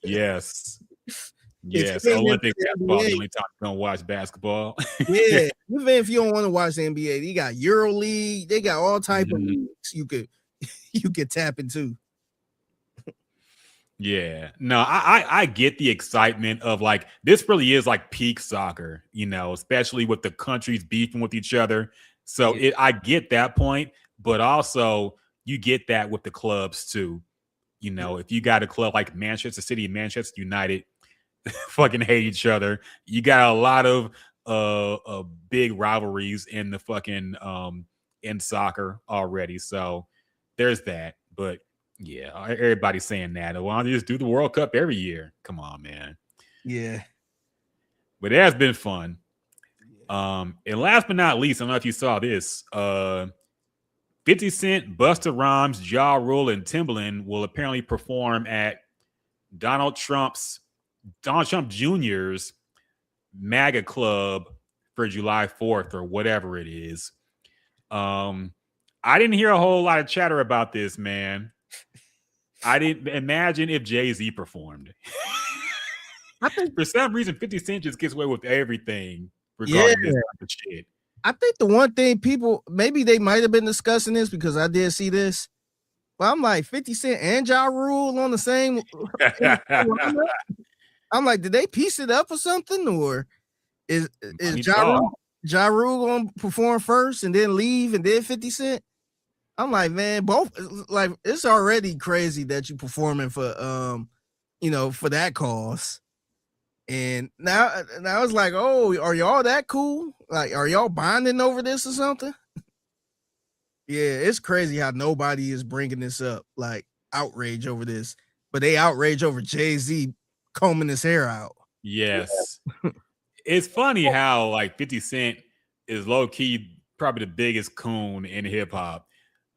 Yes. If Yes. you ain't Olympic into the basketball, the NBA, only time you don't watch basketball. yeah. Even if you don't want to watch the NBA, they got Euro League, they got all type of leagues you could tap into. Yeah, no, I get the excitement of like this really is like peak soccer, especially with the countries beefing with each other. So I get that point, but also you get that with the clubs too. If you got a club like Manchester City and Manchester United fucking hate each other, you got a lot of big rivalries in the fucking in soccer already. So there's that, but. Yeah, everybody's saying that. Why don't you just do the World Cup every year? Come on, man. Yeah. But it has been fun. And last but not least, I don't know if you saw this. 50 Cent, Busta Rhymes, Ja Rule, and Timbaland will apparently perform at Donald Trump Jr.'s MAGA Club for July 4th or whatever it is. I didn't hear a whole lot of chatter about this, man. I didn't imagine if Jay-Z performed. I think for some reason 50 Cent just gets away with everything regarding this type of shit. I think the one thing people maybe they might have been discussing this because I did see this, but I'm like 50 Cent and Ja Rule on the same. I'm like, did they piece it up or something, or is Ja Rule gonna perform first and then leave and then 50 Cent? I'm like, man, both like it's already crazy that you performing for for that cause. And now it's like, oh, are y'all that cool? Like, are y'all bonding over this or something? Yeah, it's crazy how nobody is bringing this up, like outrage over this, but they outrage over Jay-Z combing his hair out. Yes. It's funny how like 50 Cent is low-key probably the biggest coon in hip-hop.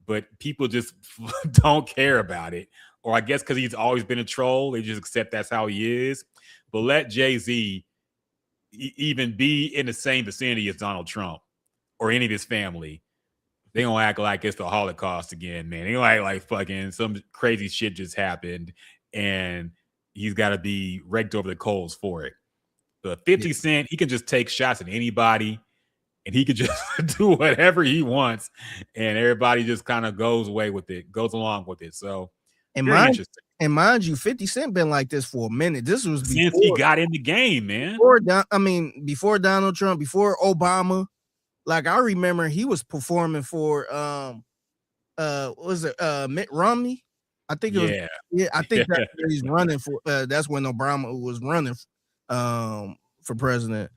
But people just don't care about it. Or I guess because he's always been a troll, they just accept that's how he is. But let Jay-Z even be in the same vicinity as Donald Trump or any of his family. They gonna act like it's the Holocaust again, man. They gonna act like fucking some crazy shit just happened and he's got to be raked over the coals for it. But 50 Cent, he can just take shots at anybody. And he could just do whatever he wants, and everybody just kind of goes along with it. So, and mind you, 50 Cent been like this for a minute. This was since he got in the game, man. Before Donald Trump, before Obama. Like I remember, he was performing for Mitt Romney? I think it was. Yeah, I think that's where he's running for. That's when Obama was running for president.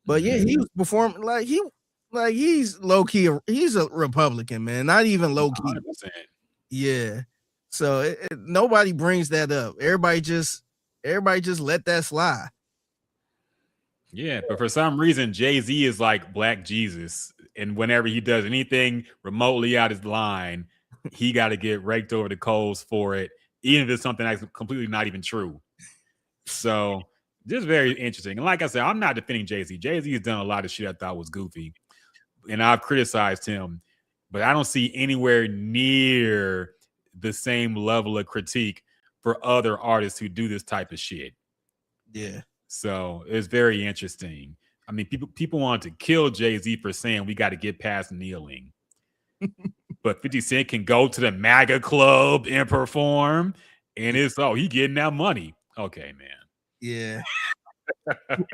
But yeah, he was performing like he's low key. He's a Republican, man. Not even low key. 100%. Yeah. So nobody brings that up. Everybody just let that slide. Yeah, but for some reason, Jay-Z is like Black Jesus, and whenever he does anything remotely out his line, he got to get raked over the coals for it, even if it's something that's completely not even true. So. Just very interesting. And like I said, I'm not defending Jay-Z. Jay-Z has done a lot of shit I thought was goofy. And I've criticized him. But I don't see anywhere near the same level of critique for other artists who do this type of shit. Yeah. So it's very interesting. I mean, people want to kill Jay-Z for saying we got to get past kneeling. But 50 Cent can go to the MAGA club and perform. And it's, he getting that money. Okay, man. Yeah.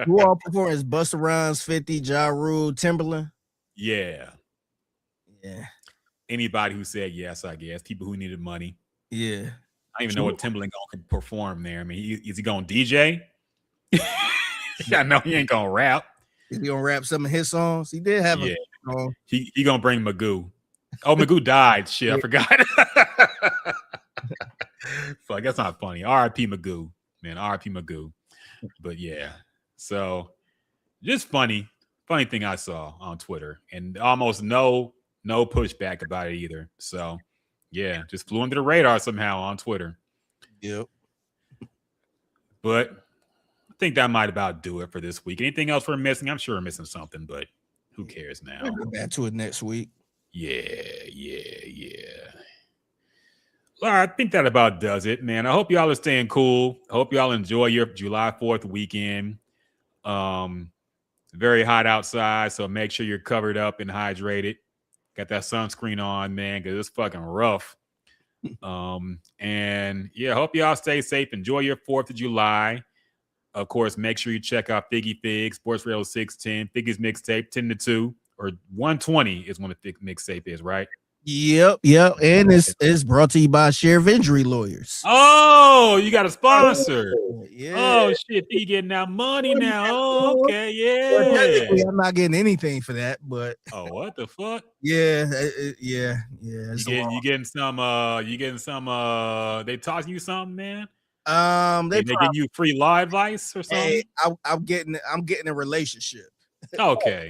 Who all perform is Busta Rhymes, 50, Ja Rule, Timbaland? Yeah. Yeah. Anybody who said yes, I guess. People who needed money. Yeah. I don't even know what Timbaland can perform there. I mean, is he going to DJ? I know he ain't going to rap. Is he going to rap some of his songs? He did have a song. He going to bring Magoo. Oh, Magoo died. Shit, I forgot. Fuck, that's not funny. R.I.P. Magoo, man. R.I.P. Magoo. But yeah, so just funny thing I saw on Twitter, and almost no pushback about it either. So yeah, just flew under the radar somehow on Twitter. Yep. But I think that might about do it for this week. Anything else we're missing? I'm sure we're missing something, but who cares now? We'll get back to it next week. Yeah. All right, I think that about does it, man. I hope y'all are staying cool. I hope y'all enjoy your July 4th weekend. Very hot outside, so make sure you're covered up and hydrated. Got that sunscreen on, man, because it's fucking rough. And yeah, hope y'all stay safe. Enjoy your 4th of July. Of course, make sure you check out Figgy Fig, Sports Radio 610, Figgy's mixtape 10-2, or 120 is when the Fig mixtape is, right? Yep. And it's brought to you by Share of Injury Lawyers. Oh, you got a sponsor. Yeah. Oh shit, you getting that money now. Oh, okay, Well, yeah. technically, I'm not getting anything for that, but Oh, what the fuck? yeah. You getting some they tossing you something, man? They giving you free law advice or something? Hey, I'm getting a relationship. Okay.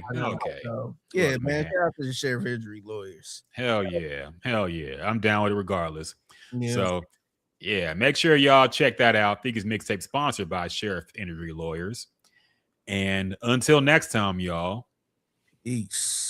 So, yeah, Look, man. man. Shout out to the Share of Injury Lawyers. Hell yeah. I'm down with it regardless. Yeah. So yeah, make sure y'all check that out. Figgy's mixtape sponsored by Sheriff Injury Lawyers. And until next time, y'all. Peace.